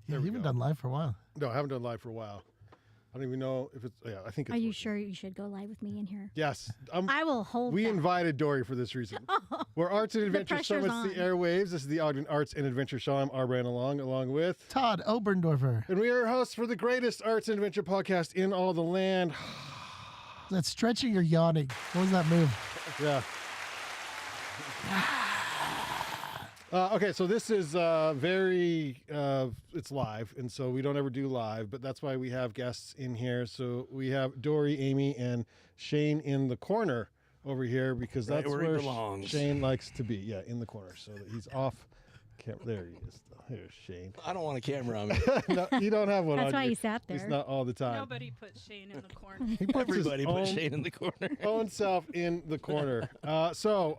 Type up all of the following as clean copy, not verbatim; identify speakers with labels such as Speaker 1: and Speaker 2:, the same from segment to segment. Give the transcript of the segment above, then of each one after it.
Speaker 1: Yeah, you haven't done live for a while.
Speaker 2: No, I haven't done live for a while. I don't even know if it's. Yeah, I think it's.
Speaker 3: Are you sure you should go live with me in here?
Speaker 2: Yes.
Speaker 3: I will hold
Speaker 2: We
Speaker 3: that.
Speaker 2: invited Dory for this reason. We're Arts and Adventure
Speaker 3: pressure's
Speaker 2: Summits
Speaker 3: on.
Speaker 2: the airwaves. This is the Ogden Arts and Adventure Show. I'm R. Brandon Long, along with
Speaker 1: Todd Oberndorfer.
Speaker 2: And we are hosts for the greatest arts and adventure podcast in all the land.
Speaker 1: Is that stretching or yawning? What was that move?
Speaker 2: Yeah. Okay, so this is it's live, and so we don't ever do live, but that's why we have guests in here. So we have Dory, Amy, and Shane in the corner over here because that's
Speaker 4: where
Speaker 2: where
Speaker 4: he belongs.
Speaker 2: Shane likes to be. Yeah, in the corner, so that he's off camera. There he is. There's Shane.
Speaker 4: I don't want a camera on me.
Speaker 2: No, you don't have one
Speaker 3: That's
Speaker 2: on
Speaker 3: why
Speaker 2: you.
Speaker 3: he sat there.
Speaker 2: It's not all the time.
Speaker 5: Nobody put Shane in the corner.
Speaker 2: He puts his
Speaker 4: Everybody put Shane in the corner.
Speaker 2: own self in the corner. So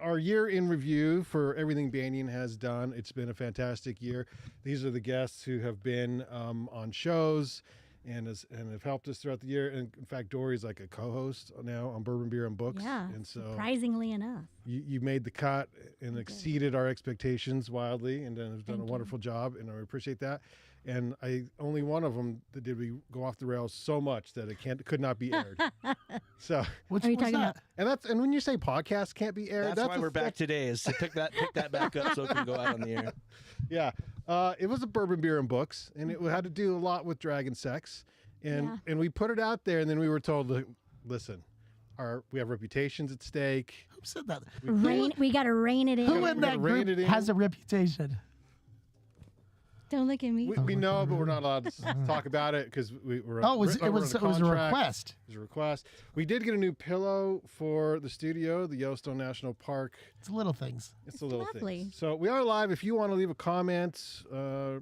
Speaker 2: our year in review for everything Banyan has done. It's been a fantastic year. These are the guests who have been on shows and have helped us throughout the year. And in fact, Dory's like a co-host now on Bourbon Beer and Books.
Speaker 3: Yeah,
Speaker 2: and so
Speaker 3: surprisingly enough.
Speaker 2: you made the cut and exceeded our expectations wildly, and have done a wonderful job, and I appreciate that. And only one of them did we go off the rails so much that it could not be aired. So
Speaker 1: What's
Speaker 3: Are you
Speaker 1: what's
Speaker 3: talking
Speaker 1: that?
Speaker 3: about?
Speaker 2: and when you say podcast can't be aired,
Speaker 4: That's why we're back today, is to pick that back up so it can go out on the air.
Speaker 2: Yeah, it was a Bourbon Beer and Books, and it had to do a lot with dragon sex, and we put it out there, and then we were told, listen, we have reputations at stake.
Speaker 1: Who said that?
Speaker 3: We got to rein it in.
Speaker 1: Who in that
Speaker 2: rein
Speaker 1: group
Speaker 2: it in.
Speaker 1: has a reputation?
Speaker 3: Don't look at me.
Speaker 2: We know, but we're not allowed to talk about it because we're.
Speaker 1: Oh, it
Speaker 2: we're
Speaker 1: was
Speaker 2: under
Speaker 1: a
Speaker 2: contract.
Speaker 1: request.
Speaker 2: It was a request. We did get a new pillow for the studio, the Yellowstone National Park.
Speaker 1: It's little things.
Speaker 2: It's a little
Speaker 3: lovely.
Speaker 2: thing. So we are live. If you want to leave a comment or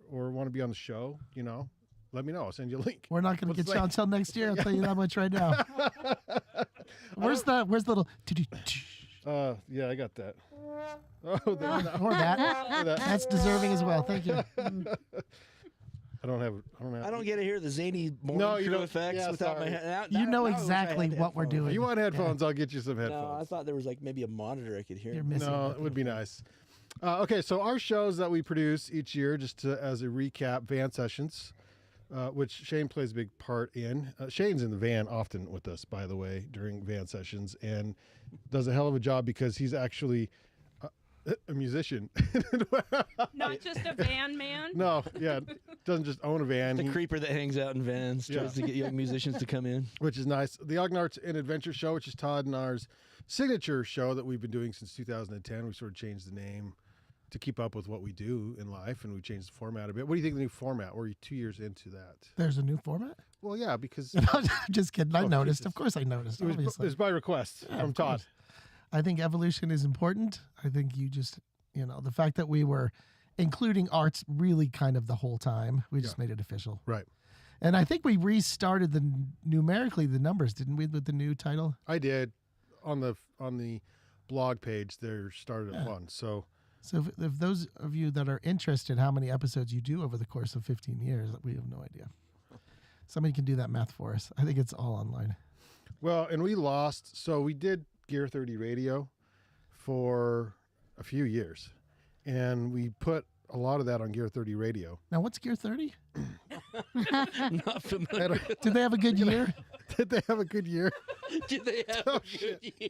Speaker 2: want to be on the show, let me know. I'll send you a link.
Speaker 1: We're not going to
Speaker 2: What's
Speaker 1: get you
Speaker 2: like-
Speaker 1: until next year. I'll tell you that much right now. Where's the little?
Speaker 2: Yeah, I got that. Oh,
Speaker 1: Or that. That's deserving as well. Thank you.
Speaker 2: I don't have.
Speaker 4: I don't get to hear the zany morning
Speaker 2: No, you
Speaker 4: crew
Speaker 2: don't-
Speaker 4: effects
Speaker 2: yeah,
Speaker 4: without
Speaker 2: sorry.
Speaker 4: my head.
Speaker 1: You know
Speaker 4: I wish I
Speaker 1: exactly
Speaker 4: had
Speaker 1: what we're
Speaker 4: headphones.
Speaker 1: doing.
Speaker 2: If you want headphones, I'll get you some
Speaker 4: No,
Speaker 2: headphones.
Speaker 4: I thought there was like maybe a monitor I could hear.
Speaker 1: You're missing.
Speaker 2: No, it would be nice. Okay, so our shows that we produce each year, as a recap, van sessions, which Shane plays a big part in. Shane's in the van often with us, by the way, during van sessions, and does a hell of a job because he's actually a musician.
Speaker 5: Not just a van man.
Speaker 2: No, yeah, doesn't just own a van.
Speaker 4: The
Speaker 2: He-
Speaker 4: creeper that hangs out in vans tries to get young musicians to come in.
Speaker 2: which is nice. The Ogden Arts and Adventure Show, which is Todd and ours signature show that we've been doing since 2010. We sort of changed the name to keep up with what we do in life, and we changed the format a bit. What do you think of the new format? We're 2 years into that.
Speaker 1: There's a new format.
Speaker 2: Well, yeah, because
Speaker 1: Just kidding. I
Speaker 2: Oh,
Speaker 1: noticed.
Speaker 2: Jesus.
Speaker 1: Of course, I noticed.
Speaker 2: it was
Speaker 1: Obviously,
Speaker 2: by request from
Speaker 1: of
Speaker 2: Todd.
Speaker 1: course. I think evolution is important. I think you just, the fact that we were including arts really kind of the whole time, we just made it official.
Speaker 2: Right.
Speaker 1: And I think we restarted numerically the numbers, didn't we, with the new title?
Speaker 2: I did on the blog page. There started at one. So
Speaker 1: So if those of you that are interested how many episodes you do over the course of 15 years, we have no idea. Somebody can do that math for us. I think it's all online.
Speaker 2: well, and we lost. So we did Gear 30 Radio for a few years, and we put a lot of that on Gear 30 Radio.
Speaker 1: Now, what's Gear 30?
Speaker 4: Not familiar.
Speaker 1: Did they have a good year?
Speaker 2: Did they have a good year?
Speaker 4: Did they have a good year?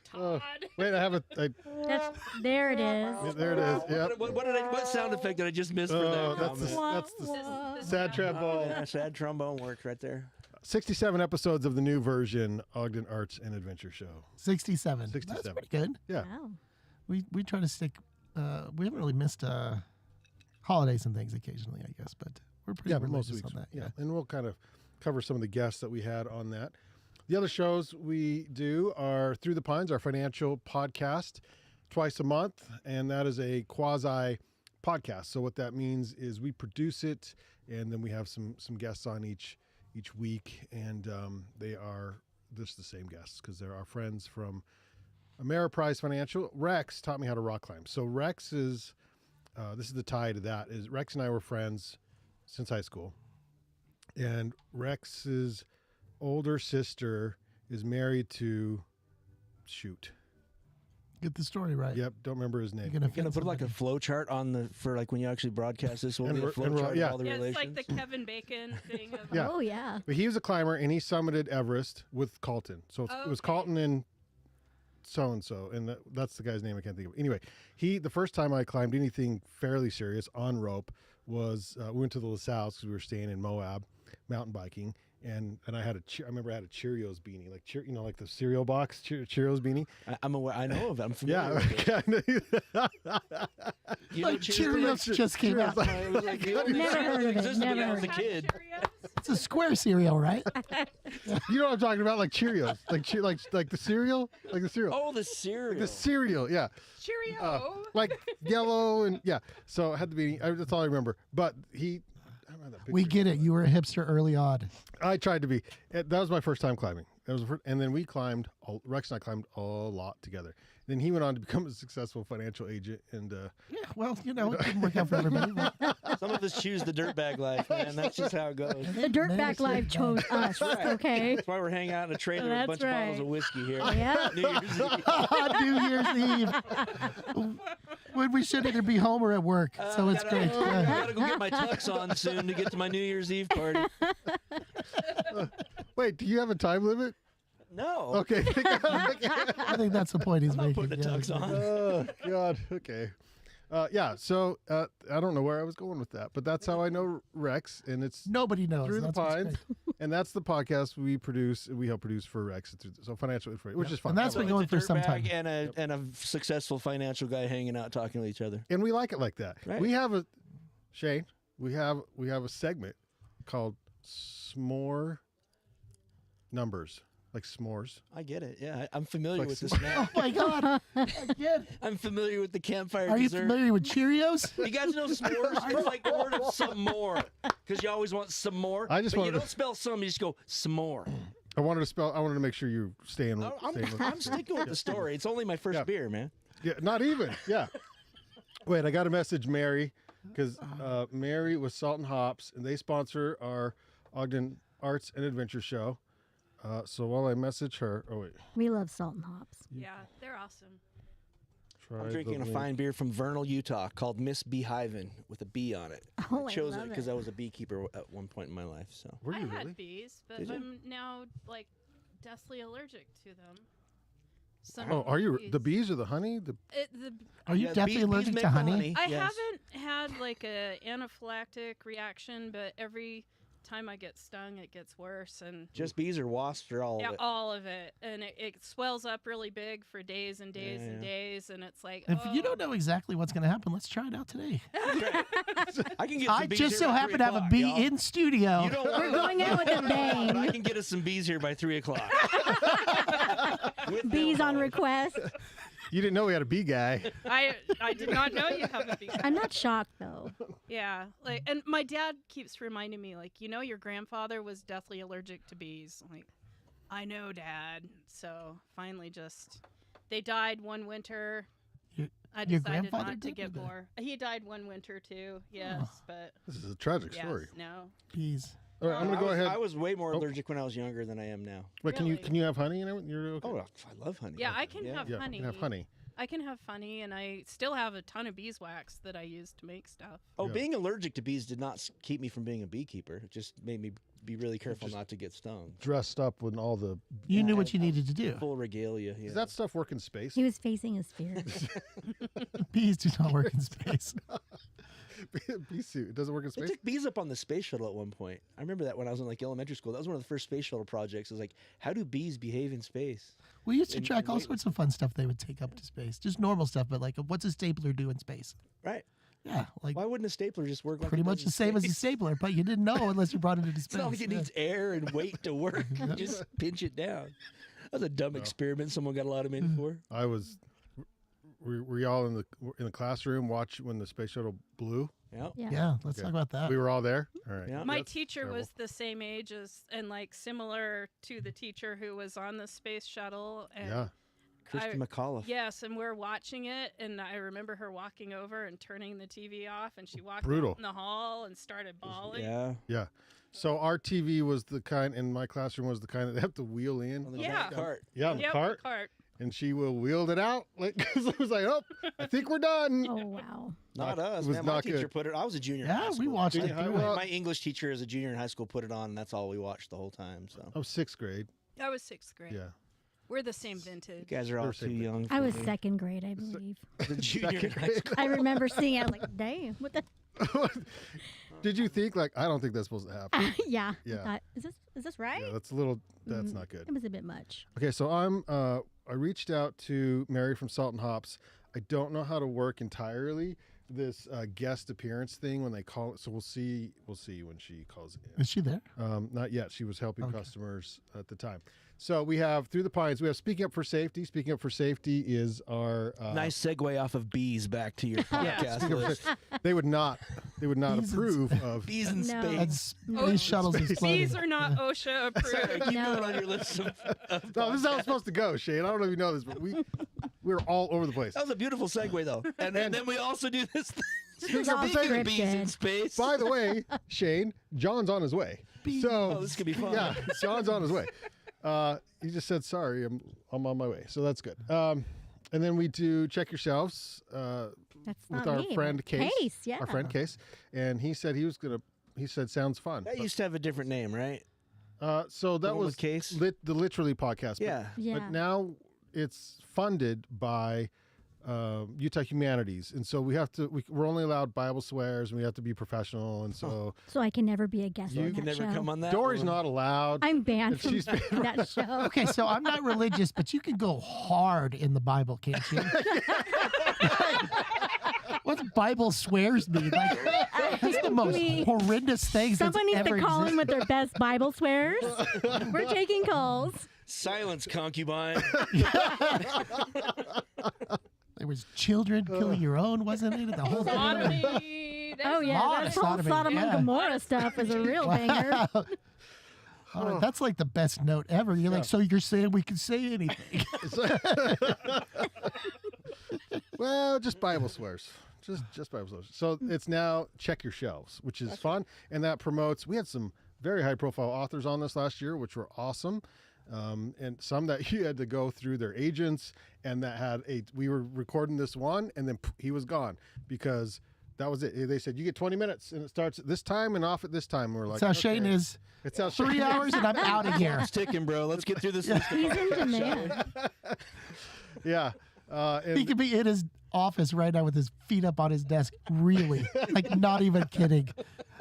Speaker 5: Todd.
Speaker 2: Wait, I have a.
Speaker 3: There it is.
Speaker 2: There it is. Yep.
Speaker 4: What sound effect did I just miss for that?
Speaker 2: That's the sad trombone.
Speaker 4: Yeah, sad trombone worked right there.
Speaker 2: 67 episodes of the new version Ogden Arts and Adventure Show.
Speaker 1: 67.
Speaker 2: 67.
Speaker 1: That's pretty good.
Speaker 2: Yeah.
Speaker 3: Wow.
Speaker 1: We try to stick. We haven't really missed holidays and things occasionally, I guess, but we're pretty
Speaker 2: But most
Speaker 1: religious
Speaker 2: weeks.
Speaker 1: on that.
Speaker 2: Yeah. And we'll kind of cover some of the guests that we had on that. The other shows we do are Through the Pines, our financial podcast, twice a month, and that is a quasi podcast. So what that means is we produce it, and then we have some guests on each week, and they are just the same guests because they're our friends from Ameriprise Financial. Rex taught me how to rock climb. So Rex is, this is the tie to that, is Rex and I were friends since high school. And Rex's older sister is married to,
Speaker 1: Get the story right.
Speaker 2: Yep, don't remember his
Speaker 1: You're
Speaker 2: name.
Speaker 1: gonna,
Speaker 4: You're gonna
Speaker 1: offend
Speaker 4: put like a
Speaker 1: somebody.
Speaker 4: flow chart on the for like when you actually broadcast this. Will
Speaker 2: And
Speaker 4: be a
Speaker 2: we're-
Speaker 4: flow
Speaker 2: and we're-
Speaker 4: chart
Speaker 2: yeah.
Speaker 4: of all the
Speaker 5: Yeah, it's
Speaker 4: relations.
Speaker 5: like the Kevin Bacon thing. Of,
Speaker 2: Yeah.
Speaker 3: Oh yeah.
Speaker 2: But he was a climber, and he summited Everest with Carlton. So it was
Speaker 5: Okay.
Speaker 2: Carlton and so-and-so, and that's the guy's name I can't think of. Anyway, the first time I climbed anything fairly serious on rope was we went to the LaSalle's because we were staying in Moab, mountain biking, and I had I remember I had a Cheerios beanie, like like the cereal box Cheerios beanie.
Speaker 4: I'm aware. I know of it. I'm familiar.
Speaker 2: Yeah,
Speaker 4: with it. You know
Speaker 1: Like Cheerios just came out.
Speaker 4: It was like the only
Speaker 3: Never
Speaker 4: cereal
Speaker 3: heard
Speaker 4: that
Speaker 3: of it,
Speaker 4: existed when I
Speaker 3: never.
Speaker 4: was a kid.
Speaker 5: Cheerios?
Speaker 1: It's a square cereal, right?
Speaker 2: You know what I'm talking about, like Cheerios, like the cereal, like the cereal,
Speaker 4: Oh, the cereal.
Speaker 2: the cereal, yeah.
Speaker 5: Cheerio.
Speaker 2: Like yellow and yeah. So it had to be. That's all I remember. But I don't have that
Speaker 1: We
Speaker 2: picture.
Speaker 1: get it. You were a hipster early on.
Speaker 2: I tried to be. That was my first time climbing. That was, and then we climbed. Rex and I climbed a lot together. Then he went on to become a successful financial agent, and
Speaker 1: Yeah, well, it didn't work out for everybody. but
Speaker 4: Some of us choose the dirtbag life, man. That's just how it goes.
Speaker 3: The Dirtbag
Speaker 1: Medicine.
Speaker 3: Live chose us.
Speaker 4: Right.
Speaker 3: Okay.
Speaker 4: That's why we're hanging out in a trailer with a
Speaker 3: That's
Speaker 4: bunch of bottles
Speaker 3: right.
Speaker 4: of whiskey here.
Speaker 3: Yeah.
Speaker 4: New Year's Eve.
Speaker 1: New Year's Eve. When we should either be home or at work, so it's
Speaker 4: gotta-
Speaker 1: great.
Speaker 4: I
Speaker 1: Yeah.
Speaker 4: gotta go get my tux on soon to get to my New Year's Eve party.
Speaker 2: wait, do you have a time limit?
Speaker 4: No.
Speaker 2: Okay.
Speaker 1: I think that's the point he's
Speaker 4: I'm not
Speaker 1: making.
Speaker 4: putting a
Speaker 1: yeah.
Speaker 4: tux on.
Speaker 2: Oh God. Okay. Yeah. So I don't know where I was going with that, but that's how I know Rex, and it's
Speaker 1: Nobody knows.
Speaker 2: Through the
Speaker 1: That's what's
Speaker 2: Pines,
Speaker 1: great.
Speaker 2: and that's the podcast we produce. We help produce for Rex. So financial information, which is fun.
Speaker 1: And that's
Speaker 4: So
Speaker 1: been
Speaker 4: it's
Speaker 1: going
Speaker 4: a
Speaker 1: for some time.
Speaker 4: dirtbag and a successful financial guy hanging out talking to each other.
Speaker 2: And we like it like that.
Speaker 4: Right.
Speaker 2: We have Shane. We have a segment called S'more Numbers, like s'mores.
Speaker 4: I get it. Yeah, I'm familiar
Speaker 2: Like
Speaker 4: with this
Speaker 1: Oh
Speaker 4: now.
Speaker 1: my God! Again,
Speaker 4: I'm familiar with the campfire
Speaker 1: are you
Speaker 4: dessert.
Speaker 1: familiar with Cheerios?
Speaker 4: You guys know s'mores? It's like the word of some more, because you always want some more.
Speaker 2: I just
Speaker 4: but you
Speaker 2: wanted to-
Speaker 4: don't spell some. You just go some more.
Speaker 2: I wanted to make sure you're staying.
Speaker 4: I'm sticking with the story. It's only my first
Speaker 2: Yeah.
Speaker 4: beer, man.
Speaker 2: Yeah, not even. Yeah. Wait, I got to message Mary because Mary with Salt and Hops, and they sponsor our Ogden Arts and Adventure Show. So while I message her,
Speaker 3: We love Salt and Hops.
Speaker 5: Yeah, they're awesome.
Speaker 2: try
Speaker 4: I'm drinking
Speaker 2: the
Speaker 4: a
Speaker 2: link.
Speaker 4: fine beer from Vernal, Utah, called Miss Beehiven with a bee on it.
Speaker 3: Oh,
Speaker 4: I
Speaker 3: I
Speaker 4: chose
Speaker 3: love
Speaker 4: it because
Speaker 3: it.
Speaker 4: I was a beekeeper at one point in my life. So
Speaker 2: Were
Speaker 5: I
Speaker 2: you
Speaker 5: had
Speaker 2: really?
Speaker 5: bees, but
Speaker 4: Did you?
Speaker 5: I'm now like deathly allergic to them. Some
Speaker 2: Oh,
Speaker 5: of
Speaker 2: are you the bees or the honey?
Speaker 1: Are you
Speaker 4: Yeah,
Speaker 1: definitely
Speaker 4: bees
Speaker 1: allergic
Speaker 4: make
Speaker 1: to
Speaker 4: the
Speaker 1: honey?
Speaker 5: I
Speaker 4: yes.
Speaker 5: haven't had like a anaphylactic reaction, but every time I get stung, it gets worse, and
Speaker 4: just bees or wasps or all
Speaker 5: yeah,
Speaker 4: of it?
Speaker 5: all of it, and it swells up really big for days and days and
Speaker 4: Yeah.
Speaker 5: days, and it's like
Speaker 1: If you
Speaker 5: oh.
Speaker 1: don't know exactly what's going to happen, let's try it out today.
Speaker 4: I can get some
Speaker 1: I
Speaker 4: bees
Speaker 1: just
Speaker 4: here
Speaker 1: so
Speaker 4: by
Speaker 1: happen
Speaker 4: 3
Speaker 1: to have a
Speaker 4: o'clock,
Speaker 1: bee
Speaker 4: y'all.
Speaker 1: in studio.
Speaker 4: You don't
Speaker 3: We're
Speaker 4: want
Speaker 3: going out with a
Speaker 4: I
Speaker 3: bang.
Speaker 4: can get us some bees here by 3 o'clock. With
Speaker 3: Bees on
Speaker 4: alcohol.
Speaker 3: request.
Speaker 2: You didn't know we had a bee guy.
Speaker 5: I did not know you have a bee.
Speaker 3: I'm not shocked though.
Speaker 5: Yeah, like, and my dad keeps reminding me, like, your grandfather was deathly allergic to bees. I'm like, I know, Dad. So finally, they died one winter.
Speaker 1: Your-
Speaker 5: I
Speaker 1: your
Speaker 5: decided
Speaker 1: grandfather
Speaker 5: not to
Speaker 1: did,
Speaker 5: get
Speaker 1: or the-
Speaker 5: more. He died one winter too. Yes, but
Speaker 2: This is a tragic
Speaker 5: yes,
Speaker 2: story.
Speaker 5: no.
Speaker 1: Bees.
Speaker 2: All right, I'm gonna go ahead.
Speaker 4: I was way more
Speaker 2: Oh.
Speaker 4: allergic when I was younger than I am now.
Speaker 2: Wait,
Speaker 5: Really?
Speaker 2: can you have honey and everything? You're okay.
Speaker 4: Oh, I love honey.
Speaker 5: Yeah, I can have
Speaker 2: yeah,
Speaker 5: honey.
Speaker 2: you can have honey.
Speaker 5: I can have honey, and I still have a ton of beeswax that I use to make stuff.
Speaker 4: Oh,
Speaker 2: Yeah.
Speaker 4: being allergic to bees did not keep me from being a beekeeper. It just made me be really careful not to get stung.
Speaker 2: Dressed up with all the.
Speaker 1: You knew what you needed to do.
Speaker 4: Full regalia. Yeah.
Speaker 2: Does that stuff work in space?
Speaker 3: He was facing a spirit.
Speaker 1: Bees do not work in space.
Speaker 2: Bee suit. It doesn't work in
Speaker 4: They
Speaker 2: space.
Speaker 4: took bees up on the space shuttle at one point. I remember that when I was in like elementary school. That was one of the first space shuttle projects. It was like, how do bees behave in space?
Speaker 1: We used to
Speaker 4: And-
Speaker 1: track
Speaker 4: and
Speaker 1: all
Speaker 4: wait-
Speaker 1: sorts of fun stuff they would take up to space. Just normal stuff, but like, what's a stapler do in space?
Speaker 4: Right.
Speaker 1: Yeah, like
Speaker 4: Why wouldn't a stapler just work like
Speaker 1: pretty
Speaker 4: it
Speaker 1: much
Speaker 4: does
Speaker 1: the
Speaker 4: in
Speaker 1: same as a
Speaker 4: space?
Speaker 1: stapler, but you didn't know unless you brought it into space.
Speaker 4: It's not like it
Speaker 1: Yeah.
Speaker 4: needs air and weight to work. You just pinch it down. That was a dumb experiment someone got a lot of money for.
Speaker 2: I was. Were y'all in the classroom watch when the space shuttle blew?
Speaker 4: Yeah.
Speaker 3: Yeah.
Speaker 1: Yeah, let's
Speaker 2: Okay.
Speaker 1: talk about that.
Speaker 2: We were all there. All right.
Speaker 4: Yeah.
Speaker 5: My
Speaker 2: That's
Speaker 5: teacher
Speaker 2: terrible.
Speaker 5: was the same age as, and like similar to the teacher who was on the space shuttle. And
Speaker 2: Yeah.
Speaker 4: Kristen McAuliffe.
Speaker 5: Yes, and we're watching it, and I remember her walking over and turning the TV off, and she walked
Speaker 2: Brutal.
Speaker 5: out in the hall and started bawling.
Speaker 4: Yeah.
Speaker 2: Yeah. So our TV was the kind in my classroom was the kind that they have to wheel in.
Speaker 4: On the
Speaker 5: Yeah.
Speaker 4: giant cart.
Speaker 2: Yeah, on the
Speaker 5: Yep,
Speaker 2: cart.
Speaker 5: the cart.
Speaker 2: and she will wield it out. Like, 'cause I was like, oh, I think we're done.
Speaker 3: Oh wow.
Speaker 4: Not us.
Speaker 2: It was
Speaker 4: Man, my
Speaker 2: not
Speaker 4: teacher
Speaker 2: good.
Speaker 4: put it. I was a junior. in
Speaker 1: Yeah,
Speaker 4: high
Speaker 1: we
Speaker 4: school.
Speaker 1: watched it
Speaker 2: Junior high,
Speaker 1: through.
Speaker 2: well-
Speaker 4: My English teacher as a junior in high school put it on, and that's all we watched the whole time. So
Speaker 2: I was 6th grade.
Speaker 5: I was 6th grade.
Speaker 2: Yeah.
Speaker 5: We're the same vintage.
Speaker 4: you guys are all
Speaker 2: We're
Speaker 4: too
Speaker 2: same thing.
Speaker 4: young.
Speaker 3: I
Speaker 4: for
Speaker 3: was
Speaker 4: me.
Speaker 3: 2nd grade, I believe.
Speaker 4: The junior in
Speaker 2: Second
Speaker 4: high
Speaker 2: grade.
Speaker 4: school.
Speaker 3: I remember seeing it. I'm like, damn, what the?
Speaker 2: Did you think like I don't think that's supposed to happen?
Speaker 3: Yeah.
Speaker 2: Yeah.
Speaker 3: I thought, is this right?
Speaker 2: Yeah, that's a little. That's not good.
Speaker 3: It was a bit much.
Speaker 2: Okay, so I reached out to Mary from Salt and Hops. I don't know how to work entirely this guest appearance thing when they call it. So we'll see when she calls in.
Speaker 1: Is she there?
Speaker 2: Not yet. She was helping
Speaker 1: Okay.
Speaker 2: customers at the time. So we have Through the Pines. We have Speaking Up for Safety. Speaking Up for Safety is our
Speaker 4: Nice segue off of bees back to your podcast.
Speaker 2: Speaking Up for
Speaker 4: list.
Speaker 2: Safety. They would not
Speaker 1: Bees and
Speaker 2: approve of.
Speaker 4: Bees in
Speaker 3: No.
Speaker 4: space.
Speaker 1: And space shuttles exploding.
Speaker 5: These are not OSHA approved.
Speaker 4: Keep
Speaker 3: No.
Speaker 4: going on your list of
Speaker 2: No, this is how it's supposed to go, Shane. I don't know if you know this, but we're all over the place.
Speaker 4: That was a beautiful segue, though. And then we also do this thing.
Speaker 2: Speaking
Speaker 3: all
Speaker 2: of safety,
Speaker 4: Speaking of bees in
Speaker 3: scripted.
Speaker 4: space.
Speaker 2: by the way, Shane, John's on his way. So
Speaker 4: Oh, this could be fun.
Speaker 2: yeah, John's on his way. He just said sorry. I'm on my way, so that's good. And then we do check yourselves
Speaker 3: That's
Speaker 2: with
Speaker 3: not
Speaker 2: our
Speaker 3: me,
Speaker 2: friend
Speaker 3: but
Speaker 2: Case.
Speaker 3: Yeah.
Speaker 2: Our friend Case, and he said he was gonna. He said sounds fun.
Speaker 4: That used to have a different name, right?
Speaker 2: So that
Speaker 4: one with
Speaker 2: was
Speaker 4: Case?
Speaker 2: the Literally podcast. but-
Speaker 4: Yeah.
Speaker 3: Yeah.
Speaker 2: But now it's funded by Utah Humanities, and so we have to. We're only allowed Bible swears, and we have to be professional, and so
Speaker 3: So I can never be a guest
Speaker 2: You
Speaker 3: on
Speaker 4: You can
Speaker 3: that
Speaker 4: never
Speaker 3: show.
Speaker 4: come on that.
Speaker 2: Dory's
Speaker 4: one.
Speaker 2: not allowed.
Speaker 3: I'm banned
Speaker 2: And
Speaker 3: from
Speaker 2: she's been-
Speaker 3: that show.
Speaker 1: Okay, so I'm not religious, but you can go hard in the Bible, can't you? What Bible swears mean? Like, that's the most horrendous things that's
Speaker 3: Someone needs
Speaker 1: ever
Speaker 3: to call in
Speaker 1: existed.
Speaker 3: with their best Bible swears. We're taking calls.
Speaker 4: Silence, concubine.
Speaker 1: There was children killing your own, wasn't it? The whole thing.
Speaker 5: Sodomy. There's
Speaker 3: Oh yeah,
Speaker 1: lot
Speaker 3: that
Speaker 1: of
Speaker 3: whole
Speaker 1: sodomy,
Speaker 3: Sodom
Speaker 1: yeah.
Speaker 3: and Gomorrah stuff is a real banger.
Speaker 1: All right, that's like the best note ever. You're like, so you're saying we can say anything?
Speaker 2: Well, just Bible swears. Just Bible swears. So it's now Check Your Shelves, which is fun, and that promotes. We had some very high profile authors on this last year, which were awesome. And some that you had to go through their agents, and that had we were recording this one, and then he was gone because that was it. They said you get 20 minutes, and it starts at this time and off at this time. We're like,
Speaker 1: That's how Shane
Speaker 2: okay.
Speaker 1: is.
Speaker 2: It's how
Speaker 1: 3
Speaker 2: Shane
Speaker 1: hours and I'm out of here.
Speaker 4: It's ticking, bro. Let's get through this.
Speaker 3: He's in demand.
Speaker 2: Yeah.
Speaker 1: He
Speaker 2: And
Speaker 1: could be in his office right now with his feet up on his desk. Really, like not even kidding.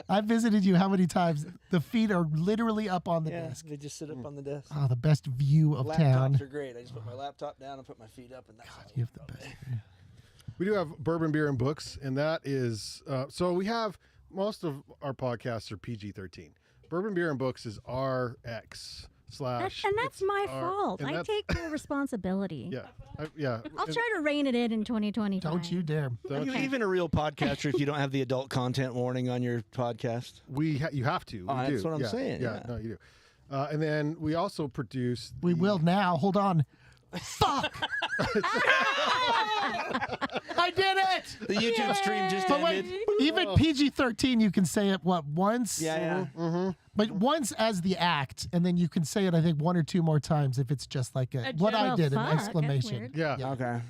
Speaker 1: I visited you how many times? The feet are literally up on the
Speaker 4: Yeah,
Speaker 1: desk.
Speaker 4: they just sit up on the desk.
Speaker 1: Oh, the best view of
Speaker 4: Laptops
Speaker 1: town.
Speaker 4: are great. I just put my laptop down and put my feet up, and that's all
Speaker 1: You have the best.
Speaker 2: we do have Bourbon Beer and Books, and that is so we have most of our podcasts are PG-13. Bourbon Beer and Books is RX slash.
Speaker 3: And that's
Speaker 2: it's
Speaker 3: my
Speaker 2: R-
Speaker 3: fault.
Speaker 2: and
Speaker 3: I
Speaker 2: that's-
Speaker 3: take full responsibility.
Speaker 2: Yeah, yeah.
Speaker 3: I'll
Speaker 2: and-
Speaker 3: try to rein it in 2025.
Speaker 1: Don't you dare.
Speaker 2: don't
Speaker 4: Are you
Speaker 3: Okay.
Speaker 4: even a real podcaster if you don't have the adult content warning on your podcast?
Speaker 2: you have to.
Speaker 4: Oh,
Speaker 2: We
Speaker 4: that's
Speaker 2: do.
Speaker 4: what I'm
Speaker 2: Yeah,
Speaker 4: saying,
Speaker 2: Yeah,
Speaker 4: yeah.
Speaker 2: no, you do. And then we also produce.
Speaker 1: We
Speaker 2: the-
Speaker 1: will now. Hold on. Fuck! I did it!
Speaker 4: The YouTube stream just
Speaker 1: But wait,
Speaker 4: ended.
Speaker 1: even PG-13, you can say it once.
Speaker 4: Yeah, yeah.
Speaker 1: But once as the act, and then you can say it, I think, 1 or 2 more times if it's just like
Speaker 5: A
Speaker 1: what I
Speaker 3: general
Speaker 1: did,
Speaker 3: fuck,
Speaker 1: an
Speaker 3: that's
Speaker 1: exclamation.
Speaker 3: weird.
Speaker 2: Yeah.
Speaker 4: Okay.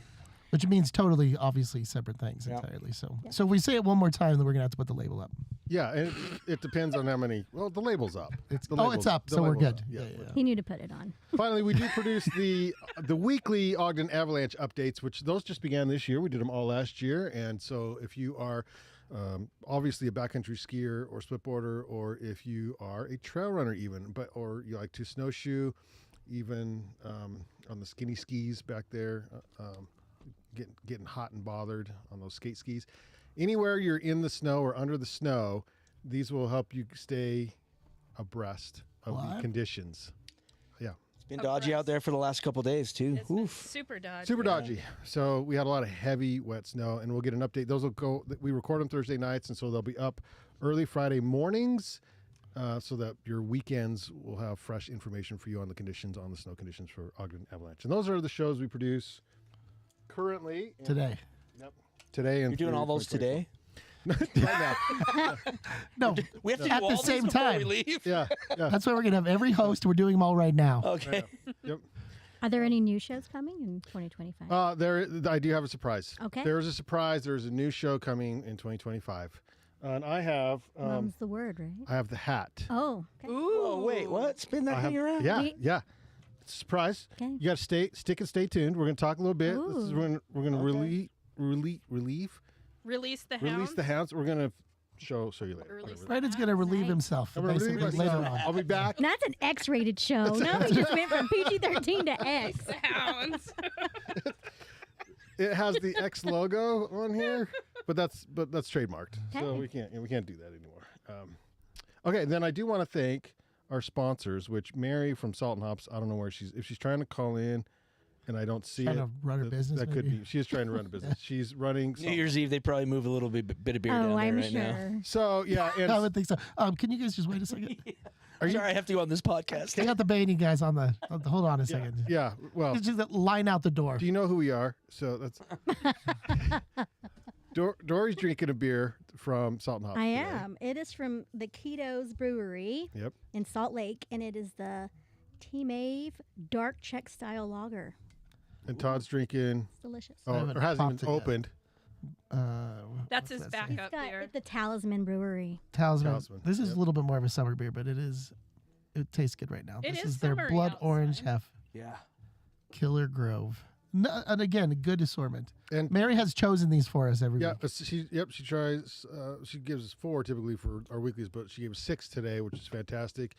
Speaker 1: Which means totally, obviously, separate things
Speaker 4: Yep.
Speaker 1: entirely. So if we say it one more time, then we're going to have to put the label up.
Speaker 2: Yeah, and it depends on how many. Well, the label's up. The
Speaker 1: It's
Speaker 2: label's-
Speaker 1: up,
Speaker 2: the
Speaker 1: so we're
Speaker 2: label's
Speaker 1: good.
Speaker 2: up. Yeah.
Speaker 3: He knew to put it on.
Speaker 2: Finally, we do produce the weekly Ogden Avalanche updates, which those just began this year. We did them all last year, and so if you are obviously a backcountry skier or splitboarder, or if you are a trail runner, even, or you like to snowshoe, even on the skinny skis back there, getting hot and bothered on those skate skis. Anywhere you're in the snow or under the snow, these will help you stay abreast of the
Speaker 1: What?
Speaker 2: conditions. Yeah.
Speaker 4: It's been dodgy out there for the last couple days too.
Speaker 5: It's been
Speaker 4: Oof.
Speaker 5: super dodgy.
Speaker 2: Super dodgy. So we had a lot of heavy, wet snow, and we'll get an update. Those will go. We record them Thursday nights, and so they'll be up early Friday mornings, so that your weekends will have fresh information for you on the conditions, on the snow conditions for Ogden Avalanche. And those are the shows we produce currently.
Speaker 1: Today.
Speaker 2: Yep. Today and
Speaker 4: You're doing
Speaker 2: through
Speaker 4: all those
Speaker 2: 2024.
Speaker 4: today?
Speaker 2: Right now.
Speaker 1: No,
Speaker 4: We have to
Speaker 1: At
Speaker 4: do
Speaker 1: the
Speaker 4: all
Speaker 1: same
Speaker 4: these before
Speaker 1: time.
Speaker 4: we leave.
Speaker 2: Yeah. Yeah.
Speaker 1: that's why we're going to have every host. We're doing them all right now.
Speaker 4: Okay.
Speaker 2: Yep.
Speaker 3: Are there any new shows coming in 2025?
Speaker 2: I do have a surprise.
Speaker 3: Okay.
Speaker 2: There is a surprise. There's a new show coming in 2025. And I have
Speaker 3: Mum's the word, right?
Speaker 2: I have the hat.
Speaker 3: Oh, okay.
Speaker 5: Ooh.
Speaker 4: Oh wait, what? Spin that
Speaker 2: I have,
Speaker 4: thing around.
Speaker 2: yeah,
Speaker 3: We-
Speaker 2: yeah. It's a surprise.
Speaker 3: Okay.
Speaker 2: You got to stick and stay tuned. We're going to talk a little bit. This is
Speaker 3: Ooh.
Speaker 2: we're going to
Speaker 4: Okay.
Speaker 5: Release the hounds.
Speaker 2: release the hounds. We're going to show you later.
Speaker 5: Release
Speaker 2: Whatever.
Speaker 1: Brandon's going to relieve
Speaker 3: Nice.
Speaker 1: himself
Speaker 2: I'm gonna
Speaker 1: basically
Speaker 2: relieve
Speaker 1: later
Speaker 2: myself.
Speaker 1: on.
Speaker 2: I'll be back.
Speaker 3: That's an X-rated show. Now we just went from PG-13 to X.
Speaker 5: The hounds.
Speaker 2: It has the X logo on here, but that's trademarked, so
Speaker 3: Okay.
Speaker 2: we can't do that anymore. Okay, then I do want to thank our sponsors, which Mary from Salt and Hops. I don't know where if she's trying to call in, and I don't see
Speaker 1: Trying
Speaker 2: it.
Speaker 1: to run her business,
Speaker 2: That could
Speaker 1: maybe?
Speaker 2: be. She is trying to run a business. She's running.
Speaker 4: New Year's Eve, they probably move a little bit of beer down
Speaker 3: Oh,
Speaker 4: there
Speaker 3: I'm
Speaker 4: right now.
Speaker 3: sure.
Speaker 2: So yeah, and
Speaker 1: I would think so. Can you guys just wait a second?
Speaker 2: Are you-
Speaker 4: Sorry, I have to go on this podcast.
Speaker 1: I got the Banyan guys on the. Hold on a second.
Speaker 2: yeah. Well,
Speaker 1: Just line out the door.
Speaker 2: do you know who we are? So that's. Dory's drinking a beer from Salt and Hops.
Speaker 3: I
Speaker 2: today.
Speaker 3: am. It is from the Keto's Brewery
Speaker 2: Yep.
Speaker 3: in Salt Lake, and it is the Team Ave Dark Czech Style Lager.
Speaker 2: And Todd's drinking.
Speaker 3: It's delicious.
Speaker 2: Oh,
Speaker 1: haven't
Speaker 2: or hasn't
Speaker 1: popped
Speaker 2: even
Speaker 1: it yet.
Speaker 2: opened.
Speaker 5: That's
Speaker 1: what's
Speaker 5: his
Speaker 1: that say?
Speaker 5: backup
Speaker 3: Got
Speaker 5: beer.
Speaker 3: it, the Talisman Brewery.
Speaker 1: Talisman.
Speaker 2: Talisman,
Speaker 1: This is
Speaker 2: yep.
Speaker 1: a little bit more of a summer beer, but it tastes good right now.
Speaker 5: It
Speaker 1: This
Speaker 5: is
Speaker 1: is their
Speaker 5: summery
Speaker 1: blood orange
Speaker 5: outside.
Speaker 1: hef
Speaker 4: Yeah.
Speaker 1: Killer Grove. No, and again, a good assortment.
Speaker 2: And
Speaker 1: Mary has chosen these for us every
Speaker 2: yeah,
Speaker 1: week.
Speaker 2: she tries. She gives us 4 typically for our weeklies, but she gave us 6 today, which is fantastic.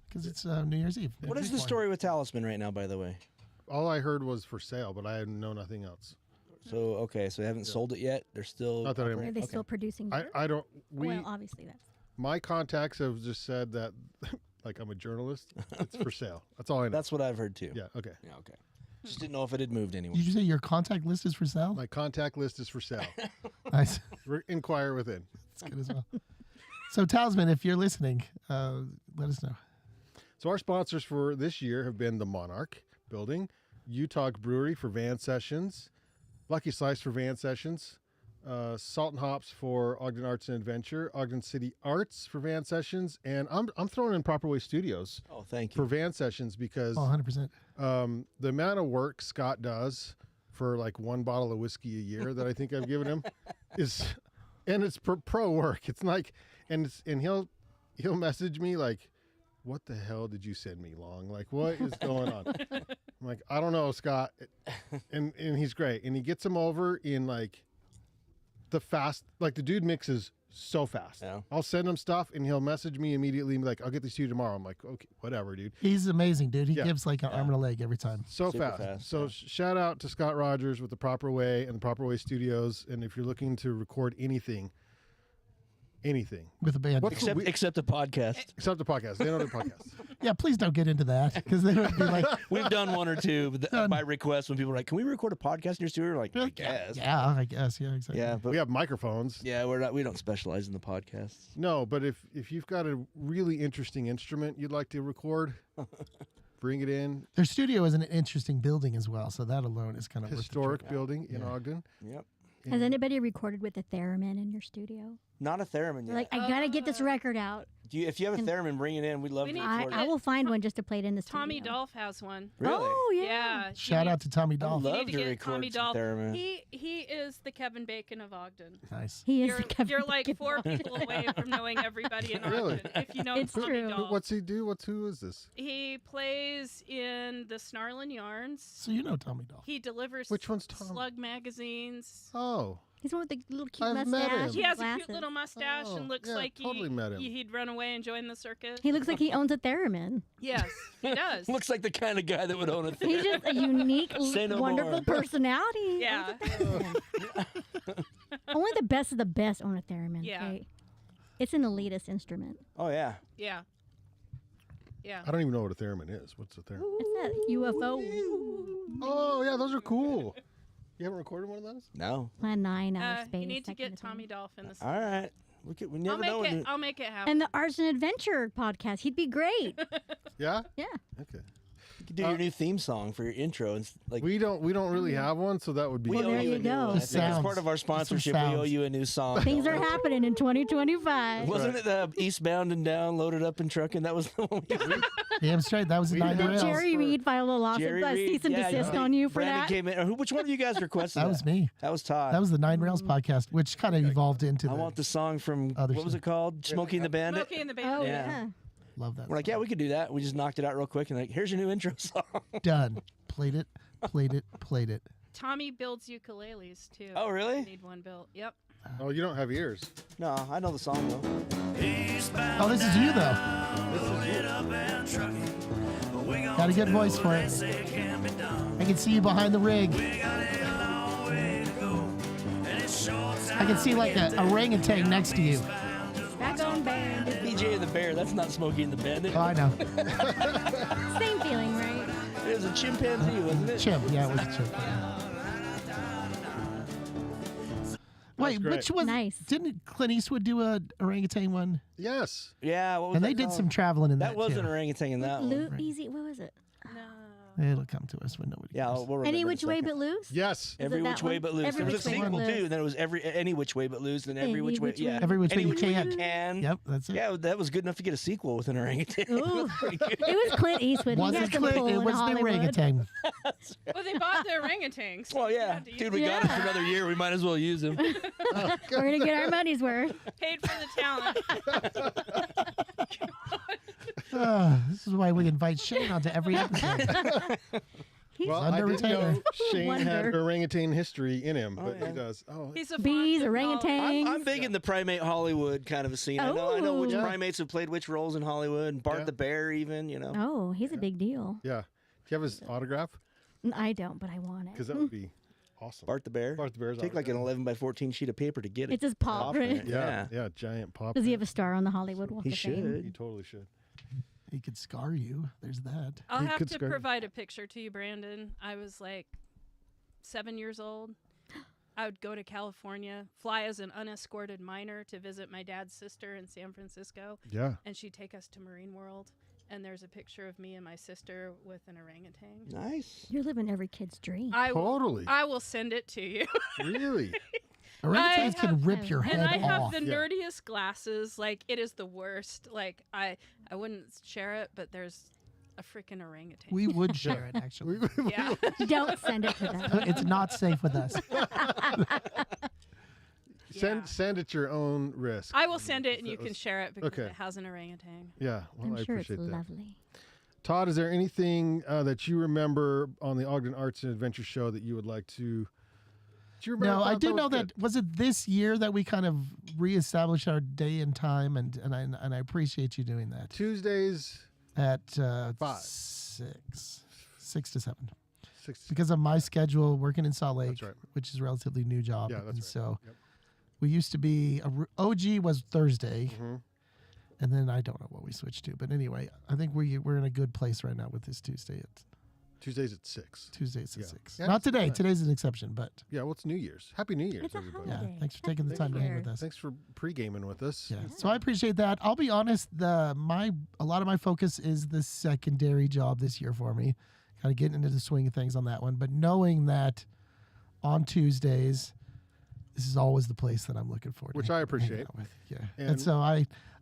Speaker 1: Because it's New Year's Eve.
Speaker 4: What is the story with Talisman right now, by the way?
Speaker 2: All I heard was for sale, but I know nothing else.
Speaker 4: So okay, so they haven't sold it yet. They're still.
Speaker 2: Not that I
Speaker 3: Are
Speaker 2: mean.
Speaker 3: they
Speaker 4: Okay.
Speaker 3: still producing
Speaker 2: I,
Speaker 3: beer?
Speaker 2: I don't.
Speaker 3: Well, obviously that's.
Speaker 2: My contacts have just said that, like I'm a journalist. It's for sale. That's all I know.
Speaker 4: That's what I've heard too.
Speaker 2: Yeah. Okay.
Speaker 4: Yeah. Okay. Just didn't know if it had moved anywhere.
Speaker 1: Did you say your contact list is for sale?
Speaker 2: My contact list is for sale.
Speaker 1: Nice.
Speaker 2: Inquire within.
Speaker 1: That's good as well. So, Talisman, if you're listening, let us know.
Speaker 2: So our sponsors for this year have been the Monarch Building, Utah Brewery for van sessions, Lucky Slice for van sessions, Salt and Hops for Ogden Arts and Adventure, Ogden City Arts for van sessions, and I'm throwing in Proper Way Studios
Speaker 4: Oh, thank
Speaker 2: for
Speaker 4: you.
Speaker 2: van sessions because
Speaker 1: Oh, 100%.
Speaker 2: the amount of work Scott does for like 1 bottle of whiskey a year that I think I've given him is, and it's pro work. It's like, and he'll message me like, what the hell did you send me, Long? Like, what is going on? I'm like, I don't know, Scott. And he's great. And he gets them over in like the dude mixes so fast.
Speaker 4: Yeah.
Speaker 2: I'll send him stuff and he'll message me immediately and be like, I'll get these to you tomorrow. I'm like, okay, whatever, dude.
Speaker 1: He's amazing, dude. He
Speaker 2: Yeah.
Speaker 1: gives like an arm and a leg every time.
Speaker 2: So
Speaker 4: Super
Speaker 2: fast.
Speaker 4: fast,
Speaker 2: So
Speaker 4: yeah.
Speaker 2: shout out to Scott Rogers with the Proper Way and the Proper Way Studios. And if you're looking to record anything,
Speaker 1: With a band.
Speaker 2: What's the
Speaker 4: Except a podcast.
Speaker 2: except the podcast, they don't do podcasts.
Speaker 1: Yeah, please don't get into that because they would be like,
Speaker 4: We've done one or two but
Speaker 1: Done.
Speaker 4: by request when people are like, "Can we record a podcast in your studio?" We're like, I guess.
Speaker 1: yeah, I guess. Yeah, exactly.
Speaker 4: Yeah, but
Speaker 2: We have microphones.
Speaker 4: yeah, we don't specialize in the podcasts.
Speaker 2: No, but if you've got a really interesting instrument you'd like to record, bring it in.
Speaker 1: Their studio is an interesting building as well, so that alone is kind of worth the
Speaker 2: Historic
Speaker 1: trip.
Speaker 2: building in
Speaker 1: Yeah.
Speaker 2: Ogden.
Speaker 4: Yep.
Speaker 3: Has
Speaker 2: And
Speaker 3: anybody recorded with a theremin in your studio?
Speaker 4: Not a theremin
Speaker 3: They're
Speaker 4: yet.
Speaker 3: like, I gotta get this record out.
Speaker 4: If you have a
Speaker 3: and-
Speaker 4: theremin, bring it in. We'd love
Speaker 5: We
Speaker 4: to
Speaker 5: need
Speaker 4: record
Speaker 3: I
Speaker 4: it.
Speaker 3: will find one just to play it in the studio.
Speaker 5: Tommy Dolph has one.
Speaker 4: Really?
Speaker 3: Oh yeah.
Speaker 5: Yeah.
Speaker 1: Shout out to Tommy
Speaker 4: I'd
Speaker 1: Dolph.
Speaker 5: You
Speaker 4: love
Speaker 5: need to
Speaker 4: to
Speaker 5: get
Speaker 4: record
Speaker 5: Tommy
Speaker 4: some
Speaker 5: Dolph.
Speaker 4: theremin.
Speaker 5: He is the Kevin Bacon of Ogden.
Speaker 1: Nice.
Speaker 3: He is
Speaker 5: You're,
Speaker 3: the Kevin
Speaker 5: you're like
Speaker 3: Bacon.
Speaker 5: 4 people away from knowing everybody in
Speaker 2: Really?
Speaker 5: Ogden. If you know
Speaker 3: It's
Speaker 5: Tommy
Speaker 3: true.
Speaker 5: Dolph.
Speaker 2: what's he do? Who is this?
Speaker 5: He plays in the Snarlin' Yarns.
Speaker 1: So you know Tommy Dolph.
Speaker 5: He delivers
Speaker 2: Which one's Tom?
Speaker 5: Slug magazines.
Speaker 2: Oh,
Speaker 3: He's one with the little cute
Speaker 2: I've met
Speaker 3: mustache.
Speaker 2: him.
Speaker 3: and
Speaker 5: He has a
Speaker 3: glasses.
Speaker 5: cute little mustache
Speaker 2: Oh,
Speaker 5: and looks
Speaker 2: yeah,
Speaker 5: like
Speaker 2: totally met him.
Speaker 5: he'd run away and join the circus.
Speaker 3: He looks like he owns a theremin.
Speaker 5: Yes, he does.
Speaker 4: Looks like the kind of guy that would own a
Speaker 3: He's
Speaker 4: themin.
Speaker 3: just a unique,
Speaker 4: Say no
Speaker 3: wonderful
Speaker 4: more.
Speaker 3: personality. He
Speaker 5: Yeah.
Speaker 3: owns a theremin. Only the best of the best own a theremin.
Speaker 5: Yeah.
Speaker 3: Okay? It's an elitist instrument.
Speaker 4: Oh yeah.
Speaker 5: Yeah. Yeah.
Speaker 2: I don't even know what a theremin is. What's a theremin?
Speaker 3: It's that UFO.
Speaker 2: Oh yeah, those are cool. You haven't recorded one of those?
Speaker 4: No.
Speaker 3: Plan 9 outer space.
Speaker 5: You need to
Speaker 3: that kind
Speaker 5: get
Speaker 3: of thing.
Speaker 5: Tommy Dolph in the
Speaker 4: All right. We never know. when
Speaker 5: I'll make it happen.
Speaker 3: And the Arts and Adventure podcast. He'd be great.
Speaker 2: Yeah.
Speaker 3: Yeah.
Speaker 2: Okay.
Speaker 4: You do your new theme song for your intro, and like
Speaker 2: We don't really have one, so that would be.
Speaker 4: we
Speaker 3: Well,
Speaker 4: owe
Speaker 3: there
Speaker 4: you
Speaker 3: you
Speaker 4: a new
Speaker 3: go.
Speaker 4: one. I
Speaker 1: Just
Speaker 4: think as
Speaker 1: sounds.
Speaker 4: part of our
Speaker 1: Just some
Speaker 4: sponsorship, we owe
Speaker 1: sounds.
Speaker 4: you a new song.
Speaker 3: Things are happening in 2025.
Speaker 4: Wasn't it Eastbound and Down, Loaded Up and Trucking? That was the one.
Speaker 1: Damn straight. That was
Speaker 2: We
Speaker 1: Nine
Speaker 2: did
Speaker 1: Rails.
Speaker 3: Jerry Reed filed a lawsuit,
Speaker 4: Jerry Reed,
Speaker 3: cease and
Speaker 4: yeah,
Speaker 3: desist
Speaker 4: yeah.
Speaker 3: on you for
Speaker 4: Brandon
Speaker 3: that.
Speaker 4: came in. Which one of you guys requested
Speaker 1: That was me.
Speaker 4: That was Todd.
Speaker 1: That was the Nine Rails podcast, which kind of evolved into
Speaker 4: I
Speaker 1: the.
Speaker 4: want the song from
Speaker 1: Other
Speaker 4: what was
Speaker 1: stuff.
Speaker 4: it called? Smokey and the Bandit.
Speaker 5: Smokey and the Bandit.
Speaker 3: Oh,
Speaker 4: Yeah.
Speaker 3: yeah.
Speaker 1: Love that.
Speaker 4: We're like, yeah, we could do that. We just knocked it out real quick and like, here's your new intro song.
Speaker 1: Done. Played it. Played it. Played it.
Speaker 5: Tommy builds ukuleles too.
Speaker 4: Oh, really?
Speaker 5: I need one built. Yep.
Speaker 2: Oh, you don't have ears.
Speaker 4: No, I know the song though.
Speaker 1: Oh, this is you though. Got a good voice for it. I can see you behind the rig. I can see like a orangutan next to you.
Speaker 3: Back on band.
Speaker 4: DJ and the Bear. That's not Smokey and the Bandit.
Speaker 1: Oh, I know.
Speaker 3: Same feeling, right?
Speaker 4: It was a chimpanzee, wasn't it?
Speaker 1: Chimp. Yeah, it was a chimp. Wait,
Speaker 2: great.
Speaker 1: which was?
Speaker 3: Nice.
Speaker 1: Didn't Clint Eastwood do a orangutan one?
Speaker 2: Yes.
Speaker 4: Yeah. What was
Speaker 1: And
Speaker 4: that
Speaker 1: they did
Speaker 4: called?
Speaker 1: some traveling in that.
Speaker 4: That was
Speaker 1: too.
Speaker 4: an orangutan in that one.
Speaker 3: Lou, easy. What was it?
Speaker 5: No.
Speaker 1: It'll come to us when nobody.
Speaker 4: Yeah,
Speaker 1: cares.
Speaker 4: we'll remember
Speaker 3: Any
Speaker 4: in a
Speaker 3: Which Way
Speaker 4: second.
Speaker 3: But Loose?
Speaker 2: Yes.
Speaker 3: it
Speaker 4: Every
Speaker 3: that
Speaker 4: Which Way
Speaker 3: one?
Speaker 4: But Loose.
Speaker 3: Every
Speaker 4: There was a
Speaker 3: Which Way
Speaker 4: sequel
Speaker 3: But
Speaker 4: too.
Speaker 3: Loose.
Speaker 4: Then it was Any Which Way But Loose. Then Every
Speaker 3: Any
Speaker 4: Which Way.
Speaker 3: Which Way
Speaker 4: Yeah.
Speaker 1: Every Which Way
Speaker 4: Any
Speaker 1: You
Speaker 4: Which Way
Speaker 1: Can.
Speaker 4: You Can.
Speaker 1: Yep, that's it.
Speaker 4: Yeah, that was good enough to get a sequel with an orangutan.
Speaker 3: Ooh.
Speaker 4: Pretty good.
Speaker 3: It was Clint Eastwood. He
Speaker 1: Wasn't
Speaker 3: had some
Speaker 1: Clint?
Speaker 3: pull
Speaker 1: It
Speaker 3: in
Speaker 1: was the
Speaker 3: Hollywood.
Speaker 1: orangutan.
Speaker 5: Well, they bought the orangutans.
Speaker 4: Well, yeah,
Speaker 5: Had to
Speaker 4: dude,
Speaker 5: use
Speaker 4: we
Speaker 5: it.
Speaker 4: got it for another year. We might as well use him.
Speaker 3: We're gonna get our money's worth.
Speaker 5: Paid for the talent.
Speaker 1: This is why we invite Shane onto every episode.
Speaker 2: Well,
Speaker 1: Under
Speaker 2: I didn't
Speaker 1: retainer.
Speaker 2: know Shane had
Speaker 3: Wonder.
Speaker 2: orangutan history in him,
Speaker 4: Oh,
Speaker 2: but
Speaker 4: yeah.
Speaker 2: he does. Oh,
Speaker 5: He's a
Speaker 3: Bees,
Speaker 5: fond of
Speaker 3: orangutans.
Speaker 4: I'm big in the primate Hollywood kind of a scene. I know which
Speaker 3: Oh.
Speaker 4: primates have played which roles in Hollywood. And Bart
Speaker 2: Yeah.
Speaker 4: the Bear, even, you know.
Speaker 3: Oh, he's a big deal.
Speaker 2: yeah. Do you have his autograph?
Speaker 3: I don't, but I want it.
Speaker 2: Because that would be awesome.
Speaker 4: Bart the Bear.
Speaker 2: Bart the Bear's
Speaker 4: Take like an
Speaker 2: autograph.
Speaker 4: 11 by 14 sheet of paper to get it.
Speaker 3: It's his paw
Speaker 4: off
Speaker 3: print.
Speaker 4: it.
Speaker 2: Yeah, yeah, giant pop.
Speaker 3: Does he have a star on the Hollywood Walk
Speaker 4: He
Speaker 3: of Fame?
Speaker 4: should.
Speaker 2: He totally should.
Speaker 1: He could scar you. There's that.
Speaker 5: I'll
Speaker 2: He
Speaker 5: have
Speaker 2: could
Speaker 5: to
Speaker 2: scar-
Speaker 5: provide a picture to you, Brandon. I was like 7 years old. I would go to California, fly as an unescorted minor to visit my dad's sister in San Francisco,
Speaker 2: Yeah.
Speaker 5: and she'd take us to Marine World. And there's a picture of me and my sister with an orangutan.
Speaker 4: Nice.
Speaker 3: You're living every kid's dream.
Speaker 2: Totally.
Speaker 5: I will send it to you.
Speaker 2: Really?
Speaker 1: Orangutans can
Speaker 5: have-
Speaker 1: rip your
Speaker 3: and
Speaker 1: head
Speaker 5: And I have
Speaker 1: off.
Speaker 5: the
Speaker 2: Yeah.
Speaker 5: nerdiest glasses. Like, it is the worst. Like, I wouldn't share it, but there's a freaking orangutan.
Speaker 1: We would share it, actually.
Speaker 5: yeah.
Speaker 3: Don't send it to them.
Speaker 1: It's not safe with us.
Speaker 5: Yeah.
Speaker 2: Send at your own risk.
Speaker 5: I will send it and
Speaker 2: That
Speaker 5: you can
Speaker 2: was-
Speaker 5: share it because
Speaker 2: okay.
Speaker 5: it has an orangutan.
Speaker 2: Yeah. Well,
Speaker 3: I'm
Speaker 2: I
Speaker 3: sure it's
Speaker 2: appreciate that.
Speaker 3: lovely.
Speaker 2: Todd, is there anything that you remember on the Ogden Arts and Adventure Show that you would like to? Do you remember?
Speaker 1: No, I
Speaker 2: thought
Speaker 1: do
Speaker 2: was
Speaker 1: know
Speaker 2: good?
Speaker 1: that. Was it this year that we kind of reestablished our day and time, and I appreciate you doing that
Speaker 2: Tuesdays
Speaker 1: at
Speaker 2: 5.
Speaker 1: 6 to 7
Speaker 2: 6.
Speaker 1: because of my schedule working in Salt Lake,
Speaker 2: That's right.
Speaker 1: which is a relatively new job.
Speaker 2: Yeah, that's
Speaker 1: and
Speaker 2: right.
Speaker 1: so
Speaker 2: Yep.
Speaker 1: we used to be OG was Thursday,
Speaker 2: Mhm.
Speaker 1: and then I don't know what we switched to, but anyway, I think we're in a good place right now with this Tuesday at
Speaker 2: Tuesdays at 6.
Speaker 1: Tuesdays at
Speaker 2: Yeah.
Speaker 1: 6.
Speaker 2: Yeah,
Speaker 1: Not
Speaker 2: that's
Speaker 1: today.
Speaker 2: fine.
Speaker 1: Today's an exception, but
Speaker 2: Yeah. Well, it's New Year's. Happy New Year's,
Speaker 3: It's a
Speaker 2: everybody.
Speaker 1: yeah.
Speaker 3: holiday.
Speaker 1: Thanks for taking the time to hang with us.
Speaker 2: Thanks for pre-gaming with us.
Speaker 1: Yeah. So I appreciate that. I'll be honest, a lot of my focus is the secondary job this year for me. Kind of getting into the swing of things on that one. But knowing that on Tuesdays, this is always the place that I'm looking forward to.
Speaker 2: Which I
Speaker 1: hanging
Speaker 2: appreciate.
Speaker 1: out with. Yeah.
Speaker 2: And-
Speaker 1: And so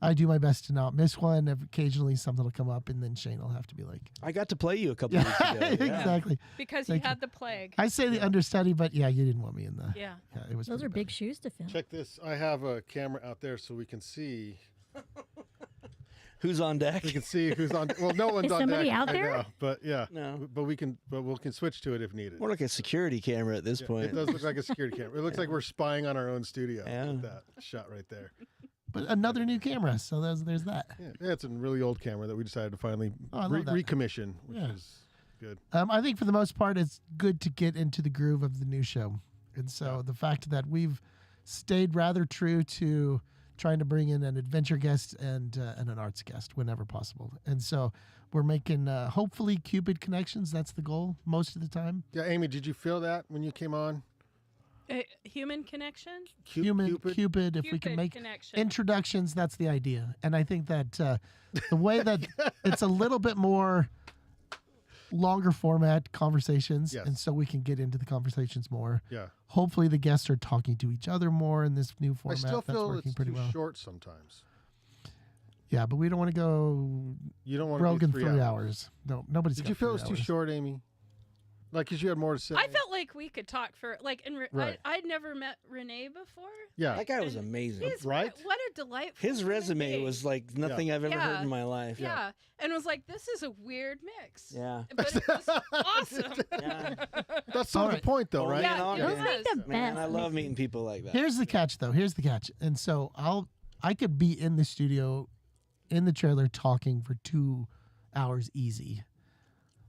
Speaker 1: I do my best to not miss one. Occasionally something will come up and then Shane will have to be like,
Speaker 4: I got to play you a couple
Speaker 1: yeah,
Speaker 4: weeks ago. Yeah.
Speaker 1: exactly.
Speaker 5: Because
Speaker 1: Thank
Speaker 5: he
Speaker 1: you.
Speaker 5: had the plague.
Speaker 1: I say the understudy, but yeah, you didn't want me in the,
Speaker 5: Yeah.
Speaker 1: yeah, it was
Speaker 3: Those
Speaker 1: pretty
Speaker 3: are
Speaker 1: bad.
Speaker 3: big shoes to fill.
Speaker 2: Check this. I have a camera out there so we can see.
Speaker 4: Who's on deck?
Speaker 2: We can see who's on. Well, no one's
Speaker 3: Is
Speaker 2: on
Speaker 3: somebody
Speaker 2: deck
Speaker 3: out
Speaker 2: right
Speaker 3: there?
Speaker 2: now, but yeah.
Speaker 4: No.
Speaker 2: But we can switch to it if needed.
Speaker 4: More like a security camera at this
Speaker 2: Yeah,
Speaker 4: point.
Speaker 2: it does look like a security camera. It looks like we're spying on our own studio.
Speaker 4: Yeah.
Speaker 2: With that shot right there.
Speaker 1: But another new camera, so there's that.
Speaker 2: Yeah, it's a really old camera that we decided to finally
Speaker 1: Oh, I love that.
Speaker 2: recommission, which
Speaker 1: Yeah.
Speaker 2: is good.
Speaker 1: I think for the most part, it's good to get into the groove of the new show. And so the fact that we've stayed rather true to trying to bring in an adventure guest and an arts guest whenever possible. And so we're making hopefully Cupid connections. That's the goal most of the time.
Speaker 2: Yeah, Amy, did you feel that when you came on?
Speaker 5: A human connection?
Speaker 1: Cupid, if we can
Speaker 5: Cupid
Speaker 1: make
Speaker 5: connection.
Speaker 1: introductions, that's the idea. And I think that the way that it's a little bit more longer format conversations,
Speaker 2: Yes.
Speaker 1: and so we can get into the conversations more.
Speaker 2: Yeah.
Speaker 1: Hopefully, the guests are talking to each other more in this new
Speaker 2: I
Speaker 1: format.
Speaker 2: still
Speaker 1: That's
Speaker 2: feel
Speaker 1: working
Speaker 2: it's
Speaker 1: pretty
Speaker 2: too
Speaker 1: well.
Speaker 2: short sometimes.
Speaker 1: Yeah, but we don't want to go
Speaker 2: You don't want to
Speaker 1: Rogan
Speaker 2: do
Speaker 1: 3 hours. No, nobody's.
Speaker 2: Did
Speaker 1: got
Speaker 2: you feel it
Speaker 1: 3
Speaker 2: was too
Speaker 1: hours.
Speaker 2: short, Amy? Like, because you had more to say.
Speaker 5: I felt like we could talk for like, and
Speaker 2: Right.
Speaker 5: I'd never met Renee before.
Speaker 2: Yeah.
Speaker 4: That guy was amazing.
Speaker 5: He's
Speaker 2: Right?
Speaker 5: What a delightful.
Speaker 4: His
Speaker 5: human
Speaker 4: resume
Speaker 5: being.
Speaker 4: was like nothing I've ever heard
Speaker 5: Yeah.
Speaker 4: in my life.
Speaker 5: Yeah. And was like, this is a weird mix.
Speaker 4: Yeah.
Speaker 5: But it was awesome.
Speaker 4: Yeah.
Speaker 2: That's sort of the
Speaker 1: Alright.
Speaker 2: point, though,
Speaker 4: Oh,
Speaker 2: right?
Speaker 4: yeah,
Speaker 5: Yeah,
Speaker 4: Ogden.
Speaker 5: it
Speaker 3: Those
Speaker 5: was.
Speaker 3: make the
Speaker 4: Man,
Speaker 3: best.
Speaker 4: I love meeting people like that.
Speaker 1: Here's the catch, though. Here's the catch. And so I could be in the studio, in the trailer, talking for 2 hours easy.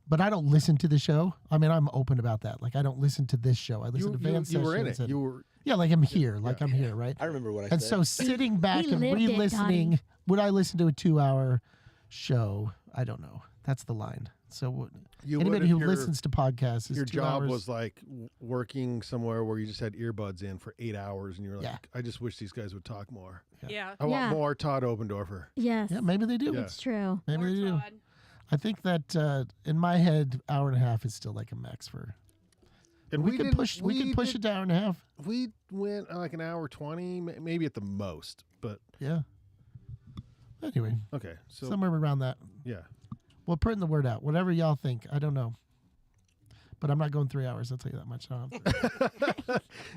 Speaker 1: But I don't listen to the show. I mean, I'm open about that. Like, I don't listen to this show. I listen to Van
Speaker 2: You were in it.
Speaker 1: Sessions and-
Speaker 2: You were.
Speaker 1: yeah, like I'm here. Like
Speaker 2: Yeah.
Speaker 1: I'm here, right?
Speaker 4: I remember what I
Speaker 1: And
Speaker 4: said.
Speaker 1: so sitting back
Speaker 3: he
Speaker 1: and
Speaker 3: lived it,
Speaker 1: re-listening,
Speaker 3: Donnie.
Speaker 1: would I listen to a 2-hour show? I don't know. That's the line. So
Speaker 2: You would
Speaker 1: anybody
Speaker 2: if
Speaker 1: who
Speaker 2: your-
Speaker 1: listens to podcasts is
Speaker 2: Your
Speaker 1: 2
Speaker 2: job
Speaker 1: hours.
Speaker 2: was like working somewhere where you just had earbuds in for 8 hours, and you're like,
Speaker 1: Yeah.
Speaker 2: I just wish these guys would talk more.
Speaker 5: Yeah.
Speaker 2: I want
Speaker 3: Yeah.
Speaker 2: more Todd Obendorfer.
Speaker 3: Yes.
Speaker 1: Yeah, maybe they do.
Speaker 2: Yeah.
Speaker 3: It's true.
Speaker 1: Maybe
Speaker 5: More
Speaker 1: they do.
Speaker 5: Todd.
Speaker 1: I think that in my head, hour and a half is still like a max for.
Speaker 2: And
Speaker 1: we could
Speaker 2: didn't-
Speaker 1: push. We could push
Speaker 2: did-
Speaker 1: it to hour and a half.
Speaker 2: We went like an hour 20, maybe at the most. But
Speaker 1: Yeah. Anyway,
Speaker 2: okay, so
Speaker 1: somewhere around that.
Speaker 2: yeah,
Speaker 1: We're putting the word out. Whatever y'all think, I don't know. But I'm not going 3 hours. I'll tell you that much.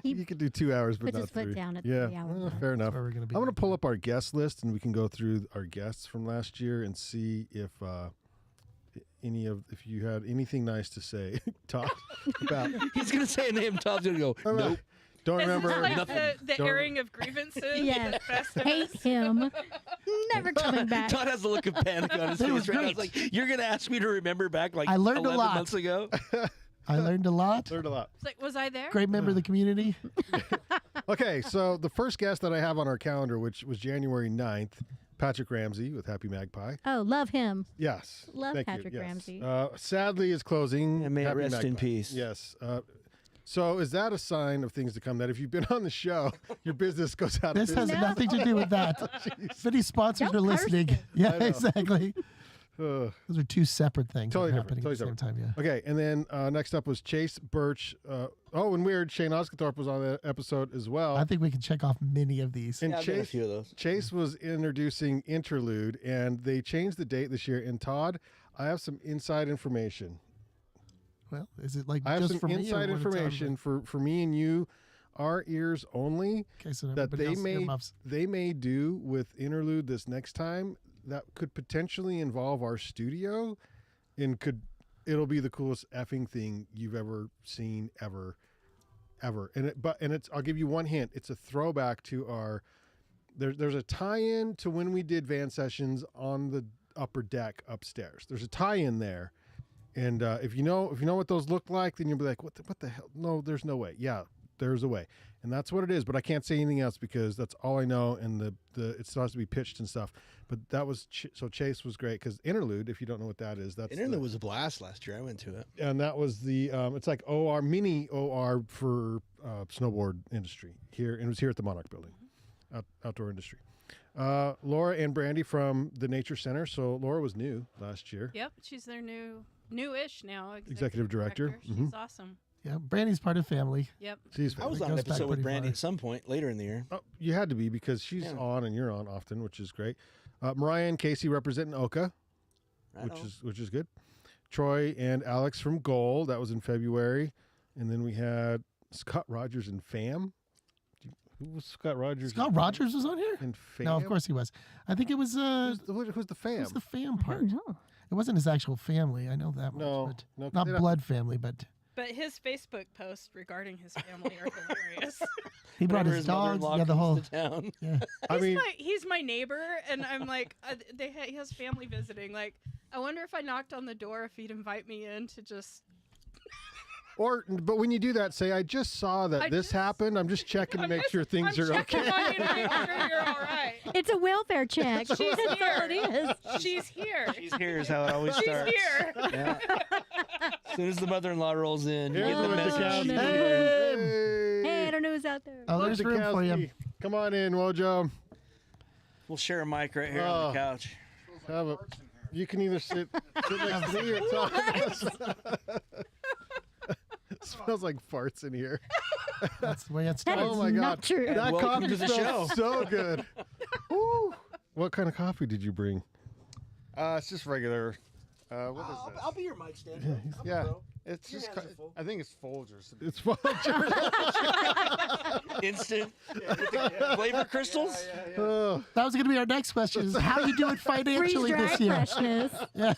Speaker 2: you could do 2 hours, but
Speaker 3: puts
Speaker 2: not
Speaker 3: his foot
Speaker 2: 3.
Speaker 3: down at
Speaker 2: yeah,
Speaker 3: 3 hours.
Speaker 2: fair enough.
Speaker 1: That's where we're gonna be.
Speaker 2: I'm going to pull up our guest list, and we can go through our guests from last year and see if if you had anything nice to say, Todd, about.
Speaker 4: He's gonna say a name. Todd's gonna go. Nope.
Speaker 2: Don't
Speaker 5: Is
Speaker 2: remember.
Speaker 5: this like
Speaker 4: nothing.
Speaker 5: the
Speaker 2: Don't-
Speaker 5: airing of grievances?
Speaker 3: Yes.
Speaker 5: at Festivus?
Speaker 3: Hate him. Never coming back.
Speaker 4: Todd has a look of panic on his
Speaker 1: It
Speaker 4: face
Speaker 1: was
Speaker 4: right now. It's
Speaker 1: great.
Speaker 4: like, you're gonna ask me to remember back like
Speaker 1: I learned a
Speaker 4: 11
Speaker 1: lot.
Speaker 4: months ago.
Speaker 1: I learned a lot.
Speaker 2: Learned a lot.
Speaker 5: It's like, was I there?
Speaker 1: Great member of the community.
Speaker 2: Okay, so the first guest that I have on our calendar, which was January 9th, Patrick Ramsey with Happy Magpie.
Speaker 3: Oh, love him.
Speaker 2: Yes.
Speaker 3: Love
Speaker 2: thank you,
Speaker 3: Patrick
Speaker 2: yes.
Speaker 3: Ramsey.
Speaker 2: Sadly, is closing.
Speaker 4: And may it
Speaker 2: Happy
Speaker 4: rest in
Speaker 2: Magpie.
Speaker 4: peace.
Speaker 2: Yes. So is that a sign of things to come? That if you've been on the show, your business goes out
Speaker 1: This
Speaker 2: of
Speaker 1: has
Speaker 2: business?
Speaker 1: nothing to do with that. If any sponsors
Speaker 3: Don't
Speaker 1: are
Speaker 3: curse
Speaker 1: listening,
Speaker 3: it.
Speaker 1: yeah,
Speaker 2: I know.
Speaker 1: exactly.
Speaker 2: Ugh.
Speaker 1: Those are two separate things
Speaker 2: Totally
Speaker 1: that are
Speaker 2: different,
Speaker 1: happening at the
Speaker 2: totally
Speaker 1: same time. Yeah.
Speaker 2: Okay, and then next up was Chase Birch. And weird, Shane Osgathorpe was on that episode as well.
Speaker 1: I think we can check off many of these.
Speaker 2: And
Speaker 4: Yeah, I've done a
Speaker 2: Chase,
Speaker 4: few of those.
Speaker 2: Chase was introducing Interlude, and they changed the date this year. And Todd, I have some inside information.
Speaker 1: Well, is it like
Speaker 2: I have
Speaker 1: just
Speaker 2: some
Speaker 1: for me? or
Speaker 2: inside
Speaker 1: when it's on,
Speaker 2: information
Speaker 1: like-
Speaker 2: for me and you, our ears only,
Speaker 1: Okay, so
Speaker 2: that
Speaker 1: everybody
Speaker 2: they
Speaker 1: else
Speaker 2: may
Speaker 1: earmuffs.
Speaker 2: they may do with Interlude this next time that could potentially involve our studio, and it'll be the coolest effing thing you've ever seen ever. And it's I'll give you one hint. It's a throwback to our. There's a tie-in to when we did van sessions on the upper deck upstairs. There's a tie-in there. And if you know what those look like, then you'll be like, what the hell? No, there's no way. Yeah, there's a way, and that's what it is. But I can't say anything else because that's all I know, and it's supposed to be pitched and stuff. But that was so Chase was great because Interlude. If you don't know what that is, that's
Speaker 4: Internet was a blast last year. I went to it.
Speaker 2: and that was the it's like OR mini OR for snowboard industry here, and it was here at the Monarch Building, outdoor industry. Laura and Brandy from the Nature Center. So Laura was new last year.
Speaker 5: Yep, she's their newish now
Speaker 2: Executive director.
Speaker 5: She's
Speaker 2: Mhm.
Speaker 5: awesome.
Speaker 1: Yeah, Brandy's part of family.
Speaker 5: Yep.
Speaker 2: She's
Speaker 4: I was
Speaker 1: It
Speaker 4: on an
Speaker 1: goes back
Speaker 4: episode with
Speaker 1: pretty
Speaker 4: Brandy
Speaker 1: far.
Speaker 4: at some point later in the year.
Speaker 2: Oh, you had to be because she's
Speaker 4: Yeah.
Speaker 2: on and you're on often, which is great. Mariah and Casey representing Oka,
Speaker 4: Right on.
Speaker 2: which is good. Troy and Alex from Gold. That was in February, and then we had Scott Rogers and Fam. Who was Scott Rogers?
Speaker 1: Scott Rogers was on here?
Speaker 2: and Fam.
Speaker 1: No, of course he was. I think it was
Speaker 2: Who's the Fam?
Speaker 1: who's the fam
Speaker 3: I
Speaker 1: part?
Speaker 3: don't know.
Speaker 1: It wasn't his actual family. I know that
Speaker 2: No,
Speaker 1: much.
Speaker 2: no,
Speaker 1: But not
Speaker 2: they don't-
Speaker 1: blood family, but
Speaker 5: But his Facebook posts regarding his family are hilarious.
Speaker 1: he brought
Speaker 4: Whenever
Speaker 1: his
Speaker 4: mother-in-law
Speaker 1: dogs. Yeah, the whole.
Speaker 4: comes to town.
Speaker 1: Yeah.
Speaker 2: I mean,
Speaker 5: He's my neighbor, and I'm like, he has family visiting. Like, I wonder if I knocked on the door if he'd invite me in to just.
Speaker 2: but when you do that, say, I just saw that
Speaker 5: I
Speaker 2: this
Speaker 5: just-
Speaker 2: happened. I'm just checking to
Speaker 5: I'm
Speaker 2: make
Speaker 5: just-
Speaker 2: sure things
Speaker 5: I'm
Speaker 2: are
Speaker 5: checking
Speaker 2: okay.
Speaker 5: on you to make sure you're all right.
Speaker 3: It's a welfare check. That's all
Speaker 5: here.
Speaker 3: it is.
Speaker 5: She's here.
Speaker 4: She's here is how it always
Speaker 5: She's
Speaker 4: starts.
Speaker 5: here.
Speaker 4: Yeah. As soon as the mother-in-law rolls in, you
Speaker 2: Here's
Speaker 4: get the
Speaker 2: the
Speaker 4: message.
Speaker 2: Dukowski.
Speaker 4: she's
Speaker 3: no.
Speaker 4: here.
Speaker 3: Hey, I don't know who's out there.
Speaker 1: Oh, there's room for you.
Speaker 2: Dukowski. Come on in, Wojo.
Speaker 4: We'll share a mic right here on
Speaker 2: Oh.
Speaker 4: the couch.
Speaker 2: Have a You can either sit next to me or Todd. Smells like farts in here.
Speaker 1: That's the way it's
Speaker 3: That
Speaker 1: started.
Speaker 2: Oh
Speaker 3: is
Speaker 2: my
Speaker 3: not
Speaker 2: God.
Speaker 3: true.
Speaker 2: That
Speaker 4: Welcome
Speaker 2: coffee
Speaker 4: to the
Speaker 2: smells
Speaker 4: show.
Speaker 2: so good. Woo. What kind of coffee did you bring?
Speaker 6: It's just regular. What is
Speaker 4: I'll
Speaker 6: this?
Speaker 4: be your mic stand. bro. I'm a
Speaker 6: Yeah,
Speaker 4: pro.
Speaker 6: it's
Speaker 4: Your
Speaker 6: just.
Speaker 4: hands are full.
Speaker 6: I think it's Folgers.
Speaker 2: It's Folgers.
Speaker 4: Instant flavor crystals.
Speaker 2: Oh,
Speaker 1: That was going to be our next question: is how you do it financially
Speaker 3: Freeze-dried
Speaker 1: this year?
Speaker 3: freshness.
Speaker 1: Yeah.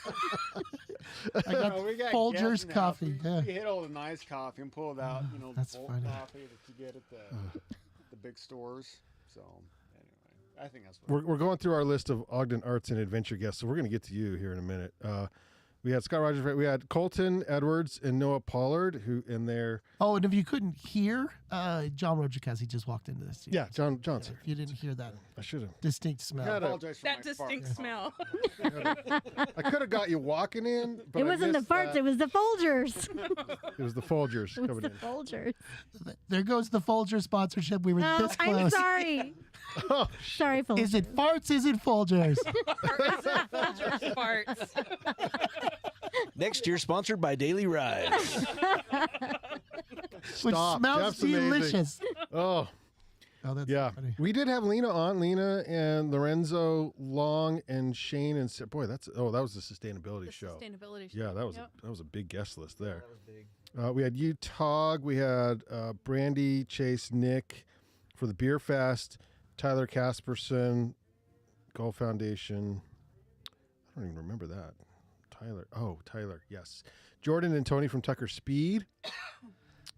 Speaker 1: I got
Speaker 6: We got
Speaker 1: Folgers
Speaker 6: guests now.
Speaker 1: coffee.
Speaker 6: We
Speaker 1: Yeah.
Speaker 6: hit all the nice coffee and pull it out. You know,
Speaker 1: That's
Speaker 6: the bulk
Speaker 1: funny.
Speaker 6: coffee that you get at the big stores. So anyway, I think that's what.
Speaker 2: we're going through our list of Ogden Arts and Adventure guests, so we're going to get to you here in a minute. We had Scott Rogers, we had Colton Edwards and Noah Pollard, who in there.
Speaker 1: Oh, and if you couldn't hear, John Rojikasi just walked into this.
Speaker 2: Yeah, John's here.
Speaker 1: If you didn't hear that
Speaker 2: I should have.
Speaker 1: distinct smell.
Speaker 2: Had a-
Speaker 6: apologize for
Speaker 5: That
Speaker 6: my
Speaker 5: distinct
Speaker 6: farts.
Speaker 5: smell.
Speaker 2: I could have got you walking in, but
Speaker 3: It
Speaker 2: I
Speaker 3: wasn't the
Speaker 2: missed
Speaker 3: farts,
Speaker 2: that.
Speaker 3: it was the Folgers.
Speaker 2: It was the Folgers
Speaker 3: It was
Speaker 2: coming
Speaker 3: the
Speaker 2: in.
Speaker 3: Folgers.
Speaker 1: There goes the Folgers sponsorship. We were
Speaker 3: Oh,
Speaker 1: this
Speaker 3: I'm
Speaker 1: close.
Speaker 3: sorry.
Speaker 2: Oh,
Speaker 3: Sorry, Folgers.
Speaker 1: Is it farts? Is it Folgers?
Speaker 5: Folgers farts.
Speaker 4: Next year, sponsored by Daily Rides.
Speaker 1: Which
Speaker 2: Stop.
Speaker 1: smells
Speaker 2: That's amazing.
Speaker 1: delicious.
Speaker 2: oh,
Speaker 1: Oh, that's
Speaker 2: yeah.
Speaker 1: funny.
Speaker 2: We did have Lena on. Lena and Lorenzo Long and Shane and boy, that was the sustainability
Speaker 5: The
Speaker 2: show.
Speaker 5: sustainability show.
Speaker 2: Yeah, that was
Speaker 5: Yep.
Speaker 2: that was a big guest list there.
Speaker 4: That was big.
Speaker 2: We had you, Tog. We had Brandy, Chase, Nick for the Beer Fest. Tyler Casperson, Golf Foundation. I don't even remember that. Tyler, yes. Jordan and Tony from Tucker Speed.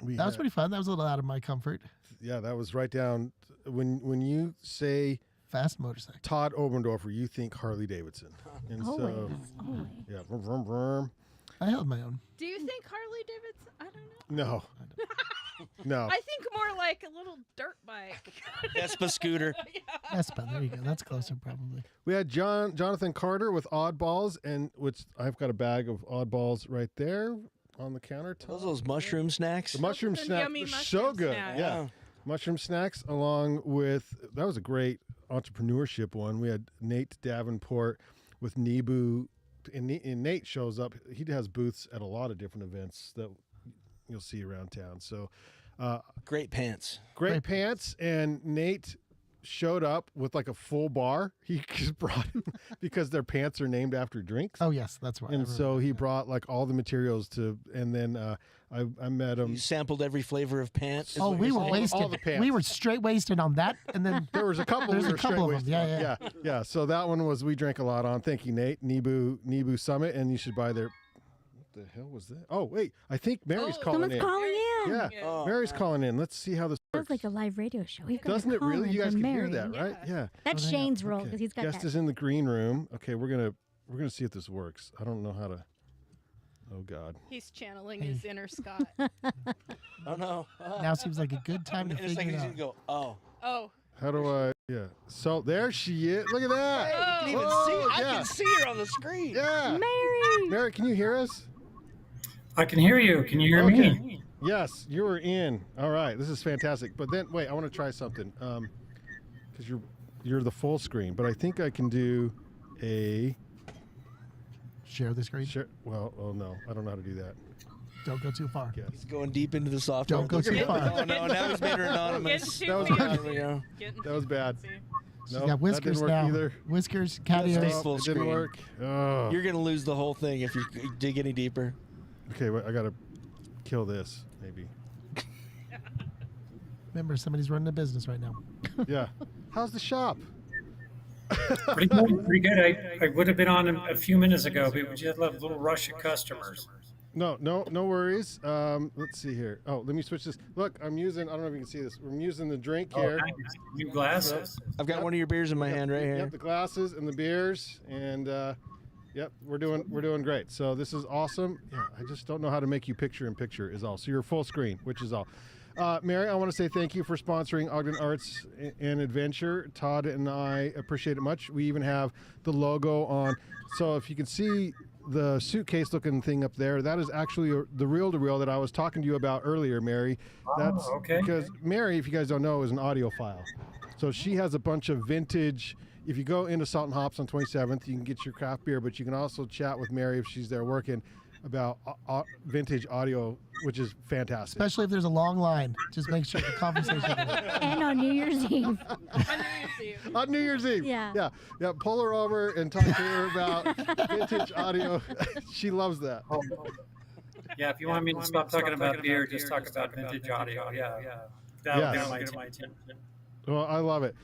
Speaker 1: That was pretty fun. That was a little out of my comfort.
Speaker 2: Yeah, that was right down. When you say
Speaker 1: Fast motorcycle.
Speaker 2: Todd Oberndorfer, you think Harley Davidson. And so,
Speaker 3: Always. Always.
Speaker 2: yeah, vroom, vroom, vroom.
Speaker 1: I held my own.
Speaker 5: Do you think Harley Davidson? I don't know.
Speaker 2: No. No.
Speaker 5: I think more like a little dirt bike.
Speaker 4: Vespa scooter.
Speaker 1: Espa, there you go. That's closer, probably.
Speaker 2: We had Jonathan Carter with Oddballs, and which I've got a bag of Oddballs right there on the countertop.
Speaker 4: Those mushroom snacks.
Speaker 2: The mushroom
Speaker 5: Those are
Speaker 2: snack,
Speaker 5: yummy
Speaker 2: so
Speaker 5: mushroom
Speaker 2: good.
Speaker 5: snacks.
Speaker 2: Yeah, mushroom snacks along with that was a great entrepreneurship one. We had Nate Davenport with Nebu, and Nate shows up. He has booths at a lot of different events that you'll see around town. So
Speaker 4: Great pants.
Speaker 2: great pants, and Nate showed up with like a full bar. He just brought because their pants are named after drinks.
Speaker 1: Oh, yes, that's right. I
Speaker 2: And
Speaker 1: remember
Speaker 2: so
Speaker 1: that.
Speaker 2: he brought like all the materials to, and then I met him.
Speaker 4: You sampled every flavor of pants. is
Speaker 1: Oh,
Speaker 4: what
Speaker 1: we
Speaker 4: you're
Speaker 1: were
Speaker 4: saying?
Speaker 2: all
Speaker 1: wasted.
Speaker 2: the pants.
Speaker 1: We were straight wasted on that, and then
Speaker 2: There was a couple.
Speaker 1: There's
Speaker 2: we
Speaker 1: a
Speaker 2: were
Speaker 1: couple
Speaker 2: straight
Speaker 1: of them.
Speaker 2: wasted
Speaker 1: Yeah,
Speaker 2: on. Yeah. So that one was we drank a lot on. Thank you, Nate. Nebu Summit, and you should buy their. What the hell was that? Oh wait, I think Mary's
Speaker 5: Oh,
Speaker 2: calling
Speaker 3: Someone's
Speaker 2: in.
Speaker 3: calling in.
Speaker 2: Yeah,
Speaker 4: Oh,
Speaker 2: Mary's
Speaker 4: man.
Speaker 2: calling in. Let's see how this
Speaker 3: Sounds
Speaker 2: works.
Speaker 3: like a live radio show. We've got a
Speaker 2: Doesn't it
Speaker 3: call
Speaker 2: really?
Speaker 3: in
Speaker 2: You guys
Speaker 3: from
Speaker 2: can hear
Speaker 3: Mary.
Speaker 2: that, right? Yeah.
Speaker 3: That's
Speaker 1: Oh, hang on.
Speaker 3: Shane's role because he's got
Speaker 2: Guest
Speaker 3: that.
Speaker 2: is in the green room. Okay, we're gonna see if this works. I don't know how to. Oh God.
Speaker 5: He's channeling his inner Scott.
Speaker 4: Oh no.
Speaker 1: now seems like a good time to
Speaker 4: In a second,
Speaker 1: figure
Speaker 4: he's
Speaker 1: it
Speaker 4: gonna
Speaker 1: out.
Speaker 4: go. Oh.
Speaker 5: Oh.
Speaker 2: How do I? Yeah. So there she is. Look at that.
Speaker 4: Hey, you can even
Speaker 2: Oh,
Speaker 4: see.
Speaker 2: yeah.
Speaker 4: I can see her on the screen.
Speaker 2: Yeah.
Speaker 3: Mary.
Speaker 2: Mary, can you hear us?
Speaker 7: I can hear you. Can you hear
Speaker 2: Okay.
Speaker 7: me?
Speaker 2: Yes, you were in. All right, this is fantastic. But then, wait, I want to try something. Because you're the full screen, but I think I can do a
Speaker 1: Share the screen.
Speaker 2: share. Well, oh no, I don't know how to do that.
Speaker 1: Don't go too far.
Speaker 2: Yes.
Speaker 4: He's going deep into the software.
Speaker 1: Don't go too far.
Speaker 4: Oh no, now he's made her anonymous.
Speaker 5: Getting
Speaker 2: That was
Speaker 5: too
Speaker 2: bad.
Speaker 5: fancy.
Speaker 4: There we go.
Speaker 5: Getting
Speaker 2: That was bad.
Speaker 5: fancy.
Speaker 1: She's
Speaker 2: No,
Speaker 1: got
Speaker 2: that
Speaker 1: whiskers
Speaker 2: didn't work
Speaker 1: now.
Speaker 2: either.
Speaker 1: Whiskers,
Speaker 4: Stay
Speaker 1: catios.
Speaker 4: full
Speaker 2: It didn't
Speaker 4: screen.
Speaker 2: work. Oh.
Speaker 4: You're gonna lose the whole thing if you dig any deeper.
Speaker 2: Okay, wait, I gotta kill this. Maybe.
Speaker 1: Remember, somebody's running a business right now.
Speaker 2: Yeah. How's the shop?
Speaker 7: Pretty good. Pretty good. I would have been on a few minutes ago, but we just had a little rush of customers.
Speaker 2: No worries. Let's see here. Oh, let me switch this. Look, I'm using. I don't know if you can see this. I'm using the drink
Speaker 7: Oh,
Speaker 2: here.
Speaker 7: nice. New glasses.
Speaker 4: I've got one of your beers in my hand right here.
Speaker 2: Yep, the glasses and the beers, and yep, we're doing great. So this is awesome. Yeah, I just don't know how to make you picture in picture is all. So you're full screen, which is all. Mary, I want to say thank you for sponsoring Ogden Arts and Adventure. Todd and I appreciate it much. We even have the logo on. So if you can see the suitcase looking thing up there, that is actually the reel-to-reel that I was talking to you about earlier, Mary. That's
Speaker 7: okay.
Speaker 2: because Mary, if you guys don't know, is an audiophile. So she has a bunch of vintage. If you go into Salt and Hops on 27th, you can get your craft beer, but you can also chat with Mary if she's there working about vintage audio, which is fantastic.
Speaker 1: Especially if there's a long line. Just make sure the conversation.
Speaker 3: And on New Year's Eve.
Speaker 2: On New Year's Eve.
Speaker 3: Yeah.
Speaker 2: Yeah. Pull her over and talk to her about vintage audio. She loves that.
Speaker 7: Yeah, if you want me to stop talking about beer, just talk about vintage audio. Yeah. That'll get my attention.
Speaker 2: Well, I love it.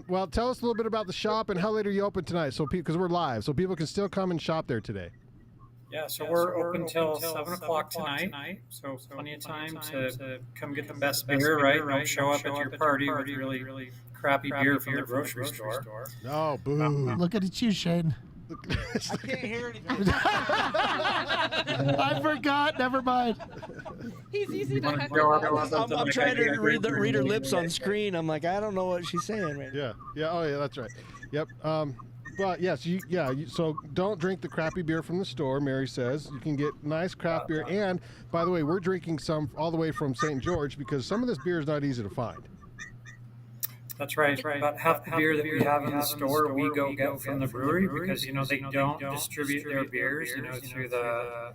Speaker 2: Well, tell us a little bit about the shop and how late are you open tonight? So, because we're live, so people can still come and shop there today.
Speaker 7: Yeah, so we're open till 7 o'clock tonight. So plenty of time to come get the best beer, right? Don't show up at your party with really crappy beer from the grocery store.
Speaker 2: Oh, boo!
Speaker 1: Look at you, Shane.
Speaker 6: I can't hear anything.
Speaker 1: I forgot. Never mind.
Speaker 5: He's easy to heckle.
Speaker 4: I'm trying to read her lips on screen. I'm like, I don't know what she's saying right now.
Speaker 2: Yeah. Oh, yeah. That's right. Yep. But yes, so don't drink the crappy beer from the store. Mary says you can get nice craft beer. And by the way, we're drinking some all the way from St. George because some of this beer is not easy to find.
Speaker 7: That's right. About half the beer that we have in the store, we go get from the brewery because, they don't distribute their beers, through the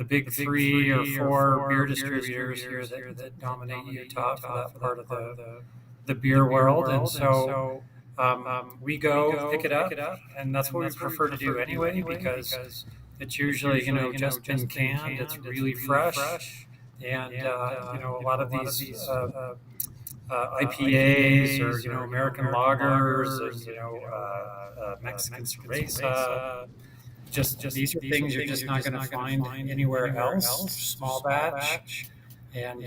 Speaker 7: big 3 or 4 beer distributors here that dominate Utah for that part of the beer world. And so we go pick it up, and that's what we prefer to do anyway because it's usually, just been canned. It's really fresh. And, a lot of these IPAs or American lagers and Mexican cerveza. Just these are things you're just not going to find anywhere else. Small batch, and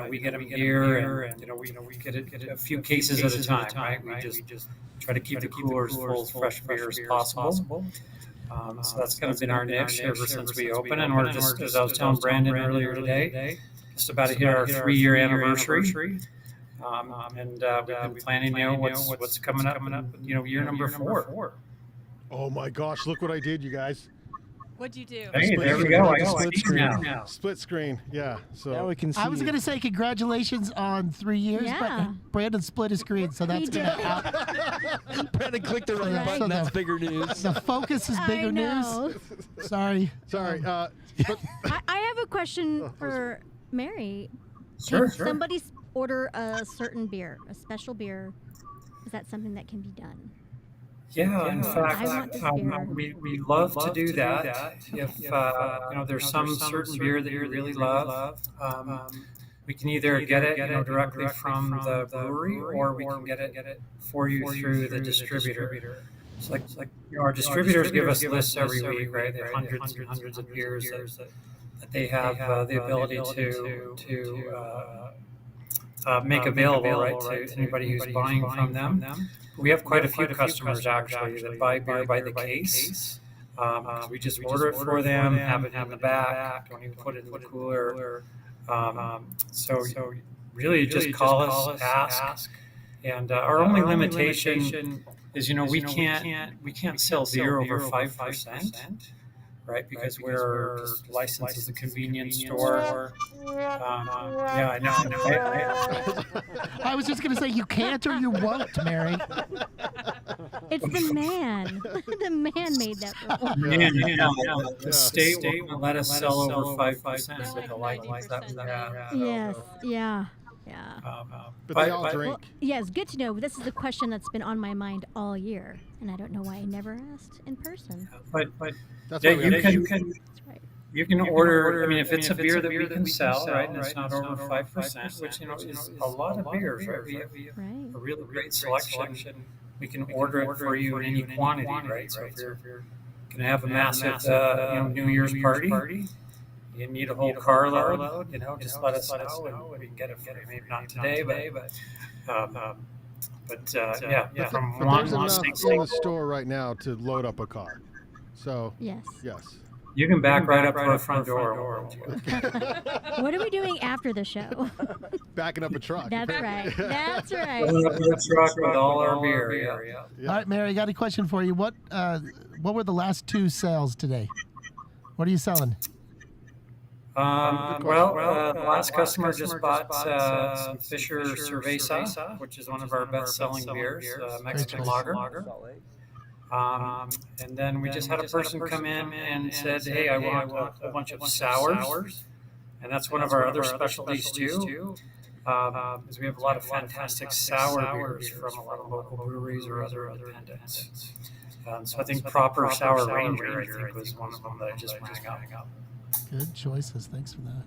Speaker 7: we get them here, and we get a few cases at a time, right? We just try to keep the coolers full of fresh beer as possible. So that's kind of been our niche ever since we opened, and we're just, as I was telling Brandon earlier today, just about to hit our 3-year anniversary. And we've been planning, what's coming up, year number 4.
Speaker 2: Oh my gosh! Look what I did, you guys.
Speaker 5: What'd you do?
Speaker 7: Hey, there we go. I got
Speaker 2: Split
Speaker 7: split
Speaker 2: screen.
Speaker 7: now.
Speaker 2: Split screen. Yeah. So
Speaker 4: Now we can see.
Speaker 1: I was going to say congratulations on 3 years,
Speaker 3: Yeah.
Speaker 1: but Brandon split his screen, so that's
Speaker 3: He
Speaker 1: going
Speaker 3: did.
Speaker 1: to out.
Speaker 4: Brandon clicked the right
Speaker 3: Right.
Speaker 4: button.
Speaker 1: So
Speaker 4: That's
Speaker 1: the-
Speaker 4: bigger news.
Speaker 1: The focus is bigger
Speaker 3: I know.
Speaker 1: news. Sorry.
Speaker 2: sorry. But
Speaker 3: I have a question for Mary.
Speaker 7: Sure.
Speaker 3: Can somebody order a certain beer, a special beer? Is that something that can be done?
Speaker 7: Yeah, in
Speaker 3: I want
Speaker 7: fact,
Speaker 3: this beer.
Speaker 7: we love to do that. If there's some certain beer that you really love, we can either get it directly from the brewery, or we can get it for you through the distributor. It's like our distributors give us lists every week, right? There are hundreds and hundreds of beers that they have the ability to make available, right, to anybody who's buying from them. We have quite a few customers actually that buy beer by the case. We just order it for them, have it in the back, don't even put it in the cooler. So really just call us, ask. And our only limitation is, we can't sell beer over 5%. Right, because we're just licensed as a convenience store. Yeah, I know.
Speaker 1: I was just going to say you can't or you won't, Mary.
Speaker 3: It's the man. The man made that rule.
Speaker 7: The state won't let us sell over 5%
Speaker 5: They're
Speaker 7: with the
Speaker 5: like
Speaker 7: license that we
Speaker 5: 90%.
Speaker 7: have.
Speaker 3: Yes. Yeah. Yeah.
Speaker 2: but they all drink.
Speaker 3: Well, yeah, it's good to know. This is the question that's been on my mind all year, and I don't know why I never asked in person.
Speaker 7: But
Speaker 2: That's
Speaker 7: yeah,
Speaker 2: why we
Speaker 7: you
Speaker 2: have-
Speaker 7: can
Speaker 3: That's right.
Speaker 7: you can order. I mean, if it's a beer that we can sell, right, and it's not over 5%, which is a lot of beers, right? We have
Speaker 3: Right.
Speaker 7: a really great selection. We can order it for you in any quantity, right? So if you're going to have a massive, New Year's party, you need a whole carload, just let us know and we can get it for you. Maybe not today, but yeah, from
Speaker 2: But
Speaker 7: one
Speaker 2: there's enough
Speaker 7: single.
Speaker 2: in the store right now to load up a car. So
Speaker 3: Yes.
Speaker 2: yes.
Speaker 7: You can back right up to our front door.
Speaker 3: What are we doing after the show?
Speaker 2: Backing up a truck.
Speaker 3: That's right. That's right.
Speaker 7: Fill up the truck with all our beer. Yeah.
Speaker 2: Yeah.
Speaker 1: All right, Mary, I got a question for you. What were the last 2 sales today? What are you selling?
Speaker 7: The last customer just bought some Fisher Cerveza, which is one of our best-selling beers, Mexican
Speaker 1: choice.
Speaker 7: lager. And then we just had a person come in and said, "Hey, I want a whole bunch of sours," and that's one of our other specialties too. Is we have a lot of fantastic sour beers from a lot of local breweries or other independents. So I think Proper Sour Ranger, I think, was one of them that I just rang up.
Speaker 1: Good choices. Thanks for that.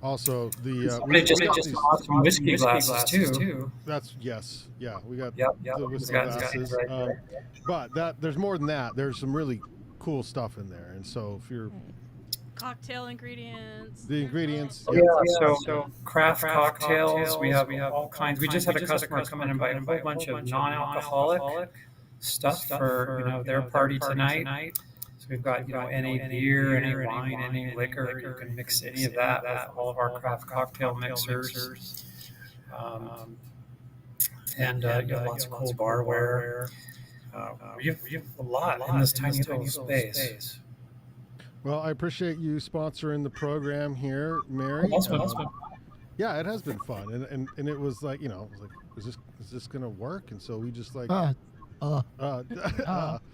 Speaker 2: Also, the
Speaker 7: They just bought some whiskey glasses too.
Speaker 2: that's yes, yeah, we got
Speaker 7: Yep.
Speaker 2: the whiskey
Speaker 7: Got
Speaker 2: glasses.
Speaker 7: right.
Speaker 2: But there's more than that. There's some really cool stuff in there, and so if you're
Speaker 5: Cocktail ingredients.
Speaker 2: the ingredients,
Speaker 7: Yeah, so craft cocktails, we have all kinds. We just had a customer come in and buy a whole bunch of non-alcoholic stuff for their party tonight. So we've got any beer, any wine, any liquor. You can mix any of that with all of our craft cocktail mixers. And lots of cool barware. We have a lot in this tiny little space.
Speaker 2: Well, I appreciate you sponsoring the program here, Mary.
Speaker 7: That's fun.
Speaker 2: Yeah, it has been fun, and it was like, is this gonna work? And so we just like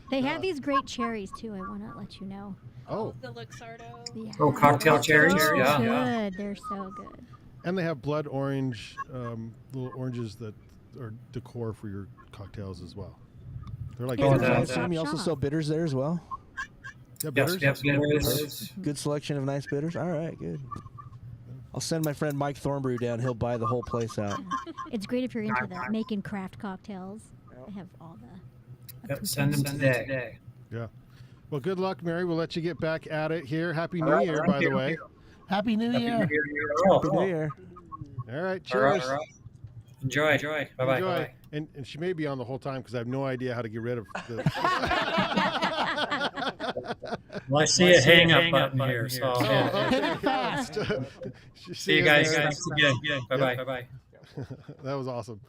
Speaker 3: They have these great cherries too. I want to let you know.
Speaker 2: oh,
Speaker 5: The Luxardo.
Speaker 3: Yeah.
Speaker 7: Oh, cocktail cherries?
Speaker 3: So
Speaker 7: Yeah.
Speaker 3: good. They're so good.
Speaker 2: and they have blood orange, little oranges that are decor for your cocktails as well. They're like
Speaker 3: Oh,
Speaker 4: I
Speaker 3: that's-
Speaker 4: assume you also sell bitters there as well.
Speaker 2: yeah,
Speaker 7: Yes,
Speaker 2: bitters?
Speaker 7: we have bitters.
Speaker 4: Good selection of nice bitters. All right, good. I'll send my friend Mike Thornbrew down. He'll buy the whole place out.
Speaker 3: It's great if you're into that, making craft cocktails. They have all the.
Speaker 7: Yep, send them today.
Speaker 2: Yeah. Well, good luck, Mary. We'll let you get back at it here. Happy New Year, by the way.
Speaker 1: Happy New Year.
Speaker 4: Happy New Year.
Speaker 2: All right, cheers.
Speaker 7: All right. Enjoy. Bye-bye.
Speaker 2: Enjoy.
Speaker 7: Bye-bye.
Speaker 2: And she may be on the whole time because I have no idea how to get rid of the.
Speaker 7: Well, I see a hang-up button here, so I'll hit it.
Speaker 1: Hit it fast.
Speaker 7: See you guys. Thanks again. Bye-bye.
Speaker 2: That was awesome.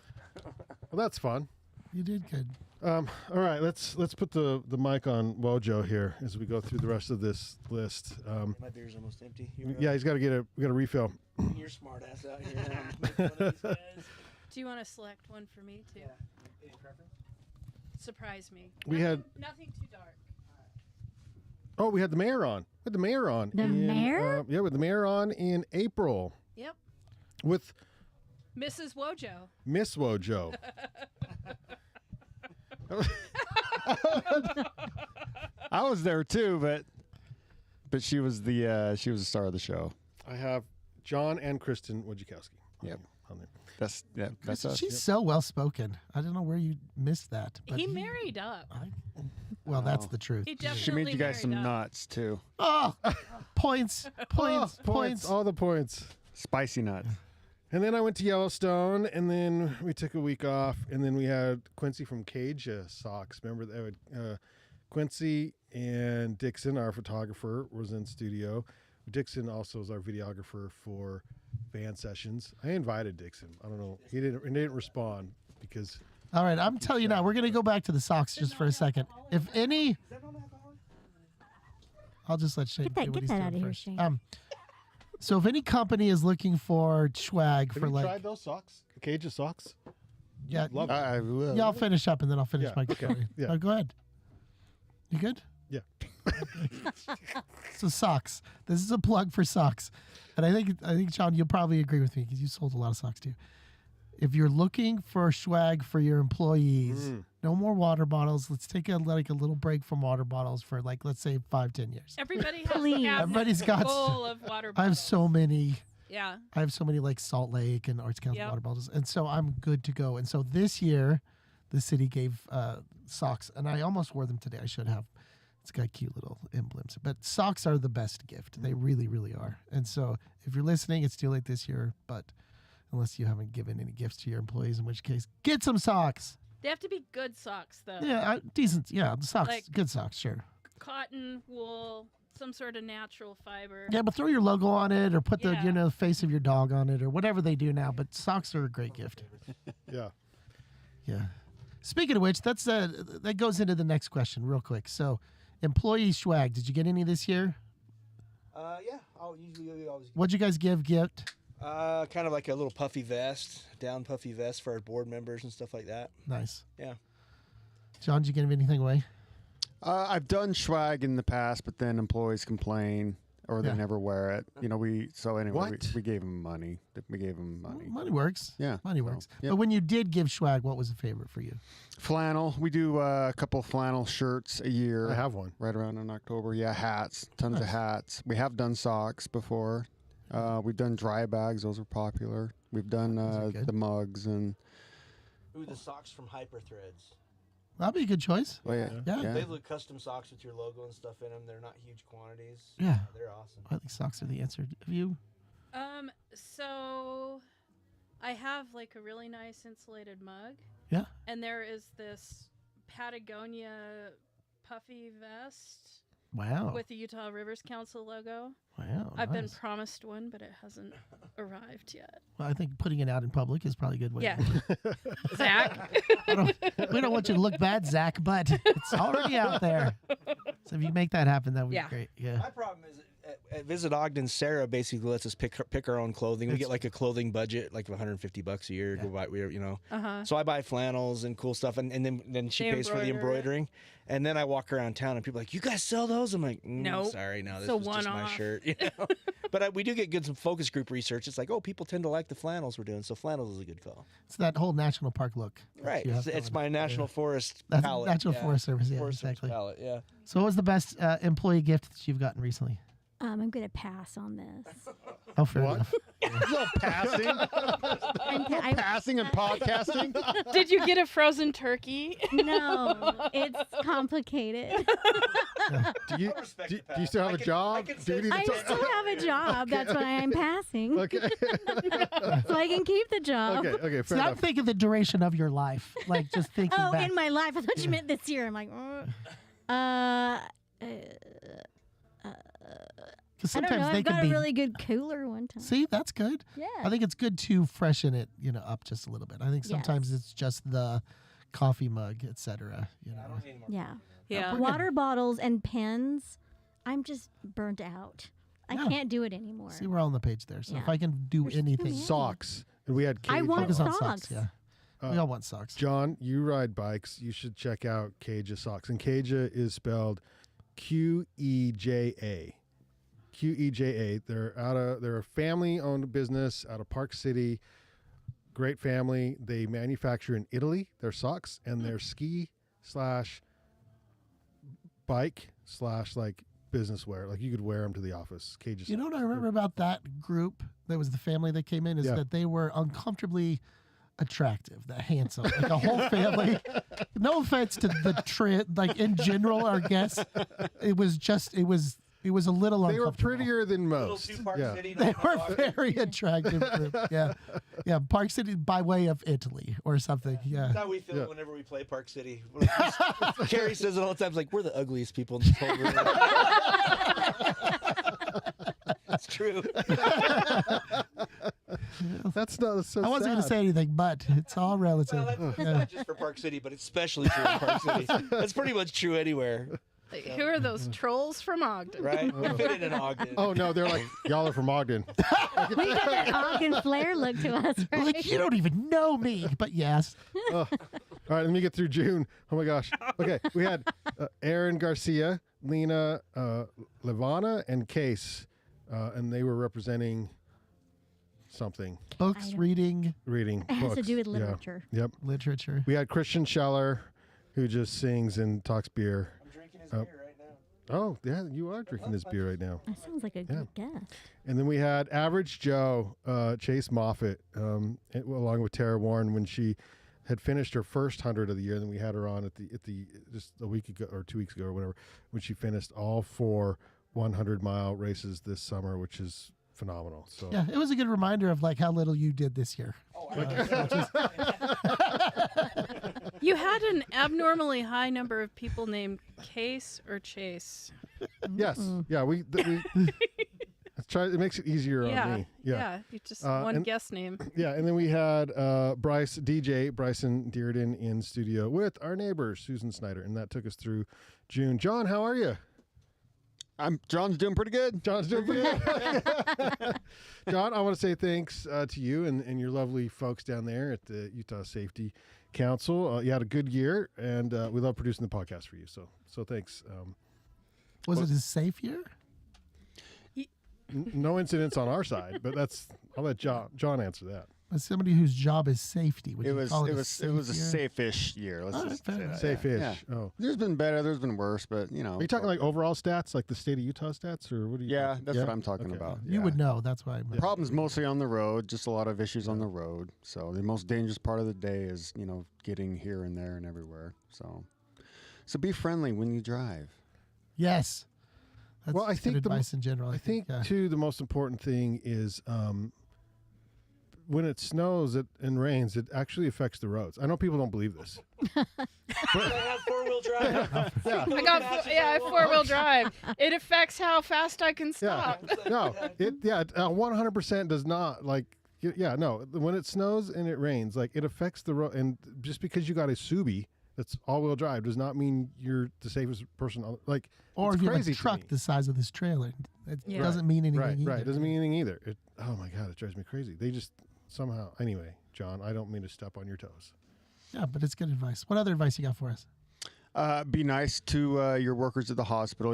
Speaker 2: Well, that's fun.
Speaker 1: You did good.
Speaker 2: All right, let's put the mic on Wojo here as we go through the rest of this list.
Speaker 4: My beer's almost empty.
Speaker 2: Yeah, he's got to get a refill.
Speaker 4: You're smart ass out here.
Speaker 5: Do you want to select one for me too?
Speaker 4: Any preference?
Speaker 5: Surprise me.
Speaker 2: We had
Speaker 5: Nothing too dark.
Speaker 2: we had the mayor on. We had the mayor on.
Speaker 3: The mayor?
Speaker 2: Yeah, with the mayor on in April
Speaker 5: Yep.
Speaker 2: with
Speaker 5: Mrs. Wojo.
Speaker 2: Miss Wojo.
Speaker 6: I was there too, but she was the star of the show.
Speaker 2: I have John and Kristen Wojciechowski.
Speaker 6: Yep.
Speaker 2: On there.
Speaker 6: That's us.
Speaker 1: She's so well spoken. I don't know where you missed that. But
Speaker 5: He married up.
Speaker 1: Well, that's
Speaker 6: Oh.
Speaker 1: the truth.
Speaker 5: He definitely
Speaker 6: She made you guys some
Speaker 5: married up.
Speaker 6: nuts too.
Speaker 1: Oh, points.
Speaker 2: All the points.
Speaker 6: Spicy nuts.
Speaker 2: And then I went to Yellowstone, and then we took a week off, and then we had Quincy from Cage Socks. Remember that? Quincy and Dixon, our photographer, was in studio. Dixon also is our videographer for Van Sessions. I invited Dixon. I don't know. He didn't respond because.
Speaker 1: All right, I'm telling you now, we're going to go back to the socks just for a second. If any, I'll just let Shane do what he's doing
Speaker 3: out of here,
Speaker 1: first.
Speaker 3: Shane.
Speaker 1: So if any company is looking for swag
Speaker 2: Have
Speaker 1: for
Speaker 2: you
Speaker 1: like,
Speaker 2: tried those socks? The Cage of Socks?
Speaker 1: yeah,
Speaker 2: Love it.
Speaker 6: I will.
Speaker 1: yeah, I'll finish up and then I'll finish
Speaker 2: Yeah,
Speaker 1: my
Speaker 2: okay,
Speaker 1: story.
Speaker 2: yeah.
Speaker 1: Oh, go ahead. You good?
Speaker 2: Yeah.
Speaker 1: So socks. This is a plug for socks, and I think John, you'll probably agree with me because you sold a lot of socks too. If you're looking for swag for your employees, no more water bottles. Let's take a little break from water bottles for let's say 5-10 years.
Speaker 5: Everybody has
Speaker 3: Please.
Speaker 5: cabinets
Speaker 1: Everybody's got
Speaker 5: full of water bottles.
Speaker 1: I have so many.
Speaker 5: Yeah.
Speaker 1: I have so many Salt Lake and Arts Council
Speaker 5: Yep.
Speaker 1: water bottles, and so I'm good to go. And so this year, the city gave socks, and I almost wore them today. I should have. It's got cute little emblems, but socks are the best gift. They really, really are. And so if you're listening, it's too late this year, but unless you haven't given any gifts to your employees, in which case, get some socks.
Speaker 5: They have to be good socks though.
Speaker 1: Yeah, decent. Yeah, socks,
Speaker 5: Like-
Speaker 1: good socks, sure.
Speaker 5: Cotton, wool, some sort of natural fiber.
Speaker 1: Yeah, but throw your logo on it or put
Speaker 5: Yeah.
Speaker 1: the face of your dog on it or whatever they do now. But socks are a great gift.
Speaker 2: Yeah.
Speaker 1: Yeah. Speaking of which, that goes into the next question real quick. So, employee swag, did you get any this year?
Speaker 4: Yeah, I'll usually always.
Speaker 1: What'd you guys give gift?
Speaker 4: Kind of like a little puffy vest, down puffy vest for our board members and stuff like that.
Speaker 1: Nice.
Speaker 4: Yeah.
Speaker 1: John, did you give anything away?
Speaker 6: I've done swag in the past, but then employees complain or they
Speaker 1: Yeah.
Speaker 6: never wear it. You know, we
Speaker 2: What?
Speaker 6: gave them money. We gave them money.
Speaker 1: Money works.
Speaker 6: Yeah.
Speaker 1: Money
Speaker 6: So,
Speaker 1: works.
Speaker 6: yep.
Speaker 1: But when you did give swag, what was a favorite for you?
Speaker 6: Flannel. We do a couple flannel shirts a year.
Speaker 2: I have one.
Speaker 6: Right around in October. Yeah, hats. Tons of
Speaker 1: Nice.
Speaker 6: hats. We have done socks before. We've done dry bags. Those are popular. We've done
Speaker 1: Those are good.
Speaker 6: the mugs and
Speaker 4: Ooh, the socks from Hyper Threads.
Speaker 1: That'd be a good choice.
Speaker 6: oh yeah,
Speaker 1: Yeah.
Speaker 4: They look custom socks with your logo and stuff in them. They're not huge quantities.
Speaker 1: Yeah.
Speaker 4: They're awesome.
Speaker 1: I think socks are the answer. Have you?
Speaker 5: So I have like a really nice insulated mug.
Speaker 1: Yeah.
Speaker 5: And there is this Patagonia puffy vest
Speaker 1: Wow.
Speaker 5: with the Utah Rivers Council logo.
Speaker 1: Wow.
Speaker 5: I've been
Speaker 1: nice.
Speaker 5: promised one, but it hasn't arrived yet.
Speaker 1: Well, I think putting it out in public is probably a good way.
Speaker 5: Yeah.
Speaker 1: to do it.
Speaker 5: Zach.
Speaker 1: We don't want you to look bad, Zach, but it's already out there. So if you make that happen, that would
Speaker 5: Yeah.
Speaker 1: be great. Yeah.
Speaker 4: My problem is at Visit Ogden, Sarah basically lets us pick our own clothing. We
Speaker 1: It's-
Speaker 4: get like a clothing budget, like $150 a year.
Speaker 1: Yeah.
Speaker 4: Go buy,
Speaker 5: Uh-huh.
Speaker 4: So I buy flannels and cool stuff, and then she
Speaker 5: They
Speaker 4: pays for the
Speaker 5: embroider it.
Speaker 4: embroidering. And then I walk around town, and people are like, "You guys sell those?" I'm like,
Speaker 5: Nope.
Speaker 4: sorry, no,
Speaker 5: It's
Speaker 4: this
Speaker 5: a
Speaker 4: was just my
Speaker 5: one-off."
Speaker 4: shirt." You know? But we do get good some focus group research. It's like, oh, people tend to like the flannels we're doing, so flannels is a good call.
Speaker 1: It's that whole national park look. that
Speaker 4: Right,
Speaker 1: you have
Speaker 4: it's
Speaker 1: going.
Speaker 4: my National Forest
Speaker 1: That's
Speaker 4: palette.
Speaker 1: Natural
Speaker 4: yeah.
Speaker 1: Forest Service. Yeah,
Speaker 4: Forest Service
Speaker 1: exactly.
Speaker 4: palette, yeah.
Speaker 1: So what was the best employee gift that you've gotten recently?
Speaker 3: I'm going to pass on this.
Speaker 1: Oh, fair
Speaker 2: What?
Speaker 1: enough.
Speaker 6: no passing, passing and podcasting.
Speaker 5: Did you get a frozen turkey?
Speaker 3: No, it's complicated.
Speaker 2: Do you still have a job? Do you need
Speaker 3: I
Speaker 2: to
Speaker 3: still have a job. That's why I'm passing.
Speaker 2: Okay.
Speaker 3: So I can keep the job.
Speaker 2: Okay. Okay.
Speaker 1: So
Speaker 2: Fair
Speaker 1: I'm
Speaker 2: enough.
Speaker 1: thinking the duration of your life, like just thinking
Speaker 3: Oh,
Speaker 1: back.
Speaker 3: in my life. I thought you meant this year. I'm like,
Speaker 1: Because
Speaker 3: I don't
Speaker 1: sometimes
Speaker 3: know.
Speaker 1: they
Speaker 3: I've
Speaker 1: can
Speaker 3: got
Speaker 1: be.
Speaker 3: a really good cooler one time.
Speaker 1: See, that's good.
Speaker 3: Yeah.
Speaker 1: I think it's good to freshen it, up just a little bit. I think sometimes it's just the coffee mug, etc.
Speaker 3: Yeah.
Speaker 5: Yeah.
Speaker 1: We're good.
Speaker 3: Water bottles and pens. I'm just burnt out.
Speaker 1: Yeah.
Speaker 3: I can't do it anymore.
Speaker 1: See, we're all on the page there. So if
Speaker 3: Yeah.
Speaker 1: I can do
Speaker 3: There's too
Speaker 1: anything,
Speaker 3: many.
Speaker 2: Socks. And we had
Speaker 3: I
Speaker 2: Cage
Speaker 3: want
Speaker 1: focus
Speaker 2: on.
Speaker 1: on socks.
Speaker 3: socks.
Speaker 1: Yeah, we all want socks.
Speaker 2: John, you ride bikes. You should check out Caja socks. And Caja is spelled Queja. Queja. They're a family-owned business out of Park City. Great family. They manufacture in Italy their socks and their ski/bike/ like business wear. Like you could wear them to the office. Caja
Speaker 1: You know
Speaker 2: socks.
Speaker 1: what I remember about that group? That was the family that came in. Is
Speaker 2: Yeah.
Speaker 1: that they were uncomfortably attractive, that handsome, like a whole family. No offense to the trend, like in general, our guests. It was a little
Speaker 2: They were
Speaker 1: uncomfortable.
Speaker 2: prettier than
Speaker 4: Little
Speaker 2: most.
Speaker 4: two Park
Speaker 2: Yeah.
Speaker 4: City.
Speaker 1: They
Speaker 4: no
Speaker 1: were
Speaker 4: dog.
Speaker 1: very attractive group. Yeah, yeah. Park City by way of Italy or something. Yeah.
Speaker 4: That's how we feel
Speaker 2: Yeah.
Speaker 4: whenever we play Park City. Carrie says it all the time. Like, we're the ugliest people in this whole room. That's true.
Speaker 2: That's not so
Speaker 1: I wasn't going to
Speaker 2: sad.
Speaker 1: say anything, but it's all relative.
Speaker 4: Well, that's not just for Park City, but it's especially true in Park City. That's pretty much true anywhere,
Speaker 5: Like, who are those trolls from Ogden?
Speaker 4: right? We fit it in Ogden.
Speaker 2: Oh no, they're like y'all are from Ogden.
Speaker 3: We got that Ogden flair look to us, right?
Speaker 1: Like, you don't even know me, but yes.
Speaker 2: All right, let me get through June. Oh my gosh. Okay, we had Aaron Garcia, Lena Levana, and Case, and they were representing something,
Speaker 1: Books,
Speaker 3: don't-
Speaker 1: reading,
Speaker 2: reading
Speaker 3: It has to
Speaker 2: books.
Speaker 3: do with
Speaker 2: Yeah.
Speaker 3: literature.
Speaker 2: Yep.
Speaker 1: literature.
Speaker 2: We had Christian Scheller, who just sings and talks beer.
Speaker 4: I'm drinking his
Speaker 2: Oh.
Speaker 4: beer right now.
Speaker 2: Oh yeah, you are drinking this beer right now.
Speaker 3: That sounds like a good guess.
Speaker 2: And then we had Average Joe, Chase Moffitt, along with Tara Warren when she had finished her first 100 of the year. And then we had her on at the just a week ago or 2 weeks ago or whatever when she finished all 4 100-mile races this summer, which is phenomenal. So
Speaker 1: Yeah, it was a good reminder of like how little you did this year.
Speaker 5: You had an abnormally high number of people named Case or Chase.
Speaker 2: yes, yeah, we let's try. It makes it easier on me. Yeah.
Speaker 5: You just
Speaker 2: Uh,
Speaker 5: one
Speaker 2: and-
Speaker 5: guess name.
Speaker 2: Yeah, and then we had Bryson Dearden in studio with our neighbor Susan Snyder, and that took us through June. John, how are you?
Speaker 6: John's doing pretty good.
Speaker 2: John's doing pretty good. John, I want to say thanks to you and your lovely folks down there at the Utah Safety Council. You had a good year, and we love producing the podcast for you. So thanks.
Speaker 1: Was it a safe year?
Speaker 2: No incidents on our side, but I'll let John answer that.
Speaker 1: As somebody whose job is safety, would
Speaker 6: It
Speaker 1: you
Speaker 6: was
Speaker 1: call
Speaker 6: it
Speaker 1: it
Speaker 6: was
Speaker 1: a
Speaker 6: it was a
Speaker 1: safe year?
Speaker 6: safe-ish year. Let's
Speaker 1: All right,
Speaker 6: just
Speaker 1: fair
Speaker 6: say
Speaker 1: enough.
Speaker 6: that.
Speaker 2: Safe-ish.
Speaker 6: Yeah.
Speaker 2: Oh.
Speaker 6: There's been better, there's been worse, but you know.
Speaker 2: Are you talking like overall stats, like the state of Utah stats, or what are you?
Speaker 6: Yeah,
Speaker 2: talking?
Speaker 6: that's what I'm talking about.
Speaker 1: You
Speaker 6: Yeah.
Speaker 1: would know. That's why.
Speaker 6: Problems mostly on the road, just a lot of issues on the road. So the most dangerous part of the day is, getting here and there and everywhere. So be friendly when you drive.
Speaker 1: Yes. That's
Speaker 2: Well, I
Speaker 1: good
Speaker 2: think
Speaker 1: advice in general.
Speaker 2: I think too, the most important thing is when it snows and rains, it actually affects the roads. I know people don't believe this.
Speaker 4: I have 4-wheel drive.
Speaker 5: I have 4-wheel drive. It affects how fast I can stop.
Speaker 2: No, 100% does not no. When it snows and it rains, it affects the road. And just because you got a Subi that's all-wheel drive does not mean you're the safest person.
Speaker 1: or
Speaker 2: it's
Speaker 1: if you have
Speaker 2: crazy
Speaker 1: a
Speaker 2: to
Speaker 1: truck
Speaker 2: me.
Speaker 1: the size of this trailer, it
Speaker 5: Yeah.
Speaker 1: doesn't mean anything.
Speaker 2: Right,
Speaker 1: either.
Speaker 2: right. Doesn't mean anything either. Oh my God, it drives me crazy. They just somehow. Anyway, John, I don't mean to step on your toes.
Speaker 1: Yeah, but it's good advice. What other advice you got for us?
Speaker 6: Be nice to your workers at the hospital.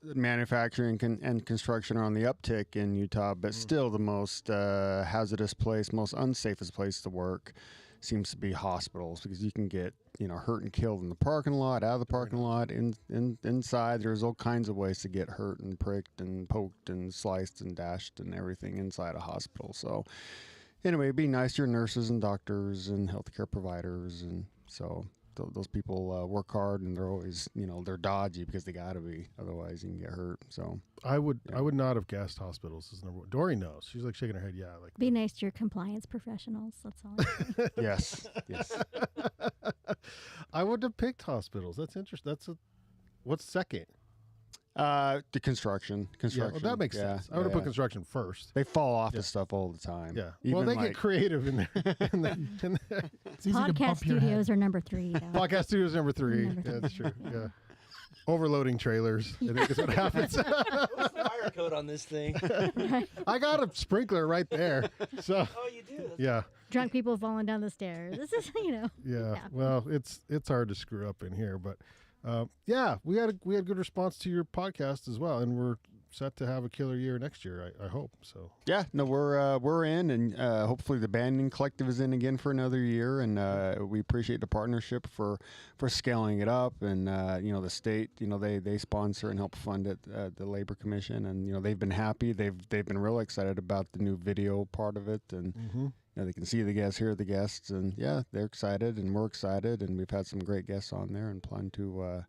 Speaker 6: Manufacturing and construction are on the uptick in Utah, but still the most hazardous place, most unsafest place to work seems to be hospitals, because you can get hurt and killed in the parking lot, out of the parking lot, inside. There's all kinds of ways to get hurt and pricked and poked and sliced and dashed and everything inside a hospital. So anyway, be nice to your nurses and doctors and healthcare providers, and so those people work hard, and they're always they're dodgy because they gotta be, otherwise you can get hurt. So
Speaker 2: I would not have guessed hospitals as number one. Dory knows. She's shaking her head. Yeah,
Speaker 3: Be nice to your compliance professionals. That's all.
Speaker 6: yes.
Speaker 2: I would have picked hospitals. That's interesting. What's second?
Speaker 6: The construction.
Speaker 2: Yeah, well, that makes sense. I would have put construction first.
Speaker 6: They fall off of stuff all the time.
Speaker 2: Yeah.
Speaker 6: Even
Speaker 2: They get creative in there. in there.
Speaker 1: It's easy to
Speaker 3: Podcast
Speaker 1: bump your head.
Speaker 3: studios are number 3. though.
Speaker 2: Podcast studios number 3.
Speaker 3: Number
Speaker 2: Yeah,
Speaker 3: three.
Speaker 2: that's true. Yeah. Overloading trailers. I think is what happens.
Speaker 4: What's the fire code on this thing?
Speaker 2: I got a sprinkler right there. So
Speaker 4: Oh, you do?
Speaker 2: yeah.
Speaker 3: Drunk people falling down the stairs. This is,
Speaker 2: Yeah.
Speaker 3: Yeah.
Speaker 2: Well, it's hard to screw up in here, but we had good response to your podcast as well, and we're set to have a killer year next year. I hope so.
Speaker 6: Yeah, no, we're in, and hopefully the Banyan Collective is in again for another year, and we appreciate the partnership for scaling it up, and the state, they sponsor and help fund it, the Labor Commission, and they've been happy. They've been real excited about the new video part of it, and they can see the guests, hear the guests, and yeah, they're excited, and we're excited, and we've had some great guests on there, and plan to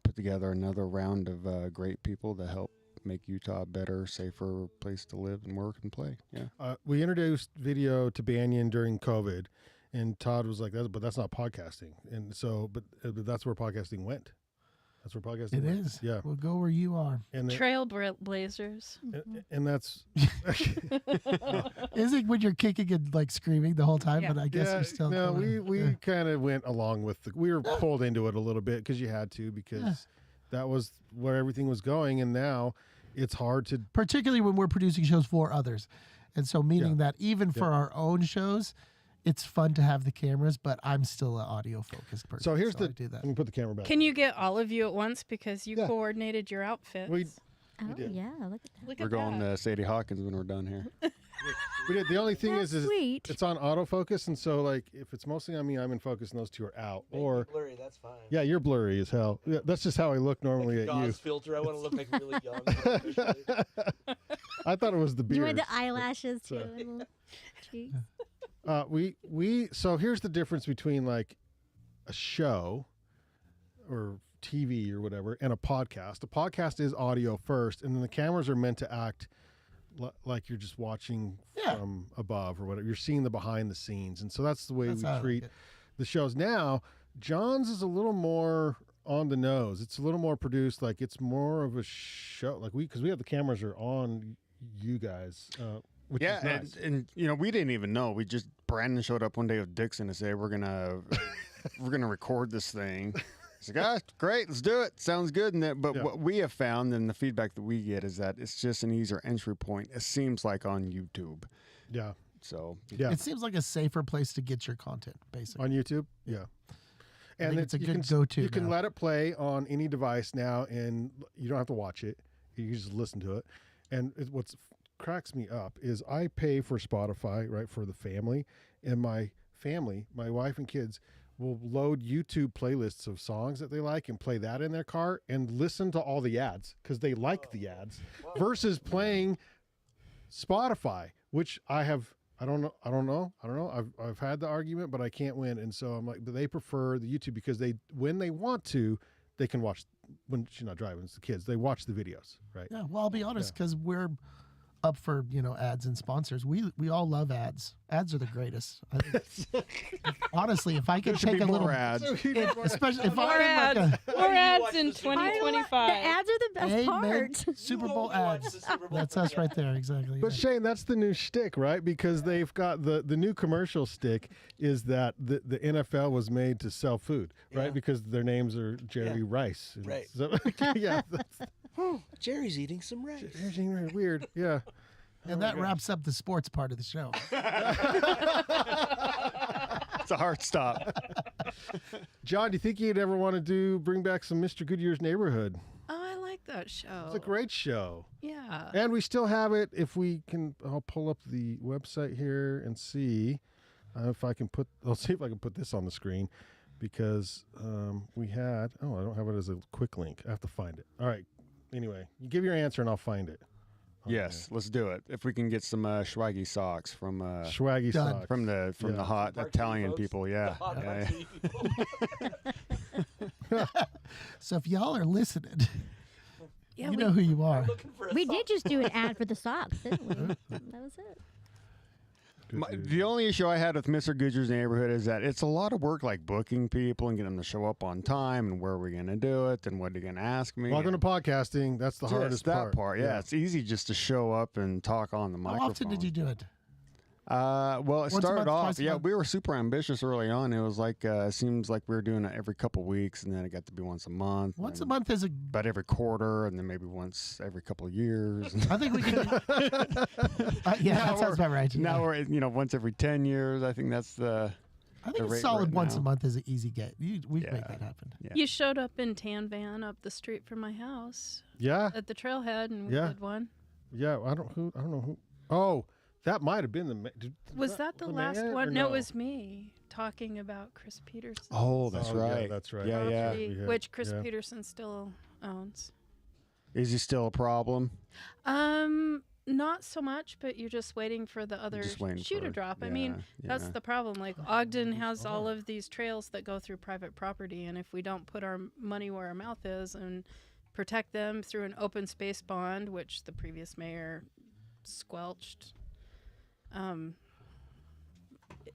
Speaker 6: put together another round of great people to help make Utah a better, safer place to live and work and play. Yeah.
Speaker 2: We introduced video to Banyan during COVID, and Todd was like, "But that's not podcasting." And so, but that's where podcasting went. That's where podcasting
Speaker 1: It
Speaker 2: went.
Speaker 1: is.
Speaker 2: Yeah.
Speaker 1: We'll go where you are.
Speaker 2: And
Speaker 5: Trailblazers.
Speaker 2: and that's
Speaker 1: Is it when you're kicking and screaming the whole time?
Speaker 5: Yeah.
Speaker 1: But I guess you're still.
Speaker 2: no.
Speaker 1: going.
Speaker 2: We kind of went along with we were pulled into it a little bit because you had to, because that was where everything was going, and now it's hard to.
Speaker 1: Particularly when we're producing shows for others, and so meaning that even for our own shows, it's fun to have the cameras, but I'm still an audio focused person.
Speaker 2: So here's
Speaker 1: I
Speaker 2: the.
Speaker 1: do that.
Speaker 2: Let me put the camera back.
Speaker 5: Can you get all of you at once because you
Speaker 2: Yeah.
Speaker 5: coordinated your outfits?
Speaker 2: We
Speaker 3: Oh,
Speaker 2: did.
Speaker 3: yeah. Look at that.
Speaker 5: Look
Speaker 6: We're
Speaker 5: at
Speaker 6: going
Speaker 5: that.
Speaker 6: to Sadie Hawkins when we're done here.
Speaker 2: we did. The only thing
Speaker 3: That's
Speaker 2: is
Speaker 3: sweet.
Speaker 2: it's on autofocus, and so if it's mostly on me, I'm in focus, and those two are out. Or
Speaker 4: blurry, that's fine.
Speaker 2: yeah, you're blurry as hell. Yeah, that's just how I look normally at you.
Speaker 4: Gauze filter. I want to look like really young.
Speaker 2: I thought it was the
Speaker 3: You
Speaker 2: beard.
Speaker 3: want the eyelashes too.
Speaker 2: So-
Speaker 3: Little cheeks.
Speaker 2: So here's the difference between a show or TV or whatever and a podcast. A podcast is audio first, and then the cameras are meant to act like you're just watching from above or whatever. You're seeing the behind the scenes, and so that's the way
Speaker 1: That's how I
Speaker 2: we
Speaker 1: like
Speaker 2: treat
Speaker 1: it.
Speaker 2: the shows. Now, John's is a little more on the nose. It's a little more produced. It's more of a show. Because we have the cameras are on you guys. Which is nice.
Speaker 6: and we didn't even know. Brandon showed up one day with Dixon to say we're gonna record this thing, It's like, great, let's do it. Sounds good. But
Speaker 2: Yeah.
Speaker 6: what we have found and the feedback that we get is that it's just an easier entry point. It seems like on YouTube.
Speaker 2: Yeah.
Speaker 6: So
Speaker 2: Yeah.
Speaker 1: It seems like a safer place to get your content, basically.
Speaker 2: On YouTube. Yeah.
Speaker 1: think it's a
Speaker 2: you
Speaker 1: good
Speaker 2: can,
Speaker 1: go-to
Speaker 2: You can
Speaker 1: now.
Speaker 2: let it play on any device now, and you don't have to watch it. You can just listen to it. And what's cracks me up is I pay for Spotify, right, for the family, and my family, my wife and kids, will load YouTube playlists of songs that they like and play that in their car and listen to all the ads because they like the ads versus playing Spotify, which I don't know. I've had the argument, but I can't win. And so I'm like, but they prefer the YouTube because when they want to, they can watch when she's not driving. It's the kids. They watch the videos, right?
Speaker 1: Yeah, well, I'll be honest, because we're up for ads and sponsors. We all love ads. Ads are the greatest. I think, honestly, if I could
Speaker 6: should
Speaker 1: take
Speaker 6: be
Speaker 1: a
Speaker 6: more
Speaker 1: little,
Speaker 6: ads.
Speaker 1: especially if
Speaker 5: More
Speaker 1: I had
Speaker 5: ads.
Speaker 1: like
Speaker 5: More ads
Speaker 4: watch
Speaker 5: in
Speaker 4: the Super Bowl?
Speaker 3: I love-
Speaker 5: 2025.
Speaker 3: The ads are the best
Speaker 1: Amen.
Speaker 3: part.
Speaker 1: Super
Speaker 4: You
Speaker 1: Bowl
Speaker 4: only watch
Speaker 1: ads.
Speaker 4: the Super Bowl.
Speaker 1: That's us right there, exactly.
Speaker 2: But Shane, that's the new shtick, right? Because they've got the new commercial shtick is that the NFL was made to sell food, right?
Speaker 4: Yeah.
Speaker 2: Because their names are Jerry Rice. And
Speaker 4: Right.
Speaker 2: So, yeah.
Speaker 4: Jerry's eating some rice.
Speaker 2: That's weird. Yeah.
Speaker 1: And that wraps up the sports part of the show.
Speaker 6: it's a hard stop.
Speaker 2: John, do you think you'd ever want to bring back some Mr. Goodyear's Neighborhood?
Speaker 5: Oh, I like that show.
Speaker 2: It's a great show.
Speaker 5: Yeah.
Speaker 2: And we still have it. If we can, I'll pull up the website here and see if I can I'll see if I can put this on the screen because we had, I don't have it as a quick link. I have to find it. All right. Anyway, you give your answer and I'll find it.
Speaker 6: Yes, let's do it. If we can get some swaggy socks from
Speaker 2: Swaggy
Speaker 1: Done.
Speaker 2: socks.
Speaker 6: from the
Speaker 2: Yeah.
Speaker 6: hot
Speaker 4: Martini
Speaker 6: Italian
Speaker 4: folks.
Speaker 6: people, yeah.
Speaker 4: The hot
Speaker 6: Yeah,
Speaker 4: Martini people.
Speaker 1: So if y'all are listening,
Speaker 5: Yeah,
Speaker 1: you know who you are.
Speaker 4: Looking for a
Speaker 3: We
Speaker 4: sock.
Speaker 3: did just do an ad for the socks, didn't we? That was it.
Speaker 6: The only issue I had with Mr. Goodyear's Neighborhood is that it's a lot of work, like booking people and getting them to show up on time, and where are we going to do it, and what are you going to ask me?
Speaker 2: Welcome to
Speaker 6: and
Speaker 2: podcasting. That's the
Speaker 6: just
Speaker 2: hardest
Speaker 6: that
Speaker 2: part.
Speaker 6: Yeah, it's easy just to show up and talk on the
Speaker 1: How
Speaker 6: microphone.
Speaker 1: often did you do it?
Speaker 6: Well, it
Speaker 1: Once a
Speaker 6: started
Speaker 1: month,
Speaker 6: off.
Speaker 1: twice a
Speaker 6: Yeah,
Speaker 1: month?
Speaker 6: we were super ambitious early on. It was like it seems like we were doing it every couple weeks, and then it got to be once a month.
Speaker 1: Once a
Speaker 6: and
Speaker 1: month is a.
Speaker 6: About every quarter, and then maybe once every couple of years.
Speaker 1: I think we can. Yeah, that sounds about right.
Speaker 6: Now we're once every 10 years. I think that's the.
Speaker 1: I
Speaker 6: the
Speaker 1: think a
Speaker 6: rate
Speaker 1: solid
Speaker 6: right
Speaker 1: once a
Speaker 6: now.
Speaker 1: month is an easy get. We make
Speaker 6: Yeah.
Speaker 1: that happen.
Speaker 6: Yeah.
Speaker 5: You showed up in tan van up the street from my house
Speaker 2: Yeah.
Speaker 5: at the trailhead, and we
Speaker 2: Yeah.
Speaker 5: did one.
Speaker 2: Yeah. I don't know who. Oh, that might have been
Speaker 5: Was that the last
Speaker 2: mayor, or
Speaker 5: one? No, it was me talking about Chris Peterson.
Speaker 6: Oh, that's
Speaker 2: Oh, yeah,
Speaker 6: right.
Speaker 2: that's right.
Speaker 6: Yeah, yeah.
Speaker 5: property,
Speaker 2: Yeah,
Speaker 5: which Chris
Speaker 2: yeah.
Speaker 5: Peterson still owns.
Speaker 6: Is he still a problem?
Speaker 5: Not so much, but you're just waiting for the other
Speaker 6: Just waiting
Speaker 5: shoe to
Speaker 6: for-
Speaker 5: drop. I mean, that's
Speaker 6: yeah.
Speaker 5: the problem. Like Ogden has all of these trails that go through private property, and if we don't put our money where our mouth is and protect them through an open space bond, which the previous mayor squelched,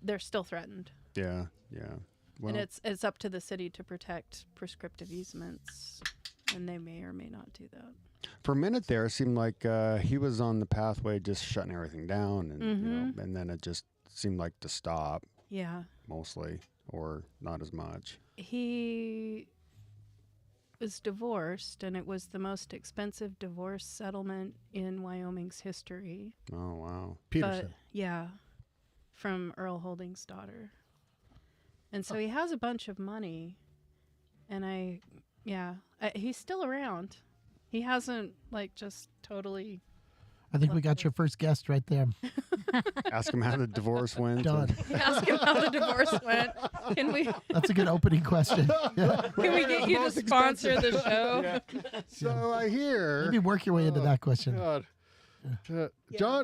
Speaker 5: they're still threatened.
Speaker 6: Yeah, yeah. Well,
Speaker 5: And it's up to the city to protect prescriptive easements, and they may or may not do that.
Speaker 6: for a minute there, it seemed like he was on the pathway, just shutting everything down, and
Speaker 5: Mm-hmm.
Speaker 6: and then it just seemed like to stop
Speaker 5: Yeah.
Speaker 6: mostly, or not as much.
Speaker 5: He was divorced, and it was the most expensive divorce settlement in Wyoming's history.
Speaker 6: Oh wow.
Speaker 2: Peterson.
Speaker 5: But yeah, from Earl Holding's daughter. And so he has a bunch of money, and he's still around. He hasn't just totally.
Speaker 1: I think we got your first guest right there.
Speaker 6: Ask him how the divorce went.
Speaker 1: Done.
Speaker 5: Ask him how the divorce went. Can we
Speaker 1: That's a good opening question.
Speaker 5: can we get you to sponsor the show?
Speaker 2: So I hear.
Speaker 1: Maybe work your way into that question.
Speaker 2: God.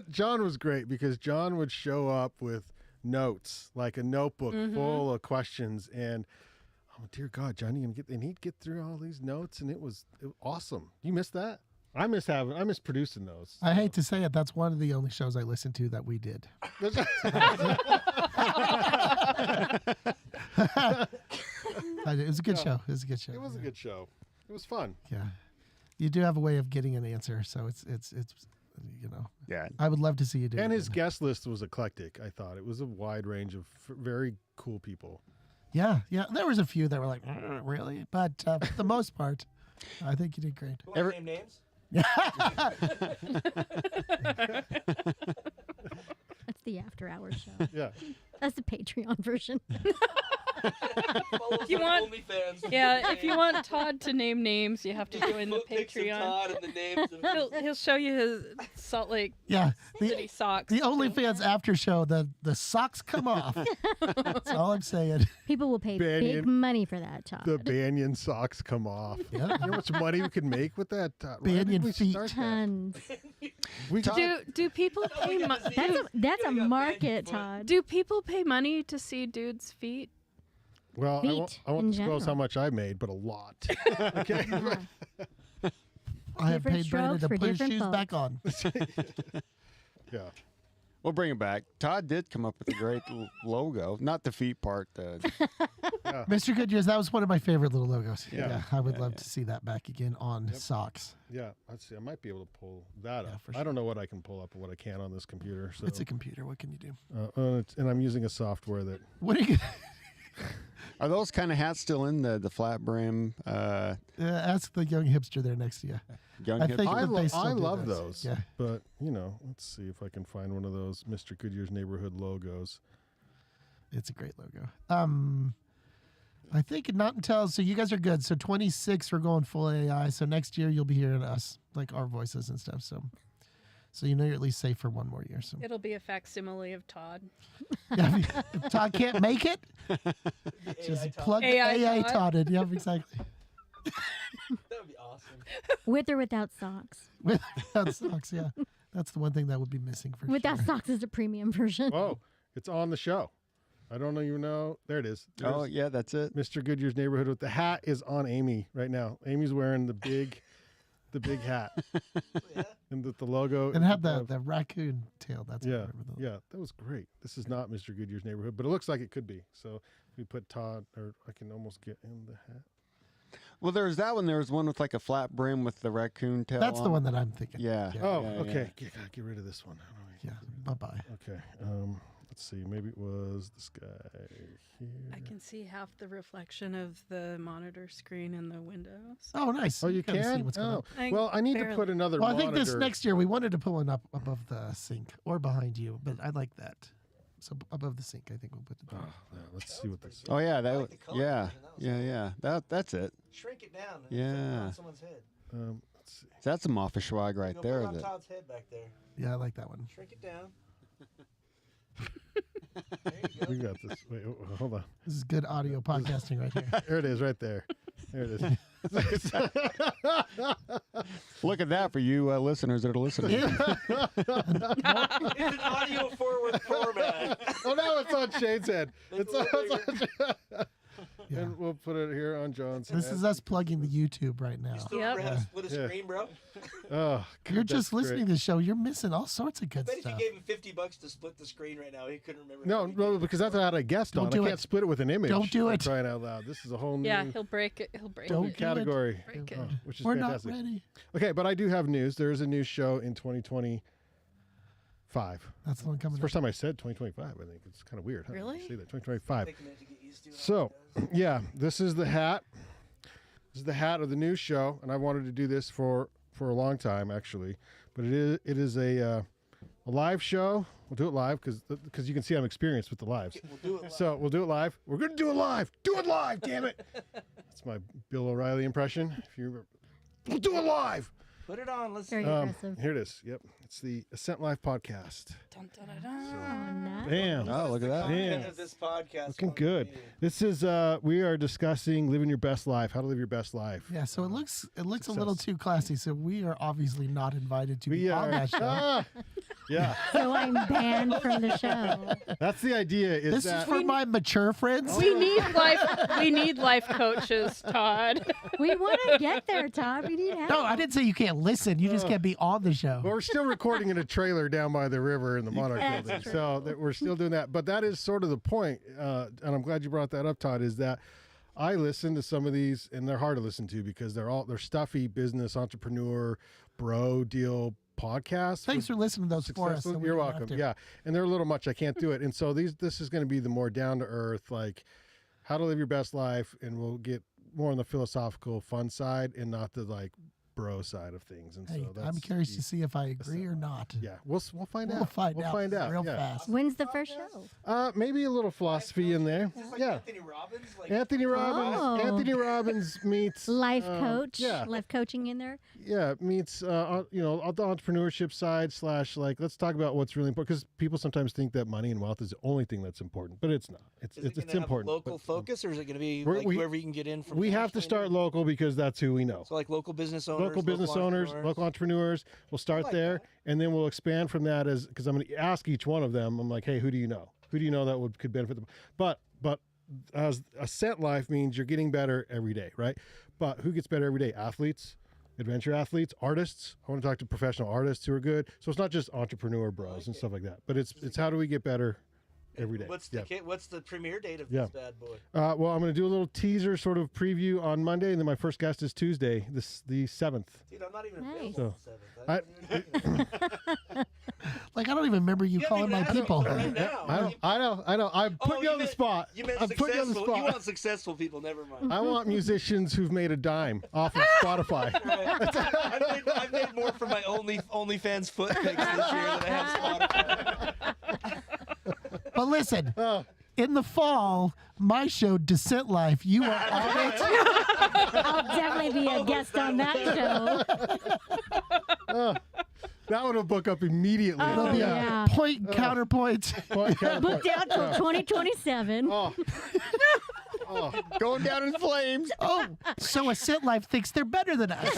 Speaker 2: John was great because John would show up with notes, like a notebook full of questions, and oh dear God, Johnny, and he'd get through all these notes, and it was awesome. You missed that? I miss producing those.
Speaker 1: I hate to say it, that's one of the only shows I listened to that we did. It was a good show. It was a good show.
Speaker 2: It was a good show. It was fun.
Speaker 1: Yeah. You do have a way of getting an answer, so it's
Speaker 6: Yeah.
Speaker 1: I would love to see you do it
Speaker 2: And his
Speaker 1: again.
Speaker 2: guest list was eclectic. I thought it was a wide range of very cool people.
Speaker 1: Yeah. There was a few that were like, really? But for the most part, I think you did great.
Speaker 4: You want to name names?
Speaker 3: That's the after hours show.
Speaker 2: Yeah.
Speaker 3: That's the Patreon version.
Speaker 5: If you want, if you want Todd to name names, you have to join the Patreon.
Speaker 4: Todd and the names of
Speaker 5: He'll show you his Salt Lake
Speaker 1: Yeah.
Speaker 5: City socks.
Speaker 1: The OnlyFans after show, the socks come off. That's all I'm saying.
Speaker 3: People will pay
Speaker 2: Banyan.
Speaker 3: big money for that, Todd.
Speaker 2: The Banyan socks come off.
Speaker 1: Yeah.
Speaker 2: You know how much money we could make with that? Why didn't
Speaker 1: Banyan
Speaker 2: we
Speaker 1: feet.
Speaker 2: start that?
Speaker 3: Tons.
Speaker 2: We could-
Speaker 5: Do people pay
Speaker 3: That's a market, Todd.
Speaker 5: Do people pay money to see dudes' feet?
Speaker 2: well, I won't,
Speaker 3: feet
Speaker 2: I won't
Speaker 3: in
Speaker 2: disclose how
Speaker 3: general.
Speaker 2: much I made, but a lot. Okay.
Speaker 1: I have
Speaker 3: Different
Speaker 1: paid Brandon
Speaker 3: strokes
Speaker 1: to
Speaker 3: for
Speaker 1: put his
Speaker 3: different
Speaker 1: shoes back
Speaker 3: folks.
Speaker 1: on.
Speaker 2: Yeah.
Speaker 6: We'll bring it back. Todd did come up with a great logo, not the feet part.
Speaker 1: Mr. Goodyear's, that was one of my favorite little logos.
Speaker 2: Yeah.
Speaker 1: I would love to see that back again on socks.
Speaker 2: Yeah. Let's see. I might be able to pull that
Speaker 1: Yeah,
Speaker 2: up.
Speaker 1: for
Speaker 2: I don't know what I can pull up and what I can on this computer. So.
Speaker 1: It's a computer. What can you do?
Speaker 2: And I'm using a software that.
Speaker 1: What are you
Speaker 6: Are those kind of hats still in the flat brim?
Speaker 1: ask the young hipster there next to you.
Speaker 6: Young
Speaker 1: I
Speaker 6: hip?
Speaker 1: think
Speaker 2: I,
Speaker 1: that they still
Speaker 2: I
Speaker 1: do
Speaker 2: love
Speaker 1: those.
Speaker 2: those.
Speaker 1: Yeah.
Speaker 2: But, let's see if I can find one of those Mr. Goodyear's neighborhood logos.
Speaker 1: It's a great logo. I think not until, so you guys are good. So 26, we're going full AI. So next year you'll be hearing us, like our voices and stuff. So you're at least safe for one more year. So
Speaker 5: It'll be a facsimile of Todd.
Speaker 1: yeah, if Todd can't make it, just plug the AI
Speaker 5: Todd.
Speaker 1: Todd in. Yep, exactly.
Speaker 4: That would be awesome.
Speaker 3: With or without socks.
Speaker 1: Without socks, yeah. That's the one thing that would be missing for
Speaker 3: Without
Speaker 1: sure.
Speaker 3: socks is the premium version.
Speaker 2: Whoa, it's on the show. I don't even know. There it is.
Speaker 6: Oh,
Speaker 2: There's
Speaker 6: yeah, that's it.
Speaker 2: Mr. Goodyear's neighborhood with the hat is on Amy right now. Amy's wearing the big hat. And the logo.
Speaker 1: And had
Speaker 2: of-
Speaker 1: the raccoon tail. That's
Speaker 2: Yeah,
Speaker 1: what I remember.
Speaker 2: yeah, that was great. This is not Mr. Goodyear's neighborhood, but it looks like it could be. So we put Todd, or I can almost get in the hat.
Speaker 6: Well, there was that one. There was one with like a flat brim with the raccoon tail.
Speaker 1: That's the
Speaker 6: on.
Speaker 1: one that I'm thinking.
Speaker 6: Yeah.
Speaker 2: Oh,
Speaker 6: yeah,
Speaker 2: okay. Get rid of this one. How do
Speaker 1: Yeah. Bye-bye.
Speaker 2: Okay. Let's see. Maybe it was this guy here.
Speaker 5: I can see half the reflection of the monitor screen in the windows.
Speaker 1: Oh, nice.
Speaker 2: Oh, you
Speaker 1: kinda see
Speaker 2: can?
Speaker 1: what's going on.
Speaker 5: I
Speaker 2: Well, I need to
Speaker 5: barely-
Speaker 2: put another
Speaker 1: Well, I
Speaker 2: monitor.
Speaker 1: think this next year we wanted to put one up above the sink or behind you, but I like that. So above the sink, I think we'll put the.
Speaker 2: Oh, yeah, let's see what this.
Speaker 6: Oh yeah, that.
Speaker 4: like the color
Speaker 6: Yeah,
Speaker 4: version. That was
Speaker 6: yeah. That's it.
Speaker 4: Shrink it down. And
Speaker 6: Yeah.
Speaker 4: put it on someone's head.
Speaker 2: Let's see.
Speaker 6: That's some office swag right
Speaker 4: Put
Speaker 6: there.
Speaker 4: it on
Speaker 6: That
Speaker 4: Todd's head back there.
Speaker 1: Yeah, I like that one.
Speaker 4: Shrink it down. There you go.
Speaker 2: We got this. Wait, hold on.
Speaker 1: This is good audio podcasting right here.
Speaker 2: There it is, right there. There it is.
Speaker 6: look at that for you listeners that are listening.
Speaker 4: It's an audio forward format.
Speaker 2: Oh no, it's on Shane's head.
Speaker 4: Make
Speaker 2: It's
Speaker 4: it
Speaker 2: on,
Speaker 4: a little
Speaker 2: it's on
Speaker 1: Yeah.
Speaker 2: And we'll put it here on John's
Speaker 1: This
Speaker 2: head.
Speaker 1: is us plugging the YouTube right now.
Speaker 4: You still
Speaker 5: Yep.
Speaker 4: remember how to split a
Speaker 2: Yeah.
Speaker 4: screen, bro?
Speaker 2: Oh, God,
Speaker 1: You're just
Speaker 2: that's
Speaker 1: listening
Speaker 2: great.
Speaker 1: to the show. You're missing all sorts of
Speaker 4: I
Speaker 1: good
Speaker 4: bet if
Speaker 1: stuff.
Speaker 4: you gave him $50 to split the screen right now, he couldn't remember.
Speaker 2: No,
Speaker 4: how he
Speaker 2: no,
Speaker 4: did.
Speaker 2: because that's how I guessed
Speaker 1: Don't
Speaker 2: on.
Speaker 1: do
Speaker 2: I
Speaker 1: it.
Speaker 2: can't split it with an image.
Speaker 1: Don't do
Speaker 2: for
Speaker 1: it.
Speaker 2: Crying out loud. This is a whole new
Speaker 5: Yeah, he'll break it. He'll break
Speaker 1: Don't
Speaker 5: it.
Speaker 1: do it.
Speaker 2: category.
Speaker 5: Break it.
Speaker 2: Oh, which is
Speaker 1: We're
Speaker 2: fantastic.
Speaker 1: not ready.
Speaker 2: Okay, but I do have news. There is a new show in 2025.
Speaker 1: That's the one
Speaker 2: It's
Speaker 1: coming
Speaker 2: the
Speaker 1: up.
Speaker 2: first time I said 2025. I think it's kind of weird. Huh?
Speaker 5: Really?
Speaker 2: You say that 2025.
Speaker 4: Take a minute to get used to it.
Speaker 2: So, yeah, this is the hat. This is the hat of the new show, and I wanted to do this for a long time actually. But it is a live show. We'll do it live because you can see I'm experienced with the lives.
Speaker 4: We'll do it live.
Speaker 2: So we'll do it live. We're gonna do it live. Do it live, damn it! That's my Bill O'Reilly impression. If you remember, we'll do it live.
Speaker 4: Put it on. Let's
Speaker 3: Very
Speaker 4: see.
Speaker 3: aggressive.
Speaker 2: Here it is. Yep, it's the Ascent Live podcast.
Speaker 5: Dun, dun, dun, dun.
Speaker 3: Oh, nice.
Speaker 2: Bam.
Speaker 6: Oh, look at that.
Speaker 2: Damn.
Speaker 4: Of this podcast
Speaker 2: Looking
Speaker 4: on
Speaker 2: good.
Speaker 4: the meeting.
Speaker 2: This is we are discussing living your best life, how to live your best life.
Speaker 1: Yeah, so it looks a little
Speaker 2: Success.
Speaker 1: too classy. So we are obviously not invited to
Speaker 2: We
Speaker 1: be
Speaker 2: are.
Speaker 1: on that show.
Speaker 2: Yeah,
Speaker 3: So I'm banned from the show.
Speaker 2: that's the idea. Is
Speaker 1: This
Speaker 2: that
Speaker 1: is for my mature friends.
Speaker 5: We need life coaches, Todd.
Speaker 3: We want to get there, Todd. We need help.
Speaker 1: No, I didn't say you can't listen. You just can't be on the show.
Speaker 2: Well, we're still recording in a trailer down by the river in the Monarch
Speaker 3: That's
Speaker 2: building,
Speaker 3: true.
Speaker 2: so we're still doing that. But that is sort of the point, and I'm glad you brought that up, Todd. Is that I listen to some of these, and they're hard to listen to because they're stuffy business entrepreneur bro deal podcasts.
Speaker 1: Thanks for listening to those for us.
Speaker 2: Successful.
Speaker 1: so we
Speaker 2: You're
Speaker 1: don't have
Speaker 2: welcome.
Speaker 1: to.
Speaker 2: Yeah, and they're a little much. I can't do it. And so this is going to be the more down to earth, like how to live your best life, and we'll get more on the philosophical, fun side, and not the like bro side of things. And
Speaker 1: Hey,
Speaker 2: so that's
Speaker 1: I'm curious
Speaker 2: the-
Speaker 1: to see if I agree or not.
Speaker 2: Yeah, we'll find
Speaker 1: We'll
Speaker 2: out.
Speaker 1: find
Speaker 2: we'll
Speaker 1: out
Speaker 2: find out
Speaker 1: real
Speaker 2: yeah.
Speaker 1: fast.
Speaker 3: When's the first show?
Speaker 2: Maybe a little philosophy in there.
Speaker 4: Just like
Speaker 2: Yeah.
Speaker 4: Anthony Robbins. Like,
Speaker 2: Anthony Robbins.
Speaker 3: Oh.
Speaker 2: Anthony Robbins meets
Speaker 3: Life coach.
Speaker 2: Yeah,
Speaker 3: Life coaching in there.
Speaker 2: yeah, meets on the entrepreneurship side / like let's talk about what's really important, because people sometimes think that money and wealth is the only thing that's important, but it's not. It's
Speaker 4: is it
Speaker 2: it's
Speaker 4: gonna
Speaker 2: important.
Speaker 4: have a local
Speaker 2: but,
Speaker 4: focus, or is it going to be
Speaker 2: We're-
Speaker 4: like
Speaker 2: we-
Speaker 4: whoever you can get in from?
Speaker 2: we have to
Speaker 4: nationally?
Speaker 2: start local because that's who we know.
Speaker 4: So like local business owners,
Speaker 2: Local business owners,
Speaker 4: entrepreneurs.
Speaker 2: local entrepreneurs. We'll start
Speaker 4: like
Speaker 2: there,
Speaker 4: that.
Speaker 2: and then we'll expand from that. As because I'm going to ask each one of them. I'm like, hey, who do you know? Who do you know that could benefit them? But as a set life means you're getting better every day, right? But who gets better every day? Athletes, adventure athletes, artists. I want to talk to professional artists who are good. So it's not just entrepreneur bros and stuff like that. But it's how do we get better every day?
Speaker 4: What's
Speaker 2: Yeah.
Speaker 4: what's the premiere date of
Speaker 2: Yeah.
Speaker 4: this bad boy?
Speaker 2: Well, I'm going to do a little teaser sort of preview on Monday, and then my first guest is Tuesday, the 7th.
Speaker 4: Dude, I'm not even
Speaker 3: Nice.
Speaker 4: available
Speaker 2: So,
Speaker 4: on the 7th.
Speaker 1: Like, I don't even remember you
Speaker 4: haven't
Speaker 1: calling
Speaker 4: even
Speaker 1: my
Speaker 4: asked me
Speaker 1: people.
Speaker 4: right now.
Speaker 2: I know. I'm putting
Speaker 4: Oh,
Speaker 2: you on the
Speaker 4: meant-
Speaker 2: spot.
Speaker 4: You meant
Speaker 2: I'm putting you on the
Speaker 4: successful. You
Speaker 2: spot.
Speaker 4: want successful people. Never mind.
Speaker 2: I want musicians who've made a dime off of Spotify.
Speaker 4: I've made more for my OnlyFans foot pics this year than I have Spotify.
Speaker 1: But listen,
Speaker 2: Oh,
Speaker 1: in the fall, my show, Descent Life, you are on it.
Speaker 3: I'll definitely be a guest on that show.
Speaker 2: that one will book up immediately.
Speaker 3: Oh,
Speaker 1: There'll be
Speaker 3: yeah.
Speaker 1: a point and counterpoint.
Speaker 2: Point, counterpoint.
Speaker 3: Booked out till 2027.
Speaker 2: Oh,
Speaker 6: Going down in flames.
Speaker 1: Oh, so Ascent Life thinks they're better than us.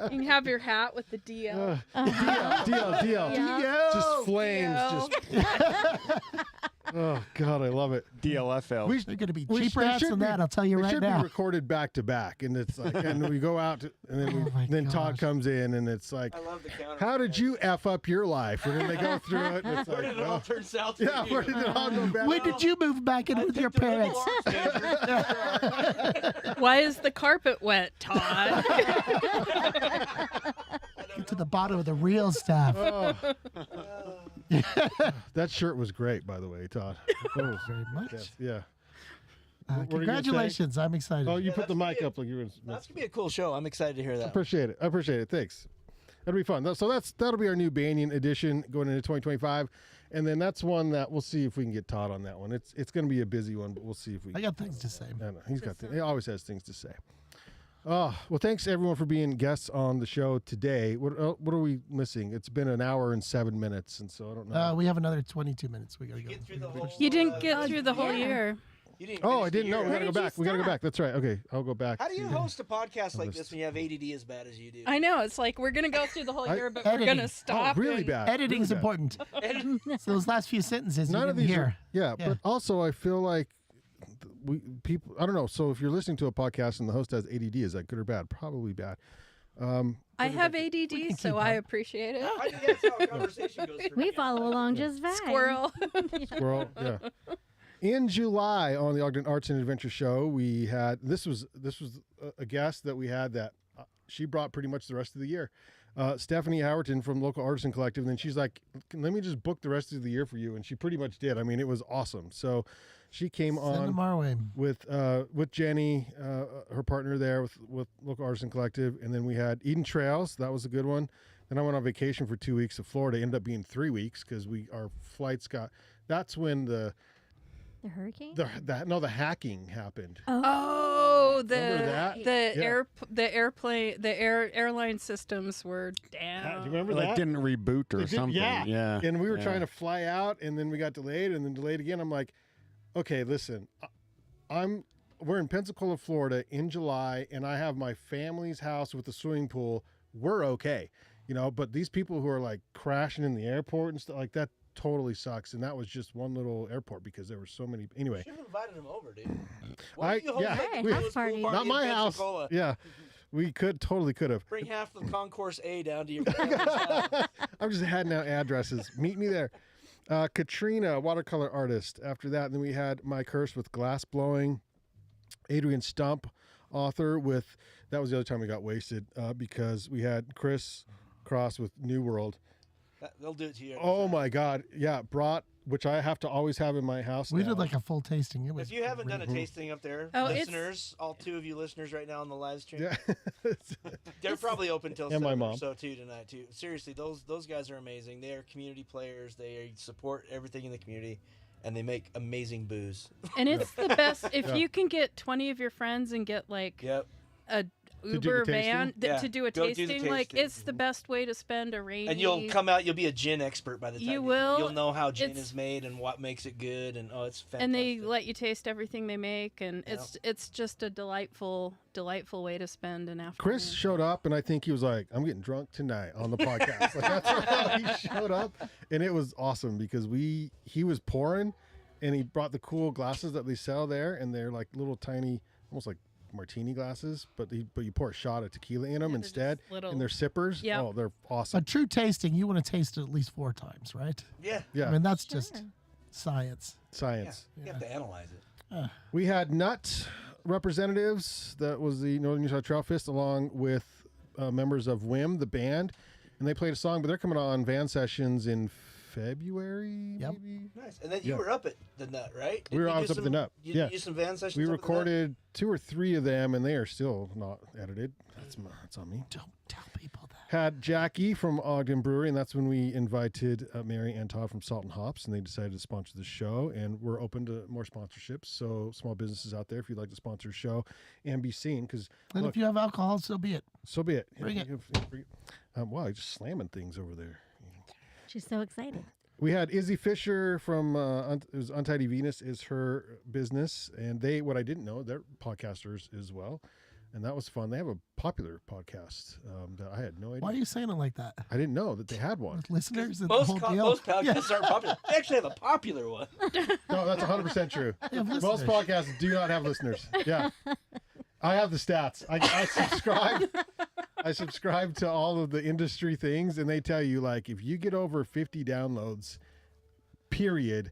Speaker 5: You can have your hat with the DL.
Speaker 2: DL.
Speaker 3: Yeah.
Speaker 2: Just flames. Oh, God, I love it.
Speaker 6: DLFL.
Speaker 1: They're going to be
Speaker 2: We
Speaker 1: cheaper
Speaker 2: they
Speaker 1: hats
Speaker 2: should
Speaker 1: than
Speaker 2: be-
Speaker 1: that, I'll tell you
Speaker 2: They
Speaker 1: right
Speaker 2: should
Speaker 1: now.
Speaker 2: be recorded back to back, and it's like, and we go out, and then
Speaker 1: Oh my
Speaker 2: then Todd
Speaker 1: gosh.
Speaker 2: comes in, and it's like,
Speaker 4: I love the counter.
Speaker 2: how did you f up your life? And then they go through it, and it's
Speaker 4: Where
Speaker 2: like,
Speaker 4: did it all
Speaker 2: well,
Speaker 4: turn south? for
Speaker 2: yeah,
Speaker 4: you?
Speaker 2: where did it all go bad?
Speaker 1: When did you move back in with your parents?
Speaker 5: Why is the carpet wet, Todd?
Speaker 1: Get to the bottom of the real stuff.
Speaker 2: Oh. That shirt was great, by the way, Todd. Oh,
Speaker 1: Very much.
Speaker 2: yes, yeah. What were you gonna say?
Speaker 1: Congratulations. I'm excited.
Speaker 2: Oh, you
Speaker 4: Yeah,
Speaker 2: put the
Speaker 4: that's
Speaker 2: mic
Speaker 4: gonna
Speaker 2: up like you were.
Speaker 4: That's gonna be a cool show. I'm excited to hear that.
Speaker 2: Appreciate it. I appreciate it. Thanks. That'll be fun. So that'll be our new Banyan edition going into 2025, and then that's one that we'll see if we can get Todd on that one. It's going to be a busy one, but we'll see if we.
Speaker 1: I got things to say.
Speaker 2: I know he always has things to say. Oh, well, thanks everyone for being guests on the show today. What are we missing? It's been an hour and 7 minutes, and so I don't know.
Speaker 1: We have another 22 minutes. We got to go.
Speaker 4: Get through the whole,
Speaker 5: You didn't get through the whole
Speaker 3: Yeah.
Speaker 5: year.
Speaker 4: You didn't
Speaker 2: Oh,
Speaker 4: finish
Speaker 2: I
Speaker 4: the
Speaker 2: didn't know.
Speaker 4: year.
Speaker 2: We got to go
Speaker 3: did you
Speaker 2: back. We got to go
Speaker 3: stop?
Speaker 2: back. That's right. Okay, I'll go back.
Speaker 4: How do you
Speaker 2: to-
Speaker 4: host a podcast like
Speaker 2: list.
Speaker 4: this when you have ADD as bad as you do?
Speaker 5: I know. It's like we're going to go through the whole
Speaker 2: I-
Speaker 5: year, but
Speaker 1: Editing.
Speaker 5: we're going
Speaker 1: Oh,
Speaker 5: to stop.
Speaker 2: really
Speaker 5: and-
Speaker 2: bad.
Speaker 1: Editing's
Speaker 2: really bad.
Speaker 1: important. So those last few sentences
Speaker 2: None
Speaker 1: you
Speaker 2: of
Speaker 1: didn't
Speaker 2: these
Speaker 1: hear.
Speaker 2: are, yeah,
Speaker 1: Yeah.
Speaker 2: but also I feel like people, I don't know. So if you're listening to a podcast and the host has ADD, is that good or bad? Probably bad.
Speaker 5: I have
Speaker 1: can
Speaker 5: ADD,
Speaker 1: keep
Speaker 5: so I
Speaker 1: up.
Speaker 5: appreciate it.
Speaker 4: I think that's how a conversation goes for
Speaker 3: We
Speaker 4: me.
Speaker 3: follow along just fine.
Speaker 5: Squirrel.
Speaker 2: Squirrel, yeah. In July on the Ogden Arts and Adventure Show, we had this was a guest that we had that she brought pretty much the rest of the year. Stephanie Howerton from Local Artisan Collective, and then she's like, "Let me just book the rest of the year for you," and she pretty much did. I mean, it was awesome. So she came
Speaker 1: Send them
Speaker 2: on
Speaker 1: our way.
Speaker 2: with Jenny, her partner there with Local Artisan Collective, and then we had Eden Trails. That was a good one. Then I went on vacation for 2 weeks to Florida. Ended up being 3 weeks because our flights got. That's when the
Speaker 3: hurricane?
Speaker 2: the hacking happened.
Speaker 5: Oh,
Speaker 2: Remember that?
Speaker 5: the airline systems were
Speaker 2: Do
Speaker 5: down.
Speaker 2: you remember
Speaker 6: Like
Speaker 2: that?
Speaker 6: didn't reboot or
Speaker 2: It did-
Speaker 6: something. Yeah.
Speaker 2: And we were
Speaker 6: yeah.
Speaker 2: trying to fly out, and then we got delayed, and then delayed again. I'm like, okay, listen, we're in Pensacola, Florida in July, and I have my family's house with a swimming pool. We're okay, but these people who are like crashing in the airport and stuff like that totally sucks. And that was just one little airport because there were so many. Anyway,
Speaker 4: You should have invited him over, dude.
Speaker 2: I-
Speaker 4: Why don't you host
Speaker 2: yeah.
Speaker 4: like
Speaker 3: Hey,
Speaker 4: the
Speaker 3: house
Speaker 4: coolest
Speaker 3: party.
Speaker 4: pool party
Speaker 2: not
Speaker 4: in
Speaker 2: my house.
Speaker 4: Pensacola?
Speaker 2: Yeah, we totally could have.
Speaker 4: Bring half the concourse A down to your family's house.
Speaker 2: I'm just handing out addresses. Meet me there. Katrina, watercolor artist. After that, then we had Mike Hurst with glass blowing. Adrian Stump, author with. That was the other time we got wasted because we had Chris Cross with New World.
Speaker 4: They'll do it to you.
Speaker 2: Oh my God! Yeah, brought which I have to always have in my house.
Speaker 1: We
Speaker 2: now.
Speaker 1: did like a full tasting. It was
Speaker 4: If you haven't done a
Speaker 1: really-
Speaker 4: tasting up there,
Speaker 5: Oh, it's-
Speaker 4: listeners, all 2 of you listeners right now on the live stream,
Speaker 2: Yeah.
Speaker 4: they're probably open till
Speaker 2: And my
Speaker 4: 7 or
Speaker 2: mom.
Speaker 4: so too tonight too. Seriously, those guys are amazing. They are community players. They support everything in the community, and they make amazing booze.
Speaker 5: And it's the best if
Speaker 2: Yeah.
Speaker 5: you can get 20 of your friends and get like
Speaker 4: Yep.
Speaker 5: a
Speaker 2: do the
Speaker 5: Uber
Speaker 2: tasting?
Speaker 5: van
Speaker 4: Yeah,
Speaker 5: to do a
Speaker 4: go do the
Speaker 5: tasting. Like
Speaker 4: tasting.
Speaker 5: it's the best way to spend a rainy.
Speaker 4: And you'll come out. You'll be a gin expert by the time
Speaker 5: You will.
Speaker 4: You'll know how gin
Speaker 5: It's-
Speaker 4: is made and what makes it good. And it's fantastic.
Speaker 5: and they let you taste everything they make, and
Speaker 4: Yeah.
Speaker 5: it's just a delightful way to spend an afternoon.
Speaker 2: Chris showed up, and I think he was like, "I'm getting drunk tonight" on the podcast. Like, that's how he showed up, and it was awesome because he was pouring, and he brought the cool glasses that they sell there, and they're like little tiny, almost like martini glasses, but you pour a shot of tequila in them
Speaker 5: they're
Speaker 2: instead,
Speaker 5: just little-
Speaker 2: and they're sippers.
Speaker 5: Yep.
Speaker 2: Oh, they're
Speaker 1: A
Speaker 2: awesome.
Speaker 1: true tasting, you want to taste it at least 4 times, right?
Speaker 4: yeah.
Speaker 2: Yeah,
Speaker 1: I mean, that's
Speaker 3: Sure.
Speaker 1: just science.
Speaker 2: science.
Speaker 4: You have to analyze it.
Speaker 2: We had nut representatives. That was the Northern Utah Trail Fest, along with members of WIM, the band, and they played a song. But they're coming on van sessions in February.
Speaker 1: Yep.
Speaker 2: Maybe
Speaker 4: Nice. And then you
Speaker 2: Yeah.
Speaker 4: were up at the Nut, right?
Speaker 2: We were
Speaker 4: Didn't you
Speaker 2: always
Speaker 4: do
Speaker 2: up at the
Speaker 4: some-
Speaker 2: Nut.
Speaker 4: You,
Speaker 2: Yeah.
Speaker 4: you some van sessions.
Speaker 2: we
Speaker 4: up at the Nut?
Speaker 2: recorded 2 or 3 of them, and they are still not edited. That's on me.
Speaker 1: Don't tell people that.
Speaker 2: Had Jackie from Ogden Brewery, and that's when we invited Mary and Todd from Salt and Hops, and they decided to sponsor the show. And we're open to more sponsorships. So small businesses out there, if you'd like to sponsor a show and be seen, because
Speaker 1: And if you have alcohol, so be it.
Speaker 2: so be it.
Speaker 1: Bring it.
Speaker 2: Wow, you're just slamming things over there.
Speaker 3: She's so excited.
Speaker 2: We had Izzy Fisher from it was Untidy Venus is her business, and what I didn't know, they're podcasters as well, and that was fun. They have a popular podcast that I had no idea.
Speaker 1: Why are you saying it like that?
Speaker 2: I didn't know that they had one.
Speaker 1: With listeners and the
Speaker 4: Most,
Speaker 1: whole deal?
Speaker 4: most podcasts aren't popular. They actually have a popular one.
Speaker 2: No, that's 100% true.
Speaker 1: They have
Speaker 2: Most
Speaker 1: listeners.
Speaker 2: podcasts do not have listeners. Yeah, I have the stats. I subscribe. I subscribe to all of the industry things, and they tell you, like, if you get over 50 downloads, period,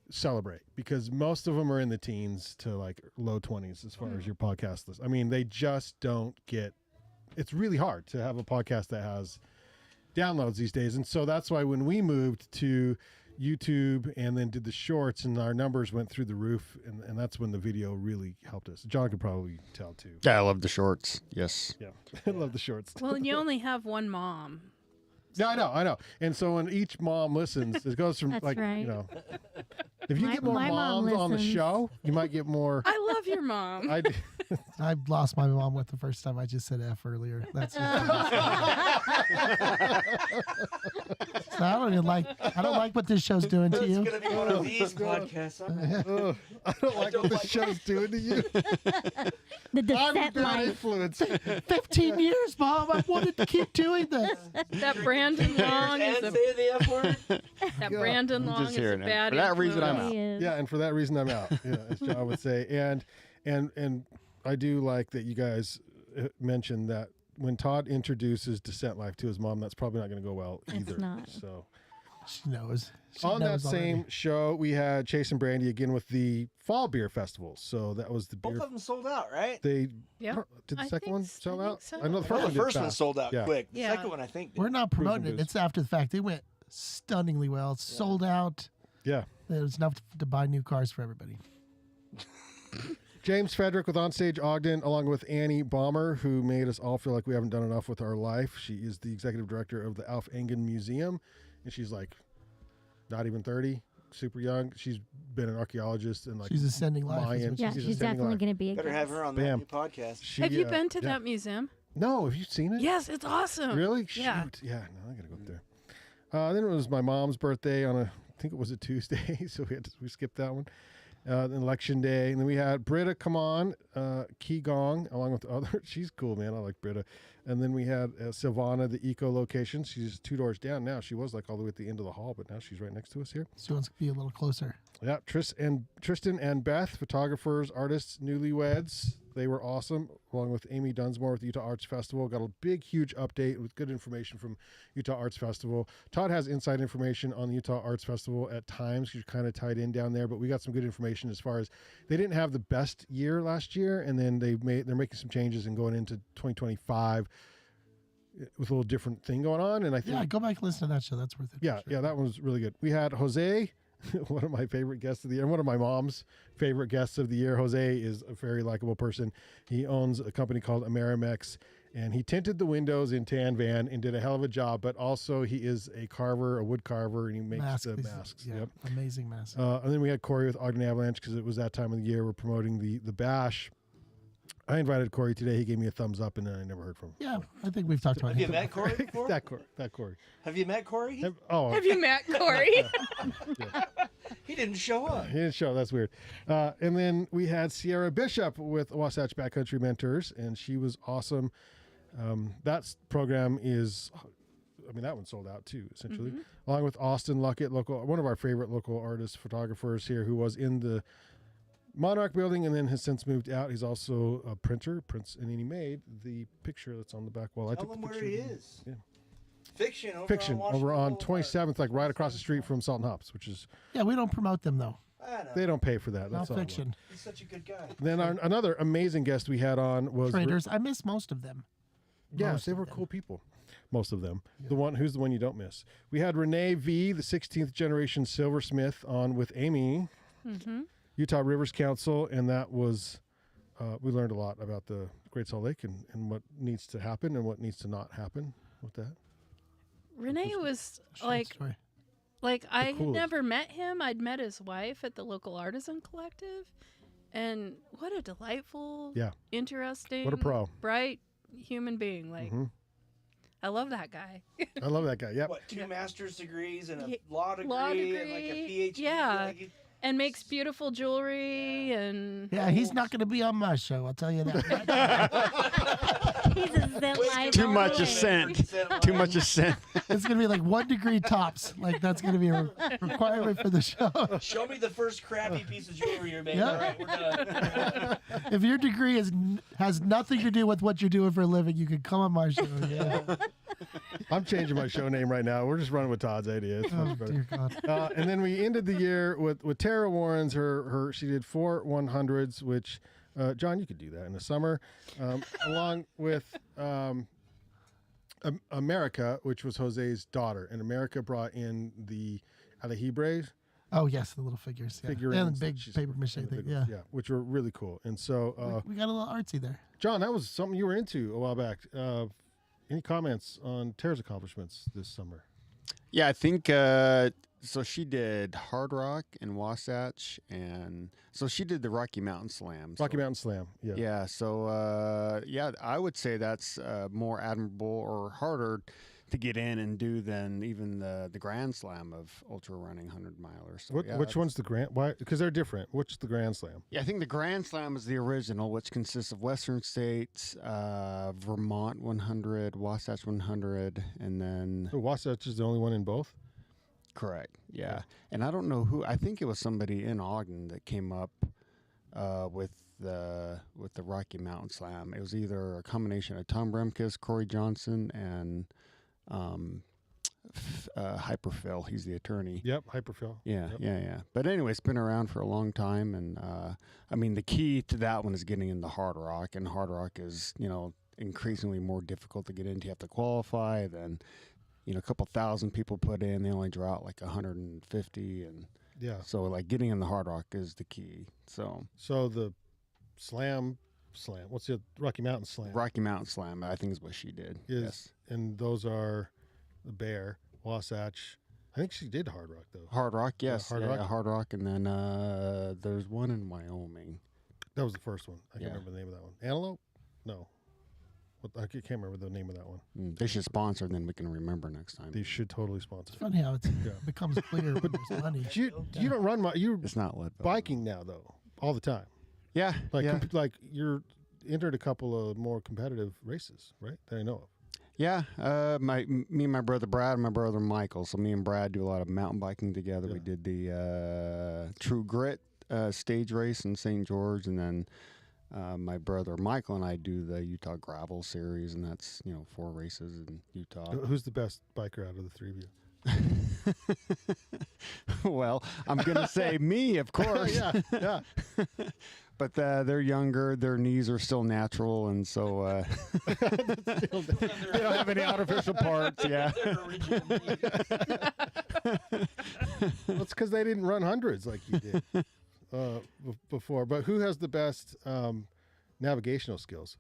Speaker 2: celebrate, because most of them are in the teens to like low 20s as far as your podcast list. I mean, they just don't get. It's really hard to have a podcast that has downloads these days, and so that's why when we moved to YouTube and then did the shorts, and our numbers went through the roof, and that's when the video really helped us. John could probably tell too.
Speaker 6: Yeah, I love the shorts. Yes.
Speaker 2: Yeah, I love the shorts.
Speaker 5: Well, and you only have one mom.
Speaker 2: Yeah, I know. And so when each mom listens, it goes from
Speaker 3: That's
Speaker 2: like,
Speaker 3: right.
Speaker 2: you know, if you
Speaker 3: My-
Speaker 2: get more
Speaker 3: my mom
Speaker 2: moms on the
Speaker 3: listens.
Speaker 2: show, you might get more.
Speaker 5: I love your mom.
Speaker 2: I
Speaker 1: I lost my mom with the first time I just said F earlier. That's just so I don't like what this show's doing to
Speaker 4: It's
Speaker 1: you.
Speaker 4: gonna be one of these podcasts. Huh?
Speaker 2: I don't like what this show's doing to you.
Speaker 3: The
Speaker 2: I'm
Speaker 3: descent
Speaker 2: bad
Speaker 3: life.
Speaker 2: influence.
Speaker 1: 15 years, Mom. I wanted to keep doing this.
Speaker 5: That Brandon Long is
Speaker 4: And
Speaker 5: a
Speaker 4: say the F word.
Speaker 5: that Brandon
Speaker 6: I'm
Speaker 5: Long
Speaker 6: just
Speaker 5: is a
Speaker 6: hearing it.
Speaker 5: bad
Speaker 6: For that reason, I'm
Speaker 5: influence.
Speaker 6: out.
Speaker 3: He is.
Speaker 2: Yeah, and for that reason, I'm out. Yeah, as John would say. And I do like that you guys mentioned that when Todd introduces Descent Life to his mom, that's probably not going to go well
Speaker 3: It's
Speaker 2: either.
Speaker 3: not.
Speaker 2: So.
Speaker 1: She knows. She
Speaker 2: On that
Speaker 1: knows already.
Speaker 2: same show, we had Chase and Brandy again with the Fall Beer Festival. So that was the
Speaker 4: Both
Speaker 2: beer.
Speaker 4: of them sold out, right?
Speaker 2: They
Speaker 5: Yeah.
Speaker 2: did the
Speaker 5: I
Speaker 2: second
Speaker 5: think
Speaker 2: one
Speaker 5: s-
Speaker 2: sell
Speaker 5: I
Speaker 2: out?
Speaker 5: think so.
Speaker 2: I know the
Speaker 4: Well,
Speaker 2: first
Speaker 4: the
Speaker 2: one did
Speaker 4: first one
Speaker 2: fast.
Speaker 4: sold out
Speaker 2: Yeah.
Speaker 4: quick. The
Speaker 5: Yeah.
Speaker 4: second one, I think.
Speaker 1: We're not promoting
Speaker 2: Cruising
Speaker 1: it.
Speaker 2: booze.
Speaker 1: It's after the fact. They went stunningly well. It's sold out.
Speaker 2: Yeah.
Speaker 1: There was enough to buy new cars for everybody.
Speaker 2: James Frederick with Onstage Ogden, along with Annie Balmer, who made us all feel like we haven't done enough with our life. She is the executive director of the Alf Engen Museum, and she's like not even 30, super young. She's been an archaeologist and like
Speaker 1: She's ascending life. is
Speaker 2: Mayan.
Speaker 1: what
Speaker 3: Yeah,
Speaker 2: She's
Speaker 3: she's
Speaker 2: ascending
Speaker 3: definitely
Speaker 2: life.
Speaker 3: going to be a
Speaker 4: Better have
Speaker 3: guest.
Speaker 4: her on
Speaker 2: Bam.
Speaker 4: that new podcast.
Speaker 2: She,
Speaker 5: Have you been to
Speaker 2: yeah.
Speaker 5: that museum?
Speaker 2: No, have you seen it?
Speaker 5: Yes, it's awesome.
Speaker 2: Really? Shoot.
Speaker 5: Yeah.
Speaker 2: Yeah. No, I gotta go up there. Then it was my mom's birthday on I think it was a Tuesday, so we skipped that one. Then election day, and then we had Britta come on, Key Gong, along with other. She's cool, man. I like Britta. And then we had Silvana, the eco location. She's 2 doors down now. She was like all the way at the end of the hall, but now she's right next to us here.
Speaker 1: She wants to be a little closer.
Speaker 2: Yeah, Tristan and Beth, photographers, artists, newlyweds. They were awesome, along with Amy Dunsmore with the Utah Arts Festival. Got a big, huge update with good information from Utah Arts Festival. Todd has inside information on the Utah Arts Festival at times. You're kind of tied in down there, but we got some good information as far as they didn't have the best year last year, and then they're making some changes and going into 2025 with a little different thing going on. And I think
Speaker 1: Yeah, go back and listen to that show. That's worth it.
Speaker 2: yeah, that one was really good. We had Jose one of my favorite guests of the year, and one of my mom's favorite guests of the year. Jose is a very likable person. He owns a company called Amerimex, and he tinted the windows in Tan Van and did a hell of a job. But also, he is a carver, a wood carver, and he makes the masks.
Speaker 1: Yeah, amazing masks.
Speaker 2: And then we had Corey with Ogden Avalanche because it was that time of the year. We're promoting the bash. I invited Corey today. He gave me a thumbs up, and then I never heard from him.
Speaker 1: Yeah, I think we've talked about
Speaker 4: Have you
Speaker 1: him.
Speaker 4: met Corey before?
Speaker 2: That Corey.
Speaker 4: Have you met Corey?
Speaker 5: Have you met Corey?
Speaker 4: He didn't show up.
Speaker 2: He didn't show. That's weird. And then we had Sierra Bishop with Wasatch Backcountry Mentors, and she was awesome. That program is, that one sold out too, essentially, along with Austin Luckett, one of our favorite local artists, photographers here, who was in the Monarch building and then has since moved out. He's also a printer, and he made the picture that's on the back wall.
Speaker 4: Tell him where he is.
Speaker 2: Yeah.
Speaker 4: Fiction
Speaker 2: over on 27th, like right across the street from Salt and Hops, which is.
Speaker 1: Yeah, we don't promote them though.
Speaker 4: I know.
Speaker 2: They don't pay for that.
Speaker 1: Not
Speaker 2: That's all.
Speaker 1: fiction.
Speaker 4: He's such a good guy.
Speaker 2: Then another amazing guest we had on was
Speaker 1: Traders. I miss most of them.
Speaker 2: Yeah,
Speaker 1: Most
Speaker 2: they
Speaker 1: of
Speaker 2: were
Speaker 1: them.
Speaker 2: cool people. Most of them. Who's the one you don't miss? We had Renee V, the 16th generation silversmith, on with Amy, Utah Rivers Council, and that was we learned a lot about the Great Salt Lake and what needs to happen and what needs to not happen with that.
Speaker 5: Renee was
Speaker 1: Short
Speaker 5: like
Speaker 1: story.
Speaker 5: I had
Speaker 2: coolest.
Speaker 5: never met him. I'd met his wife at the local artisan collective, and what a delightful, interesting,
Speaker 2: What a pro.
Speaker 5: bright human being. Like, I love that guy.
Speaker 2: I love that guy. Yep.
Speaker 4: What, 2 master's degrees and a
Speaker 5: Yeah,
Speaker 4: law degree,
Speaker 5: law
Speaker 4: and like
Speaker 5: degree,
Speaker 4: a PhD?
Speaker 5: yeah.
Speaker 4: Like,
Speaker 5: And makes beautiful jewelry and
Speaker 1: Yeah, he's not going to be on my show. I'll tell you that.
Speaker 3: He's a zit line
Speaker 6: Too
Speaker 3: all
Speaker 6: much
Speaker 3: the
Speaker 6: of
Speaker 3: way.
Speaker 6: scent. Too much of scent.
Speaker 1: It's going to be like 1 degree tops. Like that's going to be a requirement for the show.
Speaker 4: Show me the first crappy piece of jewelry you're making.
Speaker 1: Yeah.
Speaker 4: All right, we're done.
Speaker 1: If your degree has nothing to do with what you're doing for a living, you can come on my show. Yeah.
Speaker 2: I'm changing my show name right now. We're just running with Todd's idea. It's
Speaker 1: Oh,
Speaker 2: much better.
Speaker 1: dear God.
Speaker 2: And then we ended the year with Tara Warren's. She did 4 100s, which John, you could do that in the summer, along with America, which was Jose's daughter. And America brought in the Alejebres
Speaker 1: Oh, yes, the little figures. Yeah.
Speaker 2: figurines.
Speaker 1: And the big
Speaker 2: that she's-
Speaker 1: paper mache
Speaker 2: and the
Speaker 1: thing.
Speaker 2: big
Speaker 1: Yeah.
Speaker 2: ones, which were really cool. And so,
Speaker 1: We got a little artsy there.
Speaker 2: John, that was something you were into a while back. Any comments on Tara's accomplishments this summer?
Speaker 6: Yeah, I think so. She did Hard Rock and Wasatch, and so she did the Rocky Mountain Slam.
Speaker 2: Rocky Mountain Slam. Yeah.
Speaker 6: Yeah. So I would say that's more admirable or harder to get in and do than even the Grand Slam of ultra running 100-miler. So,
Speaker 2: Which one's the Grand? Why? Because they're different. Which the Grand Slam?
Speaker 6: Yeah, I think the Grand Slam is the original, which consists of Western States, Vermont 100, Wasatch 100, and then
Speaker 2: So Wasatch is the only one in both.
Speaker 6: correct. Yeah, and I don't know who. I think it was somebody in Ogden that came up with the Rocky Mountain Slam. It was either a combination of Tom Bremkus, Corey Johnson, and Hyperphil. He's the attorney.
Speaker 2: Yep. Hyperfill.
Speaker 6: Yeah,
Speaker 2: Yep.
Speaker 6: yeah. But anyway, it's been around for a long time, and I mean, the key to that one is getting into Hard Rock, and Hard Rock is, increasingly more difficult to get into. You have to qualify, then, a couple thousand people put in, they only draw out like 150, and
Speaker 2: Yeah.
Speaker 6: so like getting in the Hard Rock is the key. So
Speaker 2: So the Slam. What's the Rocky Mountain Slam?
Speaker 6: Rocky Mountain Slam, I think, is what she did. Yes.
Speaker 2: And those are the Bear, Wasatch. I think she did Hard Rock though.
Speaker 6: Hard Rock, yes.
Speaker 2: Hard
Speaker 6: Yeah,
Speaker 2: Rock.
Speaker 6: yeah, Hard Rock, and then there's one in Wyoming.
Speaker 2: That was the first one. I can't
Speaker 6: Yeah.
Speaker 2: remember the name of that one. Antelope? No. I can't remember the name of that one.
Speaker 6: They should sponsor, then we can remember next time.
Speaker 2: They should totally sponsor.
Speaker 1: It's funny how it becomes clear when there's money.
Speaker 2: You don't run you're
Speaker 6: It's not lead.
Speaker 2: biking now though, all the time.
Speaker 6: Yeah,
Speaker 2: Like
Speaker 6: yeah.
Speaker 2: like you're entered a couple of more competitive races, right? That I know of.
Speaker 6: Yeah, me and my brother Brad and my brother Michael. So me and Brad do a lot of mountain biking together.
Speaker 2: Yeah.
Speaker 6: We did the True Grit stage race in St. George, and then my brother Michael and I do the Utah Gravel Series, and that's 4 races in Utah.
Speaker 2: Who's the best biker out of the three of you?
Speaker 6: Well, I'm gonna say me, of course.
Speaker 2: yeah.
Speaker 6: But they're younger, their knees are still natural, and so they don't have any artificial parts. Yeah.
Speaker 4: Their original name.
Speaker 2: Well, it's because they didn't run hundreds like you did before. But who has the best navigational skills?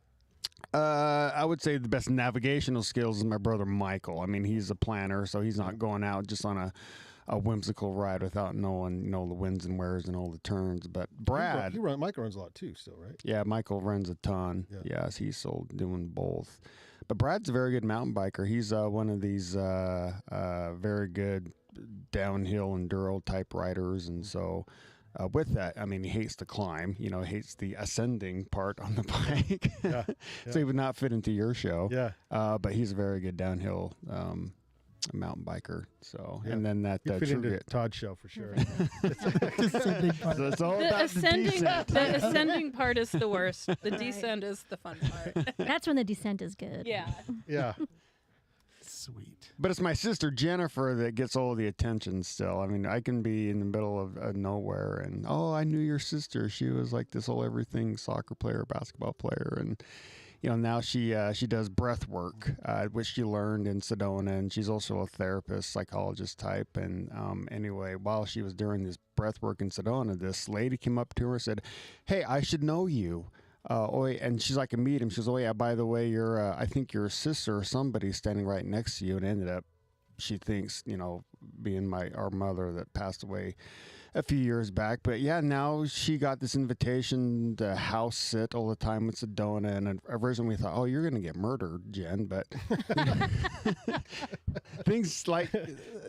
Speaker 6: I would say the best navigational skills is my brother Michael. I mean, he's a planner, so he's not going out just on a whimsical ride without knowing, the winds and wears and all the turns. But Brad,
Speaker 2: Michael runs a lot too, still, right?
Speaker 6: yeah, Michael runs a ton.
Speaker 2: Yeah.
Speaker 6: Yes, he's still doing both. But Brad's a very good mountain biker. He's one of these very good downhill enduro type riders, and so. With that, I mean, he hates to climb, he hates the ascending part on the bike.
Speaker 2: Yeah,
Speaker 6: So he would not fit into your show.
Speaker 2: Yeah.
Speaker 6: But he's a very good downhill mountain biker. So,
Speaker 2: Yeah.
Speaker 6: and then that
Speaker 2: You fit into
Speaker 6: True
Speaker 2: Todd's show for sure.
Speaker 1: Descending part.
Speaker 6: So it's all
Speaker 5: The
Speaker 6: about
Speaker 5: ascending,
Speaker 6: the descent.
Speaker 5: the ascending part is the worst. The descent is the fun part.
Speaker 3: That's when the descent is good.
Speaker 5: Yeah.
Speaker 2: Yeah.
Speaker 1: Sweet.
Speaker 6: But it's my sister Jennifer that gets all the attention still. I mean, I can be in the middle of nowhere and, I knew your sister. She was like this whole everything soccer player, basketball player. And, now she does breath work, which she learned in Sedona. And she's also a therapist, psychologist type. And anyway, while she was doing this breath work in Sedona, this lady came up to her and said, "Hey, I should know you." And she's like, I meet him. She goes, "Oh yeah, by the way, I think your sister or somebody standing right next to you." And ended up, she thinks, being our mother that passed away a few years back. But yeah, now she got this invitation to house sit all the time with Sedona. And originally we thought, you're going to get murdered, Jen. But things like,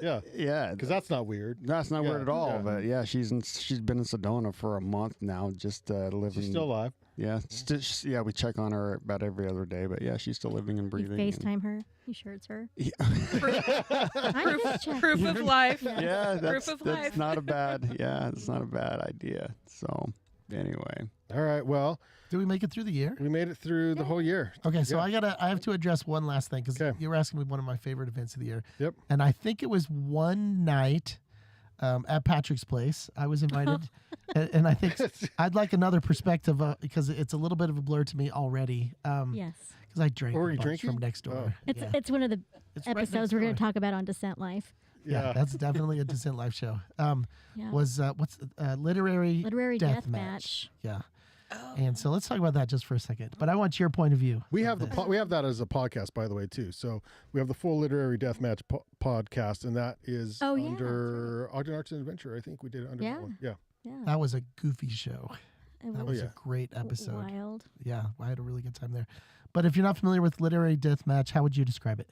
Speaker 6: yeah,
Speaker 2: Because that's not weird.
Speaker 6: that's not weird at all.
Speaker 2: Yeah.
Speaker 6: But yeah, she's been in Sedona for a month now, just living.
Speaker 2: She's still alive.
Speaker 6: Yeah, we check on her about every other day, but yeah, she's still living and
Speaker 3: You
Speaker 6: breathing.
Speaker 3: FaceTime her. You sure it's her?
Speaker 6: Yeah,
Speaker 3: I'm just checking.
Speaker 5: Proof of life.
Speaker 6: yeah,
Speaker 5: Proof of life.
Speaker 6: that's not a bad. Yeah, it's not a bad idea. So anyway,
Speaker 2: All right. Well,
Speaker 1: Did we make it through the year?
Speaker 2: we made it through the whole year.
Speaker 1: Okay, so
Speaker 2: Yeah.
Speaker 1: I have to address one last thing because
Speaker 2: Okay.
Speaker 1: you were asking me one of my favorite events of the year.
Speaker 2: Yep.
Speaker 1: And I think it was one night at Patrick's place. I was invited, and I think I'd like another perspective because it's a little bit of a blur to me already.
Speaker 3: Yes.
Speaker 1: Because I drank
Speaker 2: Oh, were
Speaker 1: a
Speaker 2: you
Speaker 1: bunch
Speaker 2: drinking?
Speaker 1: from next door.
Speaker 2: Oh.
Speaker 1: Yeah.
Speaker 3: It's one of the
Speaker 1: It's right
Speaker 3: episodes
Speaker 1: next
Speaker 3: we're going
Speaker 1: door.
Speaker 3: to talk about on Descent Life.
Speaker 1: Yeah, that's definitely a Descent Life show.
Speaker 3: Yeah.
Speaker 1: Was what's literary
Speaker 3: Literary
Speaker 1: death
Speaker 3: death match.
Speaker 1: Yeah. And so let's talk about that just for a second. But I want your point of view.
Speaker 2: We
Speaker 1: of
Speaker 2: have
Speaker 1: this.
Speaker 2: we have that as a podcast, by the way, too. So we have the full literary deathmatch podcast, and that is
Speaker 3: Oh, yeah,
Speaker 2: under Ogden Arts and Adventure. I think we did it under that
Speaker 3: Yeah.
Speaker 2: one. Yeah.
Speaker 3: Yeah.
Speaker 1: That was a goofy show.
Speaker 3: It
Speaker 1: That
Speaker 3: was
Speaker 1: was
Speaker 2: yeah.
Speaker 1: a great episode.
Speaker 3: wild.
Speaker 1: Yeah, I had a really good time there. But if you're not familiar with literary deathmatch, how would you describe it?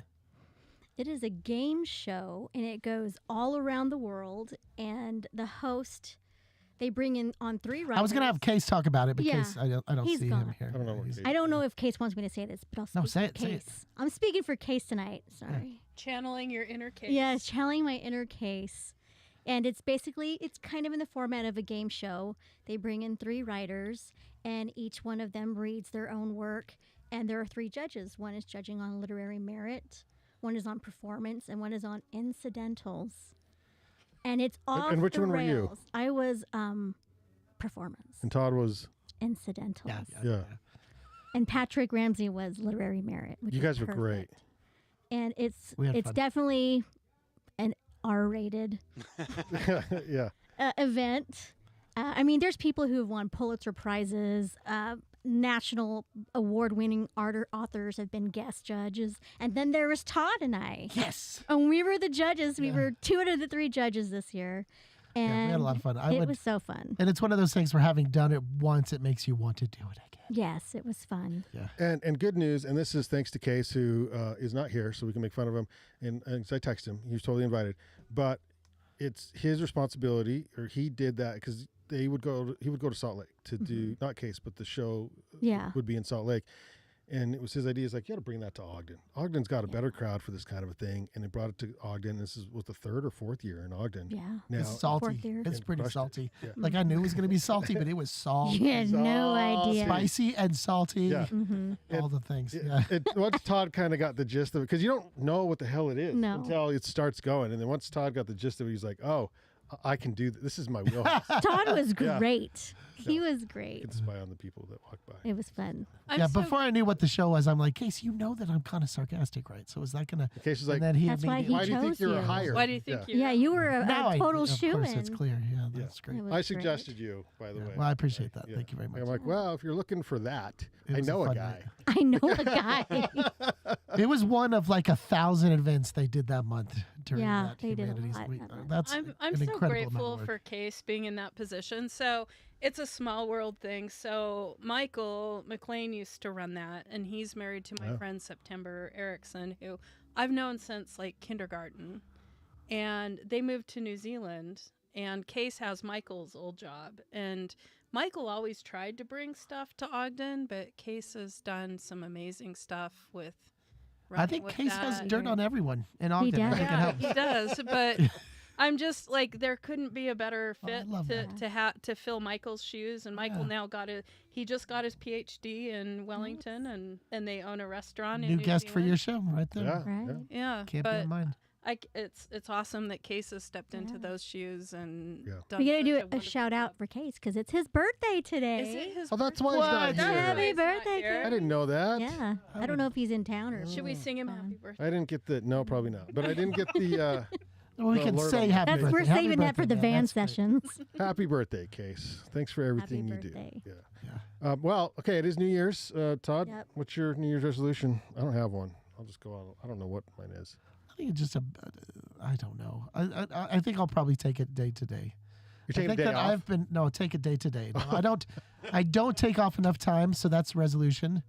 Speaker 3: It is a game show, and it goes all around the world. And the host, they bring in on 3 writers.
Speaker 1: I was gonna have Case talk about it, but
Speaker 3: Yeah,
Speaker 1: Case, I don't
Speaker 3: he's
Speaker 1: see
Speaker 3: gone.
Speaker 1: him here.
Speaker 2: I don't know where
Speaker 1: He's-
Speaker 2: Case-
Speaker 3: I don't know if Case wants me to say this, but I'll speak
Speaker 1: No, say
Speaker 3: for
Speaker 1: it, say it.
Speaker 3: Case. I'm speaking for Case tonight. Sorry.
Speaker 5: Channeling your inner case.
Speaker 3: Yeah, channeling my inner Case. And it's kind of in the format of a game show. They bring in 3 writers, and each one of them reads their own work. And there are 3 judges. One is judging on literary merit, one is on performance, and one is on incidentals. And it's off
Speaker 2: and which
Speaker 3: the
Speaker 2: one were you?
Speaker 3: rails. I was performance,
Speaker 2: And Todd was,
Speaker 3: incidentals.
Speaker 2: yeah.
Speaker 3: And Patrick Ramsey was literary merit. Which
Speaker 2: You
Speaker 3: was
Speaker 2: guys were great.
Speaker 3: perfect. And it's
Speaker 1: We had fun.
Speaker 3: definitely an R-rated
Speaker 2: Yeah.
Speaker 3: event. I mean, there's people who have won Pulitzer Prizes, national award-winning authors have been guest judges, and then there was Todd and I.
Speaker 1: Yes.
Speaker 3: And we were the judges. We
Speaker 1: Yeah.
Speaker 3: were 2 out of the 3 judges this year, and
Speaker 1: Yeah, we had a lot of fun.
Speaker 3: it was so fun.
Speaker 1: And it's one of those things where having done it once, it makes you want to do it again.
Speaker 3: Yes, it was fun.
Speaker 2: And good news, and this is thanks to Case, who is not here, so we can make fun of him. And 'cause I texted him, he was totally invited. But it's his responsibility, or he did that because he would go to Salt Lake to do not Case, but the show
Speaker 3: Yeah.
Speaker 2: would be in Salt Lake. And it was his idea. He's like, you got to bring that to Ogden. Ogden's got a better crowd for this kind of a thing. And they brought it to Ogden. This was the 3rd or 4th year in Ogden.
Speaker 3: Yeah.
Speaker 2: Now,
Speaker 1: It's salty.
Speaker 3: Fourth year.
Speaker 1: It's
Speaker 2: And
Speaker 1: pretty
Speaker 2: crushed it.
Speaker 1: salty.
Speaker 2: Yeah.
Speaker 1: Like I knew it was going to be salty, but it was salty.
Speaker 3: You had no idea.
Speaker 1: Spicy and salty.
Speaker 2: Yeah.
Speaker 3: Hmm.
Speaker 1: All the things. Yeah.
Speaker 2: Once Todd kind of got the gist of it, because you don't know what the hell it is
Speaker 3: No.
Speaker 2: until it starts going. And then once Todd got the gist of it, he's like, oh, I can do this. Is my wheelhouse.
Speaker 3: Todd was
Speaker 2: Yeah.
Speaker 3: great. He was
Speaker 2: I
Speaker 3: great.
Speaker 2: can spy on the people that walk by.
Speaker 3: It was fun.
Speaker 1: Yeah, before I knew what the show was, I'm like, Case, you know that I'm kind of sarcastic, right? So is that gonna?
Speaker 2: In case it's like,
Speaker 1: And then he
Speaker 3: That's why
Speaker 1: immediately-
Speaker 3: he
Speaker 2: why do you think
Speaker 3: chose
Speaker 2: you're
Speaker 3: you.
Speaker 2: higher?
Speaker 5: Why do you think
Speaker 2: Yeah.
Speaker 5: you?
Speaker 3: Yeah, you were a
Speaker 1: Now
Speaker 3: total
Speaker 1: of course,
Speaker 3: shoe-in.
Speaker 1: it's clear. Yeah, that's great.
Speaker 3: It was
Speaker 2: I
Speaker 3: great.
Speaker 2: suggested you, by the
Speaker 1: Yeah,
Speaker 2: way.
Speaker 1: well, I appreciate that.
Speaker 2: Yeah.
Speaker 1: Thank you very much.
Speaker 2: I'm like, well, if you're looking for that,
Speaker 1: It
Speaker 2: I
Speaker 1: was a
Speaker 2: know a
Speaker 1: fun
Speaker 2: guy.
Speaker 3: I know a guy.
Speaker 1: It was one of like 1,000 events they did that month during
Speaker 3: Yeah,
Speaker 1: that
Speaker 3: they did a
Speaker 1: Humanities
Speaker 3: lot
Speaker 1: Week.
Speaker 3: that month.
Speaker 1: That's
Speaker 5: I'm
Speaker 1: an
Speaker 5: so
Speaker 1: incredible
Speaker 5: grateful
Speaker 1: amount of work.
Speaker 5: for Case being in that position. So it's a small world thing. So Michael McLean used to run that, and he's married to my
Speaker 2: Oh.
Speaker 5: friend September Erickson, who I've known since like kindergarten. And they moved to New Zealand, and Case has Michael's old job. And Michael always tried to bring stuff to Ogden, but Case has done some amazing stuff with.
Speaker 1: I
Speaker 5: running
Speaker 1: think
Speaker 5: with
Speaker 1: Case has
Speaker 5: that.
Speaker 1: dirt on everyone in Ogden. I
Speaker 3: does.
Speaker 1: think it
Speaker 5: Yeah,
Speaker 1: helps.
Speaker 5: he does, but I'm just like there couldn't be a better
Speaker 1: Oh, I
Speaker 5: fit
Speaker 1: love
Speaker 5: to
Speaker 1: that.
Speaker 5: to fill Michael's shoes. And Michael
Speaker 1: Yeah.
Speaker 5: now he just got his PhD in Wellington, and they own a restaurant in
Speaker 1: New
Speaker 5: New
Speaker 1: guest for
Speaker 5: Zealand.
Speaker 1: your show, right there.
Speaker 2: Yeah.
Speaker 3: Right?
Speaker 2: yeah.
Speaker 5: Yeah,
Speaker 1: Can't be
Speaker 5: but
Speaker 1: on mine.
Speaker 5: it's awesome that Case has stepped into
Speaker 3: Yeah.
Speaker 5: those shoes and
Speaker 2: Yeah.
Speaker 5: done
Speaker 3: We got to
Speaker 5: such
Speaker 3: do a
Speaker 5: wonderful
Speaker 3: shout out
Speaker 5: job.
Speaker 3: for Case because it's his birthday today.
Speaker 5: Is it his
Speaker 2: Oh, that's why he's not
Speaker 1: What?
Speaker 2: here.
Speaker 3: Happy
Speaker 5: He's not
Speaker 3: birthday,
Speaker 5: here.
Speaker 2: I didn't know that.
Speaker 3: Yeah. I don't know if he's in town or.
Speaker 5: Should we sing him
Speaker 3: Um,
Speaker 5: happy birthday?
Speaker 2: I didn't get the. No, probably not. But I didn't get the
Speaker 1: Well, we
Speaker 2: the
Speaker 1: can
Speaker 2: alert
Speaker 1: say
Speaker 2: on
Speaker 1: happy
Speaker 3: That's
Speaker 1: birthday.
Speaker 3: we're
Speaker 1: Happy
Speaker 3: saving that for
Speaker 1: birthday,
Speaker 3: the
Speaker 1: man.
Speaker 3: van
Speaker 1: That's great.
Speaker 3: sessions.
Speaker 2: happy birthday, Case. Thanks for everything you
Speaker 3: birthday.
Speaker 2: do. Yeah. Well, okay, it is New Year's. Todd,
Speaker 3: Yep.
Speaker 2: what's your New Year's resolution? I don't have one. I'll just go on. I don't know what mine is.
Speaker 1: I think it's just I don't know. I think I'll probably take it day to day.
Speaker 2: You're taking
Speaker 1: I
Speaker 2: a
Speaker 1: think
Speaker 2: day
Speaker 1: that
Speaker 2: off.
Speaker 1: I've been take it day to day. No, I don't take off enough time, so that's the resolution.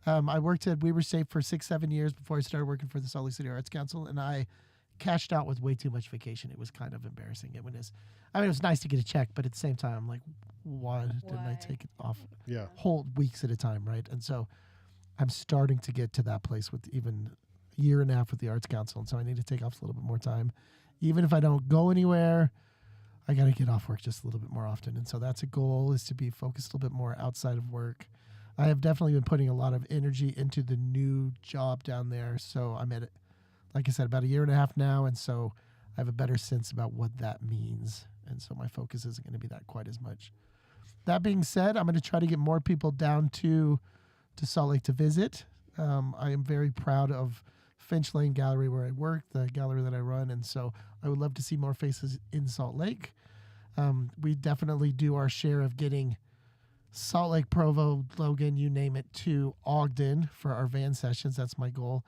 Speaker 1: I worked at We Were Safe for 6-7 years before I started working for the Salt Lake City Arts Council, and I cashed out with way too much vacation. It was kind of embarrassing. It was nice to get a check, but at the same time, I'm like, why didn't I
Speaker 5: Why?
Speaker 1: take it off
Speaker 2: Yeah.
Speaker 1: whole weeks at a time, right? And so I'm starting to get to that place with even a year and a half with the Arts Council, and so I need to take off a little bit more time. Even if I don't go anywhere, I got to get off work just a little bit more often. And so that's a goal, is to be focused a little bit more outside of work. I have definitely been putting a lot of energy into the new job down there. So I'm at it, like I said, about a year and a half now. And so I have a better sense about what that means. And so my focus isn't going to be that quite as much. That being said, I'm going to try to get more people down to Salt Lake to visit. I am very proud of Finch Lane Gallery where I work, the gallery that I run. And so I would love to see more faces in Salt Lake. We definitely do our share of getting Salt Lake, Provo, Logan, you name it, to Ogden for our van sessions. That's my goal.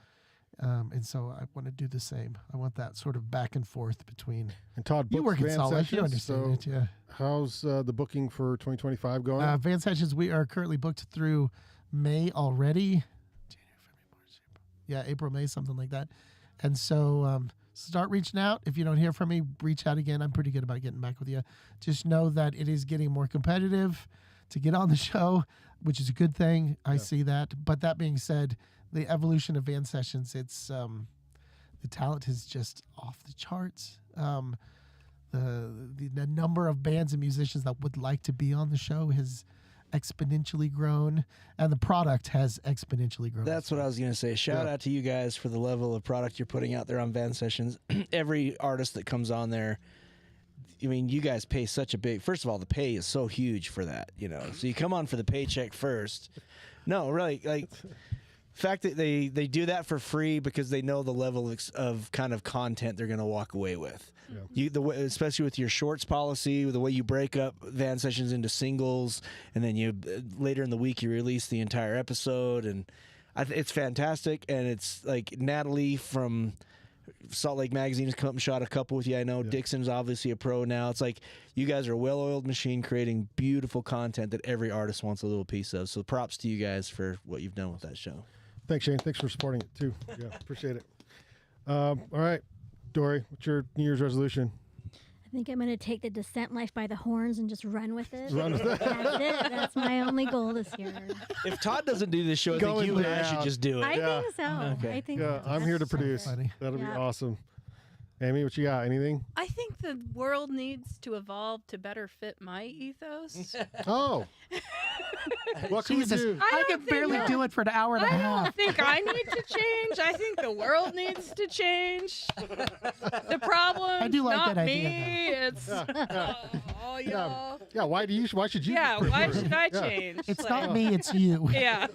Speaker 1: And so I want to do the same. I want that sort of back and forth between.
Speaker 2: And Todd,
Speaker 1: You
Speaker 2: books
Speaker 1: work in
Speaker 2: van
Speaker 1: Salt Lake, you
Speaker 2: sessions,
Speaker 1: understand
Speaker 2: so
Speaker 1: it, yeah.
Speaker 2: how's the booking for 2025 going?
Speaker 1: Van sessions, we are currently booked through May already. January, February, March, April. Yeah, April, May, something like that. And so start reaching out. If you don't hear from me, reach out again. I'm pretty good about getting back with you. Just know that it is getting more competitive to get on the show, which is a good thing. I see that. But that being said, the evolution of van sessions, it's the talent is just off the charts. The number of bands and musicians that would like to be on the show has exponentially grown, and the product has exponentially grown.
Speaker 4: That's what I was going to say. Shout out to you guys for the level of product you're putting out there on Van Sessions. Every artist that comes on there, I mean, you guys pay such a big. First of all, the pay is so huge for that, you know. So you come on for the paycheck first. No, really, like fact that they do that for free because they know the level of kind of content they're going to walk away with.
Speaker 2: Yeah.
Speaker 4: Especially with your shorts policy, the way you break up Van Sessions into singles, and then you later in the week you release the entire episode, and it's fantastic. And it's like Natalie from Salt Lake Magazine has come up and shot a couple with you. I know Dixon's obviously a pro now. It's like you guys are a well-oiled machine creating beautiful content that every artist wants a little piece of. So props to you guys for what you've done with that show.
Speaker 2: Thanks, Shane. Thanks for supporting it too. Yeah, appreciate it. All right, Dory, what's your New Year's resolution?
Speaker 3: I think I'm going to take the Descent Life by the horns and just run with it.
Speaker 2: Run with it.
Speaker 3: That's it. That's my only goal this year.
Speaker 4: If Todd doesn't do this show, I think
Speaker 2: Going
Speaker 4: you and I
Speaker 2: down.
Speaker 4: should just do it.
Speaker 3: I
Speaker 2: Yeah.
Speaker 3: think so.
Speaker 4: Okay.
Speaker 3: I think
Speaker 2: Yeah, I'm here to
Speaker 3: that's
Speaker 2: produce.
Speaker 3: perfect.
Speaker 1: Funny.
Speaker 2: That'll be
Speaker 3: Yeah.
Speaker 2: awesome. Amy, what you got? Anything?
Speaker 5: I think the world needs to evolve to better fit my ethos.
Speaker 2: Oh. What can
Speaker 1: Jesus,
Speaker 2: we do?
Speaker 1: I
Speaker 5: don't
Speaker 1: can
Speaker 5: think
Speaker 1: barely
Speaker 5: that-
Speaker 1: do it for an hour and a
Speaker 5: I
Speaker 1: half.
Speaker 5: don't think I need to change. I think the world needs to change. The problem,
Speaker 1: I do like
Speaker 5: not
Speaker 1: that idea,
Speaker 5: me. It's oh, y'all.
Speaker 2: Yeah, why should you?
Speaker 5: Yeah, why should I
Speaker 2: Yeah.
Speaker 5: change?
Speaker 1: It's
Speaker 5: Like,
Speaker 1: not me, it's you.
Speaker 5: Yeah,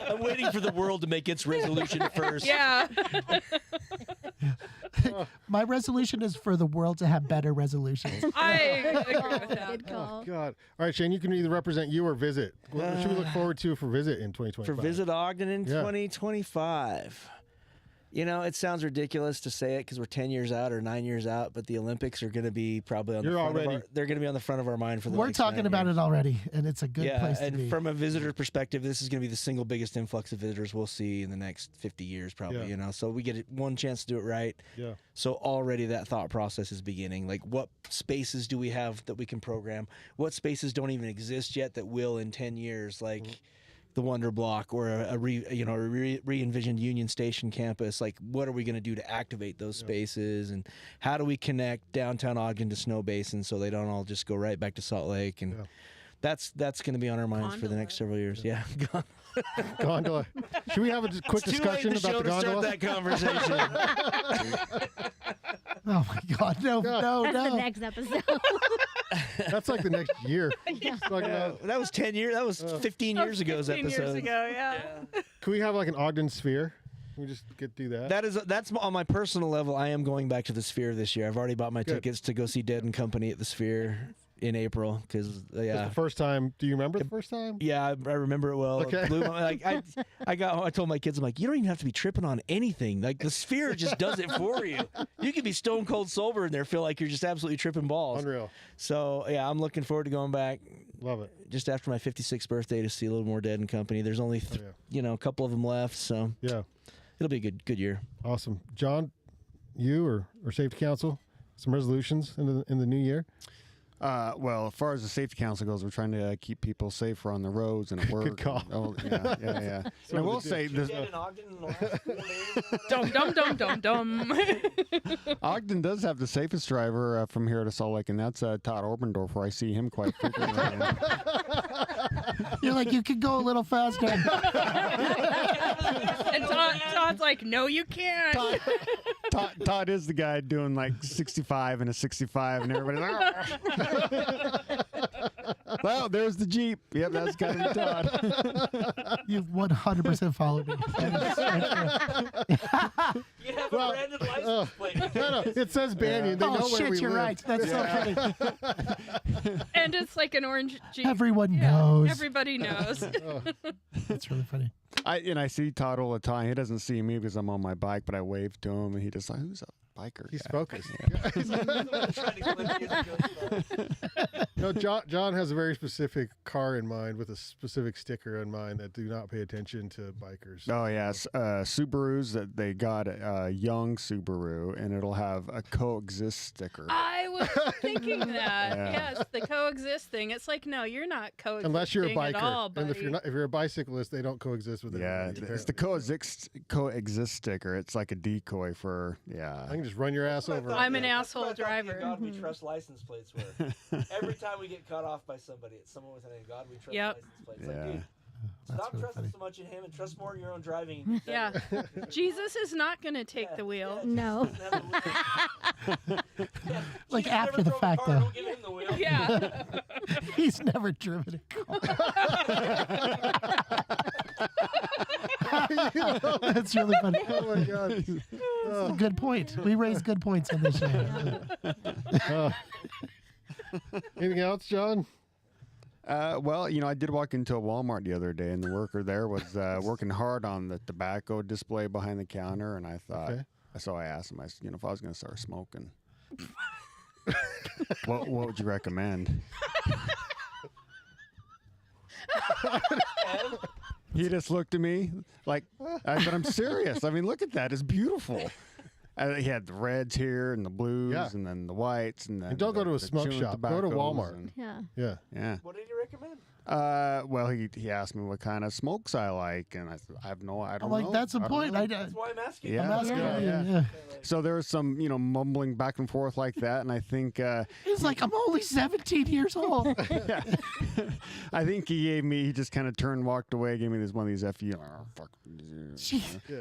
Speaker 4: I'm waiting for the world to make its resolution first.
Speaker 5: yeah.
Speaker 1: My resolution is for the world to have better resolutions.
Speaker 5: I agree with that.
Speaker 3: Good call.
Speaker 2: God. All right, Shane, you can either represent you or Visit. What should we look forward to for Visit in 2025?
Speaker 4: For Visit Ogden in
Speaker 2: Yeah.
Speaker 4: 2025. You know, it sounds ridiculous to say it because we're 10 years out or 9 years out, but the Olympics are going to be probably on the
Speaker 2: You're
Speaker 4: front
Speaker 2: already-
Speaker 4: of our, they're going to be on the front of our mind for the
Speaker 1: We're
Speaker 4: next
Speaker 1: talking
Speaker 4: 9
Speaker 1: about
Speaker 4: years.
Speaker 1: it already, and it's a good
Speaker 4: Yeah,
Speaker 1: place to
Speaker 4: and
Speaker 1: be.
Speaker 4: from a visitor perspective, this is going to be the single biggest influx of visitors we'll see in the next 50 years, probably.
Speaker 2: Yeah.
Speaker 4: You know, so we get one chance to do it right.
Speaker 2: Yeah.
Speaker 4: So already that thought process is beginning. Like, what spaces do we have that we can program? What spaces don't even exist yet that will in 10 years? Like the Wonder Block or a re-envisioned Union Station campus. Like, what are we going to do to activate those spaces? And how do we connect downtown Ogden to Snow Basin so they don't all just go right back to Salt Lake? And that's going to be on our minds for the next several years. Yeah.
Speaker 2: Gondola. Should we have a quick
Speaker 4: It's too late in
Speaker 2: discussion
Speaker 4: the show
Speaker 2: about the
Speaker 4: to
Speaker 2: gondola?
Speaker 4: start that conversation.
Speaker 1: Oh my God, no, no,
Speaker 3: That's the
Speaker 1: no.
Speaker 3: next episode.
Speaker 2: That's like the next year. Talking about-
Speaker 4: That was 10 years. That was 15 years ago's
Speaker 5: 15
Speaker 4: episode.
Speaker 5: years ago, yeah.
Speaker 2: Can we have like an Ogden Sphere? Can we just do that?
Speaker 4: That's on my personal level. I am going back to the Sphere this year. I've already bought my
Speaker 2: Good.
Speaker 4: tickets to go see Dead and Company at the Sphere in April because
Speaker 2: It's the first time. Do you remember the first time?
Speaker 4: Yeah, I remember it well.
Speaker 2: Okay.
Speaker 4: It blew my, like I told my kids, I'm like, you don't even have to be tripping on anything. Like the Sphere just does it for you. You can be stone cold sober in there, feel like you're just absolutely tripping balls.
Speaker 2: Unreal.
Speaker 4: So yeah, I'm looking forward to going back
Speaker 2: Love it.
Speaker 4: just after my 56th birthday to see a little more Dead and Company. There's only a couple of them left, so
Speaker 2: Yeah.
Speaker 4: it'll be a good year.
Speaker 2: Awesome. John, you or Safety Council, some resolutions in the new year?
Speaker 6: Well, as far as the safety council goes, we're trying to keep people safer on the roads and at work.
Speaker 2: Good call.
Speaker 6: Oh, yeah. And I will say, this,
Speaker 5: Dum dum dum dum dum.
Speaker 6: Ogden does have the safest driver from here to Salt Lake, and that's Todd Orbendorfer. I see him quite frequently.
Speaker 1: You're like, you could go a little faster.
Speaker 5: And Todd's like, no, you can't.
Speaker 6: Todd is the guy doing like 65 and a 65, and everybody's like, well, there's the Jeep. Yep, that's got to be Todd.
Speaker 1: You've 100% followed me. That is so true.
Speaker 4: You have
Speaker 2: Well,
Speaker 4: a branded license plate.
Speaker 2: No, it says Banyan. They know
Speaker 1: Oh
Speaker 2: where
Speaker 1: shit,
Speaker 2: we
Speaker 1: you're
Speaker 2: live.
Speaker 1: right. That's so funny.
Speaker 5: And it's like an orange Jeep.
Speaker 1: Everyone
Speaker 5: Yeah,
Speaker 1: knows.
Speaker 5: Everybody knows.
Speaker 1: That's really funny.
Speaker 6: I see Todd all the time. He doesn't see me because I'm on my bike, but I wave to him, and he just like, who's a biker?
Speaker 2: He's
Speaker 6: guy?"
Speaker 2: focused.
Speaker 6: Yeah.
Speaker 2: No, John has a very specific car in mind with a specific sticker in mind that do not pay attention to bikers.
Speaker 6: Oh yes, Subarus that they got a young Subaru, and it'll have a coexist sticker.
Speaker 5: I was thinking that.
Speaker 6: Yeah.
Speaker 5: Yes, the coexist thing. It's like, no, you're not coexisting
Speaker 2: Unless you're a biker,
Speaker 5: at all,
Speaker 2: and
Speaker 5: buddy.
Speaker 2: if you're a bicyclist, they don't coexist with
Speaker 6: Yeah,
Speaker 2: anybody,
Speaker 6: it's the coexist sticker. It's like a decoy for
Speaker 2: I can just run your ass over.
Speaker 5: I'm an asshole driver.
Speaker 4: God we trust license plates were. Every time we get cut off by somebody, it's someone with a name. God we trust
Speaker 5: Yep.
Speaker 4: license plates.
Speaker 6: Yeah.
Speaker 4: Like, dude,
Speaker 1: That's
Speaker 4: stop
Speaker 1: really
Speaker 4: trusting
Speaker 1: funny.
Speaker 4: so much in him and trust more in your own driving.
Speaker 5: Yeah. Jesus is not going to take the wheel.
Speaker 3: No.
Speaker 1: Like after the fact, though.
Speaker 4: Don't give him the wheel.
Speaker 5: Yeah.
Speaker 1: He's never driven a car. That's really funny.
Speaker 2: Oh my god.
Speaker 1: Good point. We raise good points on this show.
Speaker 2: Anything else, John?
Speaker 6: Well, I did walk into a Walmart the other day, and the worker there was working hard on the tobacco display behind the counter, and I thought, so I asked him, if I was going to start smoking, what would you recommend? He just looked at me like, but I'm serious. I mean, look at that. It's beautiful. He had the reds here and the blues
Speaker 2: Yeah.
Speaker 6: and then the whites and then.
Speaker 2: And don't go to a
Speaker 6: the
Speaker 2: smoke
Speaker 6: chewing
Speaker 2: shop. Go to
Speaker 6: tobaccos
Speaker 2: Walmart.
Speaker 6: and-
Speaker 3: Yeah.
Speaker 2: Yeah.
Speaker 6: yeah.
Speaker 4: What did you recommend?
Speaker 6: Well, he asked me what kind of smokes I like, and I said I don't
Speaker 1: I'm like,
Speaker 6: know.
Speaker 1: that's the
Speaker 6: I don't
Speaker 1: point.
Speaker 6: know.
Speaker 4: That's why I'm asking.
Speaker 6: Yeah.
Speaker 1: I'm asking
Speaker 3: Yeah.
Speaker 1: you,
Speaker 2: Yeah.
Speaker 1: yeah.
Speaker 6: So there was some, mumbling back and forth like that, and I think,
Speaker 1: He's like, I'm only 17 years old.
Speaker 6: yeah. I think he just kind of turned, walked away, gave me one of these FU. Fuck.
Speaker 1: Gee,
Speaker 2: Yeah.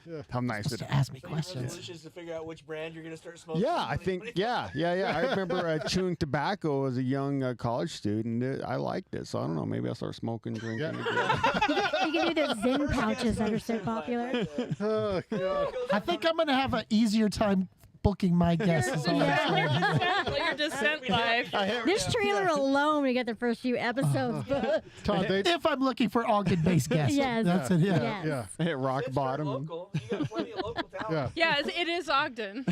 Speaker 2: Yeah.
Speaker 6: How nice
Speaker 1: supposed
Speaker 6: it
Speaker 1: to ask me
Speaker 4: So your
Speaker 1: questions.
Speaker 4: resolution is to figure out which brand you're going to start smoking.
Speaker 6: Yeah, I think, yeah. I remember chewing tobacco as a young college student. I liked it, so I don't know. Maybe I'll start smoking, drinking.
Speaker 2: Yeah.
Speaker 6: again.
Speaker 3: You can do the Zen pouches that are so popular.
Speaker 2: Oh, God.
Speaker 1: I think I'm going to have an easier time booking my guests. is all I'm saying.
Speaker 5: Your descent life.
Speaker 3: This trailer alone, we get the first few episodes booked.
Speaker 2: Todd, they,
Speaker 1: If I'm looking for Ogden-based guests.
Speaker 3: Yes.
Speaker 1: That's it, yeah.
Speaker 3: Yes.
Speaker 2: yeah.
Speaker 6: Hit rock
Speaker 4: Since
Speaker 6: bottom.
Speaker 4: you're local, you got plenty of local talent.
Speaker 2: Yeah.
Speaker 5: Yeah, it is Ogden.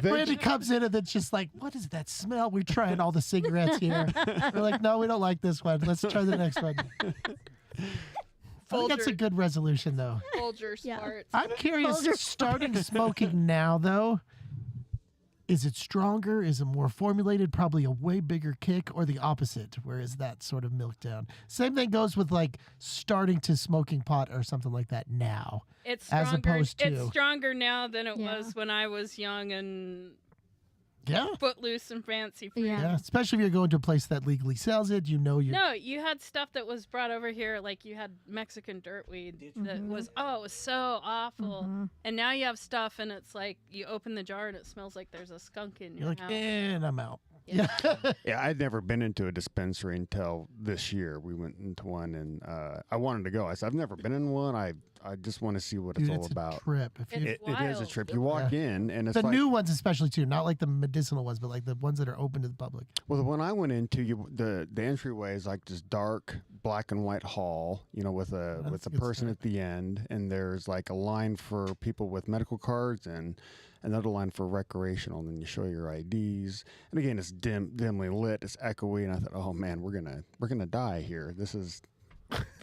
Speaker 1: Brandy comes in and then just like, what is that smell? We're trying all the cigarettes here. We're like, no, we don't like this one. Let's try the next one. I think that's a
Speaker 5: Folger.
Speaker 1: good resolution, though.
Speaker 5: Folgers
Speaker 3: Yeah.
Speaker 5: farts.
Speaker 1: I'm curious,
Speaker 3: Folger.
Speaker 1: starting smoking now, though, is it stronger? Is it more formulated? Probably a way bigger kick, or the opposite, where is that sort of milked down? Same thing goes with like starting to smoking pot or something like that now.
Speaker 5: It's
Speaker 1: as
Speaker 5: stronger.
Speaker 1: opposed to-
Speaker 5: It's stronger now than it
Speaker 3: Yeah.
Speaker 5: was when I was young and
Speaker 1: Yeah.
Speaker 5: footloose and fancy free.
Speaker 3: Yeah.
Speaker 1: Yeah, especially if you're going to a place that legally sells it, you're.
Speaker 5: No, you had stuff that was brought over here, like you had Mexican dirtweed that was it was so awful. And now you have stuff, and it's like you open the jar and it smells like there's a skunk in
Speaker 1: You're
Speaker 5: your
Speaker 1: like,
Speaker 5: house.
Speaker 1: and I'm out.
Speaker 5: Yeah.
Speaker 6: Yeah, I'd never been into a dispensary until this year. We went into one, and I wanted to go. I said, I've never been in one. I just want to see what
Speaker 1: Dude,
Speaker 6: it's all
Speaker 1: it's
Speaker 6: about.
Speaker 1: a trip. If you,
Speaker 5: It's
Speaker 6: It is a
Speaker 5: wild.
Speaker 6: trip. You walk in, and it's
Speaker 1: the
Speaker 6: like,
Speaker 1: new ones, especially too, not like the medicinal ones, but like the ones that are open to the public.
Speaker 6: well, the one I went into, the entryway is like this dark black and white hall, with a
Speaker 1: That's a
Speaker 6: a
Speaker 1: good
Speaker 6: person
Speaker 1: start.
Speaker 6: at the end, and there's like a line for people with medical cards and another line for recreational. And then you show your IDs, and again, it's dimly lit, it's echoey, and I thought, oh man, we're gonna die here. This is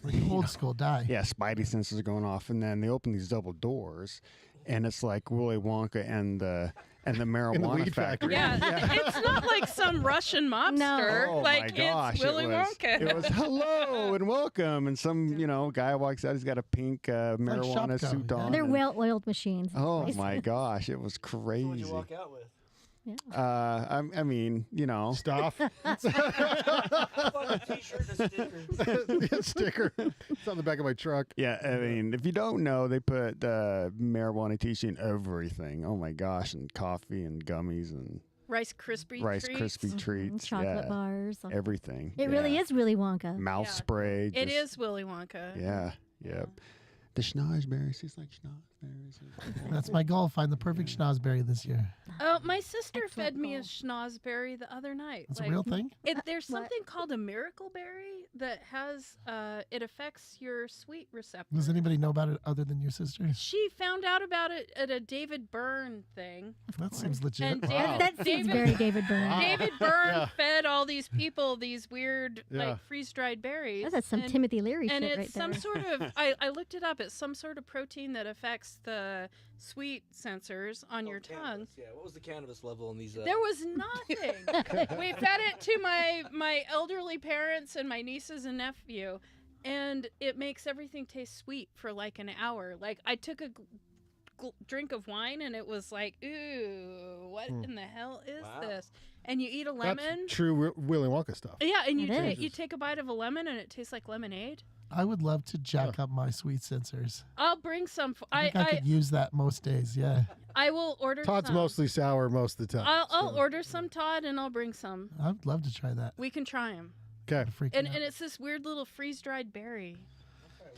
Speaker 1: Like old school die.
Speaker 6: yeah, spidey senses are going off, and then they open these double doors, and it's like Willy Wonka and the marijuana
Speaker 2: weed factory.
Speaker 5: Yeah, it's not like some Russian mobster.
Speaker 6: Oh
Speaker 5: like
Speaker 6: my gosh!
Speaker 5: it's Willy
Speaker 6: it was,
Speaker 5: Wonka.
Speaker 6: It was hello and welcome, and some guy walks out. He's got a pink
Speaker 1: like
Speaker 6: marijuana
Speaker 1: Shopko,
Speaker 6: suit
Speaker 1: yeah.
Speaker 6: on.
Speaker 3: They're
Speaker 6: and-
Speaker 3: well-oiled machines.
Speaker 6: Oh my gosh! It was
Speaker 4: So what'd
Speaker 6: crazy.
Speaker 4: you walk out with?
Speaker 6: I mean,
Speaker 2: Stuff.
Speaker 4: A t-shirt and a sticker.
Speaker 2: Sticker. It's on the back of my truck.
Speaker 6: yeah. I mean, if you don't know, they put marijuana THC in everything. Oh my gosh! And coffee and gummies and
Speaker 5: Rice Krispie
Speaker 6: Rice
Speaker 5: treats.
Speaker 6: Krispie treats.
Speaker 3: Chocolate
Speaker 6: yeah.
Speaker 3: bars.
Speaker 6: Everything.
Speaker 3: It really
Speaker 6: yeah.
Speaker 3: is Willy Wonka.
Speaker 6: Mouth
Speaker 5: Yeah.
Speaker 6: spray.
Speaker 5: It
Speaker 6: just-
Speaker 5: is Willy Wonka.
Speaker 6: Yeah. Yep. The schnozberries. He's like schnozberries.
Speaker 1: That's my goal. Find the perfect schnozberry this year.
Speaker 5: Oh, my sister
Speaker 3: Excellent
Speaker 5: fed me a
Speaker 3: goal.
Speaker 5: schnozberry the other night.
Speaker 1: That's a real thing.
Speaker 5: There's
Speaker 3: What?
Speaker 5: something called a miracle berry that has it affects your sweet receptor.
Speaker 1: Does anybody know about it other than your sister?
Speaker 5: She found out about it at a David Byrne thing.
Speaker 1: That seems legit.
Speaker 5: And
Speaker 2: Wow.
Speaker 3: That seems very David Byrne.
Speaker 2: Wow.
Speaker 5: David Byrne
Speaker 2: Yeah.
Speaker 5: fed all these people these weird
Speaker 2: Yeah.
Speaker 5: like freeze dried berries.
Speaker 3: That's some
Speaker 5: and,
Speaker 3: Timothy Leary
Speaker 5: and
Speaker 3: shit
Speaker 5: it's
Speaker 3: right
Speaker 5: some
Speaker 3: there.
Speaker 5: sort of I looked it up. It's some sort of protein that affects the sweet sensors on your tongue.
Speaker 4: Cannabis, yeah, what was the cannabis level in these?
Speaker 5: There was nothing. We fed it to my elderly parents and my nieces and nephew, and it makes everything taste sweet for like an hour. Like I took a drink of wine and it was like, ooh, what in the hell is
Speaker 4: Wow.
Speaker 5: this? And you eat a
Speaker 2: That's
Speaker 5: lemon.
Speaker 2: true Willy Wonka stuff.
Speaker 5: Yeah, and
Speaker 3: It is.
Speaker 5: you take a bite of a lemon and it tastes like lemonade.
Speaker 1: I would love to jack up my sweet sensors.
Speaker 5: I'll bring some.
Speaker 1: I think I could use that most days. Yeah.
Speaker 5: I will order.
Speaker 2: Todd's
Speaker 5: some.
Speaker 2: mostly sour most of the time.
Speaker 5: I'll
Speaker 2: so-
Speaker 5: order some, Todd, and I'll bring some.
Speaker 1: I'd love to try that.
Speaker 5: We can try them.
Speaker 2: Okay.
Speaker 1: Freaking
Speaker 5: And
Speaker 1: out.
Speaker 5: it's this weird little freeze dried berry.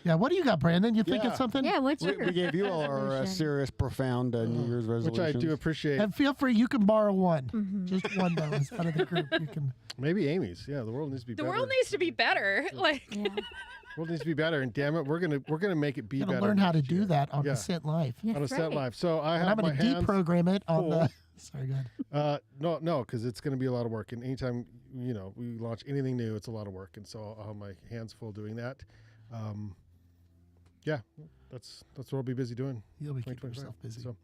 Speaker 1: Yeah, what do you got, Brandon? You think
Speaker 6: Yeah.
Speaker 1: of something?
Speaker 3: Yeah, what's
Speaker 6: We,
Speaker 3: your
Speaker 6: we gave you all our
Speaker 3: resolution?
Speaker 6: serious, profound New Year's
Speaker 2: Which
Speaker 6: resolutions.
Speaker 2: I do appreciate.
Speaker 1: And feel free, you can borrow one.
Speaker 3: Mm-hmm.
Speaker 1: Just one, though, as part of the group. You can.
Speaker 2: Maybe Amy's. Yeah, the world needs to be
Speaker 5: The
Speaker 2: better.
Speaker 5: world needs to be better. Like,
Speaker 3: Yeah.
Speaker 2: The world needs to be better. And damn it, we're gonna make it be
Speaker 1: Gonna
Speaker 2: better.
Speaker 1: learn how to
Speaker 2: next
Speaker 1: do
Speaker 2: year.
Speaker 1: that on
Speaker 2: Yeah.
Speaker 1: the Scent Life.
Speaker 3: That's
Speaker 2: On a set
Speaker 3: right.
Speaker 2: live. So I
Speaker 1: And I'm
Speaker 2: have my
Speaker 1: going to
Speaker 2: hands.
Speaker 1: deprogram it on
Speaker 2: full.
Speaker 1: the. Sorry, go ahead.
Speaker 2: No, because it's going to be a lot of work. And anytime we launch anything new, it's a lot of work. And so I'll have my hands full doing that. Yeah, that's what I'll be busy doing.
Speaker 1: You'll be keeping
Speaker 2: 2025.
Speaker 1: yourself busy.
Speaker 2: So,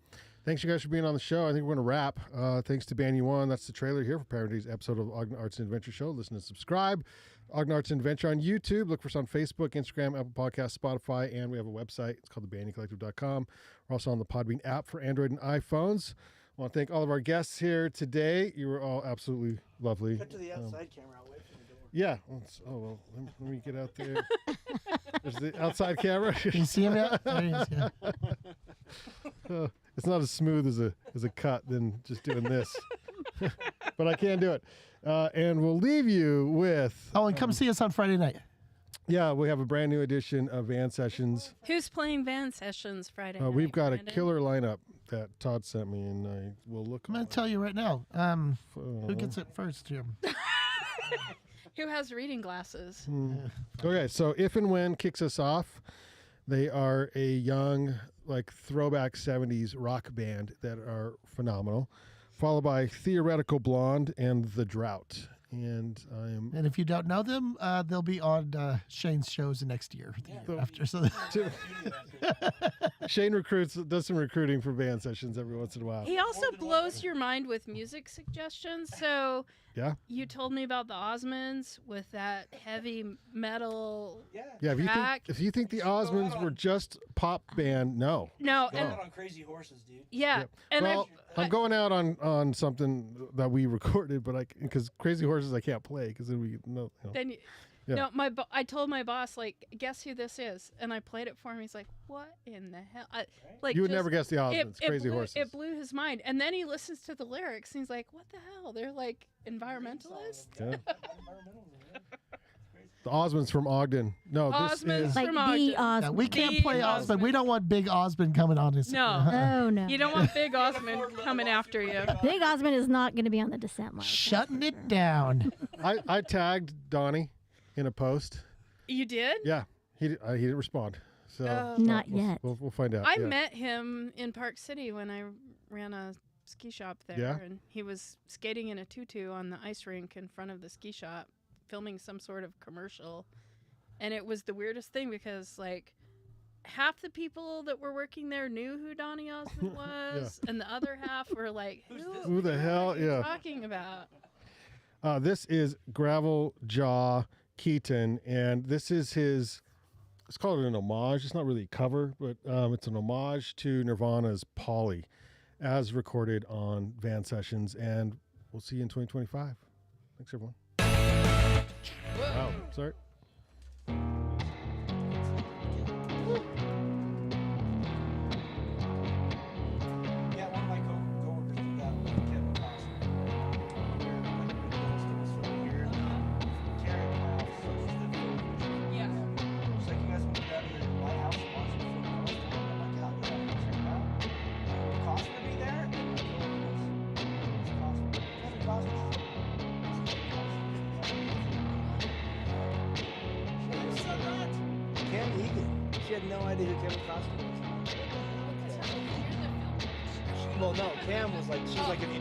Speaker 2: thanks you guys for being on the show. I think we're going to wrap. Thanks to Banyan. That's the trailer here for Parody's episode of Ogden Arts and Adventure Show. Listen and subscribe. Ogden Arts and Adventure on YouTube. Look for us on Facebook, Instagram, Apple Podcasts, Spotify, and we have a website. It's called thebanyancollective.com. We're also on the Podbean app for Android and iPhones. I want to thank all of our guests here today. You were all absolutely lovely.
Speaker 4: Cut to the outside camera away from the door.
Speaker 2: Yeah. Let me get out there. There's the outside camera.
Speaker 1: Can you see him yet? There he is, yeah.
Speaker 2: It's not as smooth as a cut than just doing this. But I can do it. And we'll leave you with...
Speaker 1: Oh, and come see us on Friday night.
Speaker 2: Yeah, we have a brand new edition of Van Sessions.
Speaker 5: Who's playing Van Sessions Friday night?
Speaker 2: We've got
Speaker 5: Brandon?
Speaker 2: a killer lineup that Todd sent me, and I will look.
Speaker 1: I'm going to tell you right now. Who gets it first, Jim?
Speaker 5: Who has reading glasses?
Speaker 2: Okay, so If and When kicks us off. They are a young, like, throwback 70s rock band that are phenomenal, followed by Theoretical Blonde and The Drought. And I am...
Speaker 1: And if you don't know them, they'll be on Shane's shows next year. The year after. So
Speaker 2: Shane does some recruiting for Van Sessions every once in a while.
Speaker 5: He also blows your mind with music suggestions. So
Speaker 2: Yeah?
Speaker 5: you told me about the Osmonds with that heavy metal.
Speaker 2: Yeah,
Speaker 5: track.
Speaker 2: if you think the Osmonds were just pop band, no.
Speaker 5: No,
Speaker 4: Going
Speaker 5: and
Speaker 4: out on Crazy Horses, dude.
Speaker 5: yeah,
Speaker 2: Yep.
Speaker 5: and
Speaker 2: Well, I'm going out on something that we recorded, but because Crazy Horses I can't play because then we know.
Speaker 5: then you,
Speaker 2: Yeah.
Speaker 5: no, I told my boss, like, guess who this is, and I played it for him. He's like, what in the hell? Like,
Speaker 2: You would
Speaker 5: just-
Speaker 2: never guess the Osmonds. Crazy
Speaker 5: blew,
Speaker 2: Horses.
Speaker 5: It blew his mind, and then he listens to the lyrics, and he's like, what the hell? They're like environmentalists.
Speaker 2: Yeah. The Osmonds from Ogden. No, this
Speaker 5: Osmonds
Speaker 2: is
Speaker 3: Like
Speaker 5: from
Speaker 3: the
Speaker 5: Ogden.
Speaker 1: Yeah,
Speaker 3: Osmond.
Speaker 1: we can't
Speaker 5: Big
Speaker 1: play Osmond.
Speaker 5: Osmond.
Speaker 1: We don't want Big Osmond coming on us.
Speaker 5: No.
Speaker 3: Oh, no.
Speaker 5: You don't want Big Osmond coming after you.
Speaker 3: Big Osmond is not going to be on the descent line.
Speaker 1: Shutting it down.
Speaker 2: I tagged Donnie in a post.
Speaker 5: You did?
Speaker 2: Yeah, he didn't respond. So
Speaker 5: Oh.
Speaker 3: Not
Speaker 2: we'll,
Speaker 3: yet.
Speaker 2: We'll find out.
Speaker 5: I
Speaker 2: yeah.
Speaker 5: met him in Park City when I ran a ski shop there,
Speaker 2: Yeah?
Speaker 5: and he was skating in a tutu on the ice rink in front of the ski shop, filming some sort of commercial. And it was the weirdest thing because, like, half the people that were working there knew who Donny Osmond was, and the other half were like,
Speaker 2: Who the hell?
Speaker 5: are you
Speaker 2: Yeah.
Speaker 5: talking about?
Speaker 2: This is Gravel Jaw Keaton, and this is his. Let's call it an homage. It's not really a cover, but it's an homage to Nirvana's "Polly," as recorded on Van Sessions. And we'll see you in 2025. Thanks, everyone. Wow, sorry.
Speaker 4: Yeah, one of my coworkers did that with Kevin Costner.
Speaker 5: Yeah.
Speaker 4: She's like, you guys want to go to my house and watch the film? I'm like, how good? I'm check it out. Costner be there? And I told her, it's Costner. Kevin Costner. She said that. Cam Egan. She had no idea who Kevin Costner was. Well, no, Cam was like, she was like an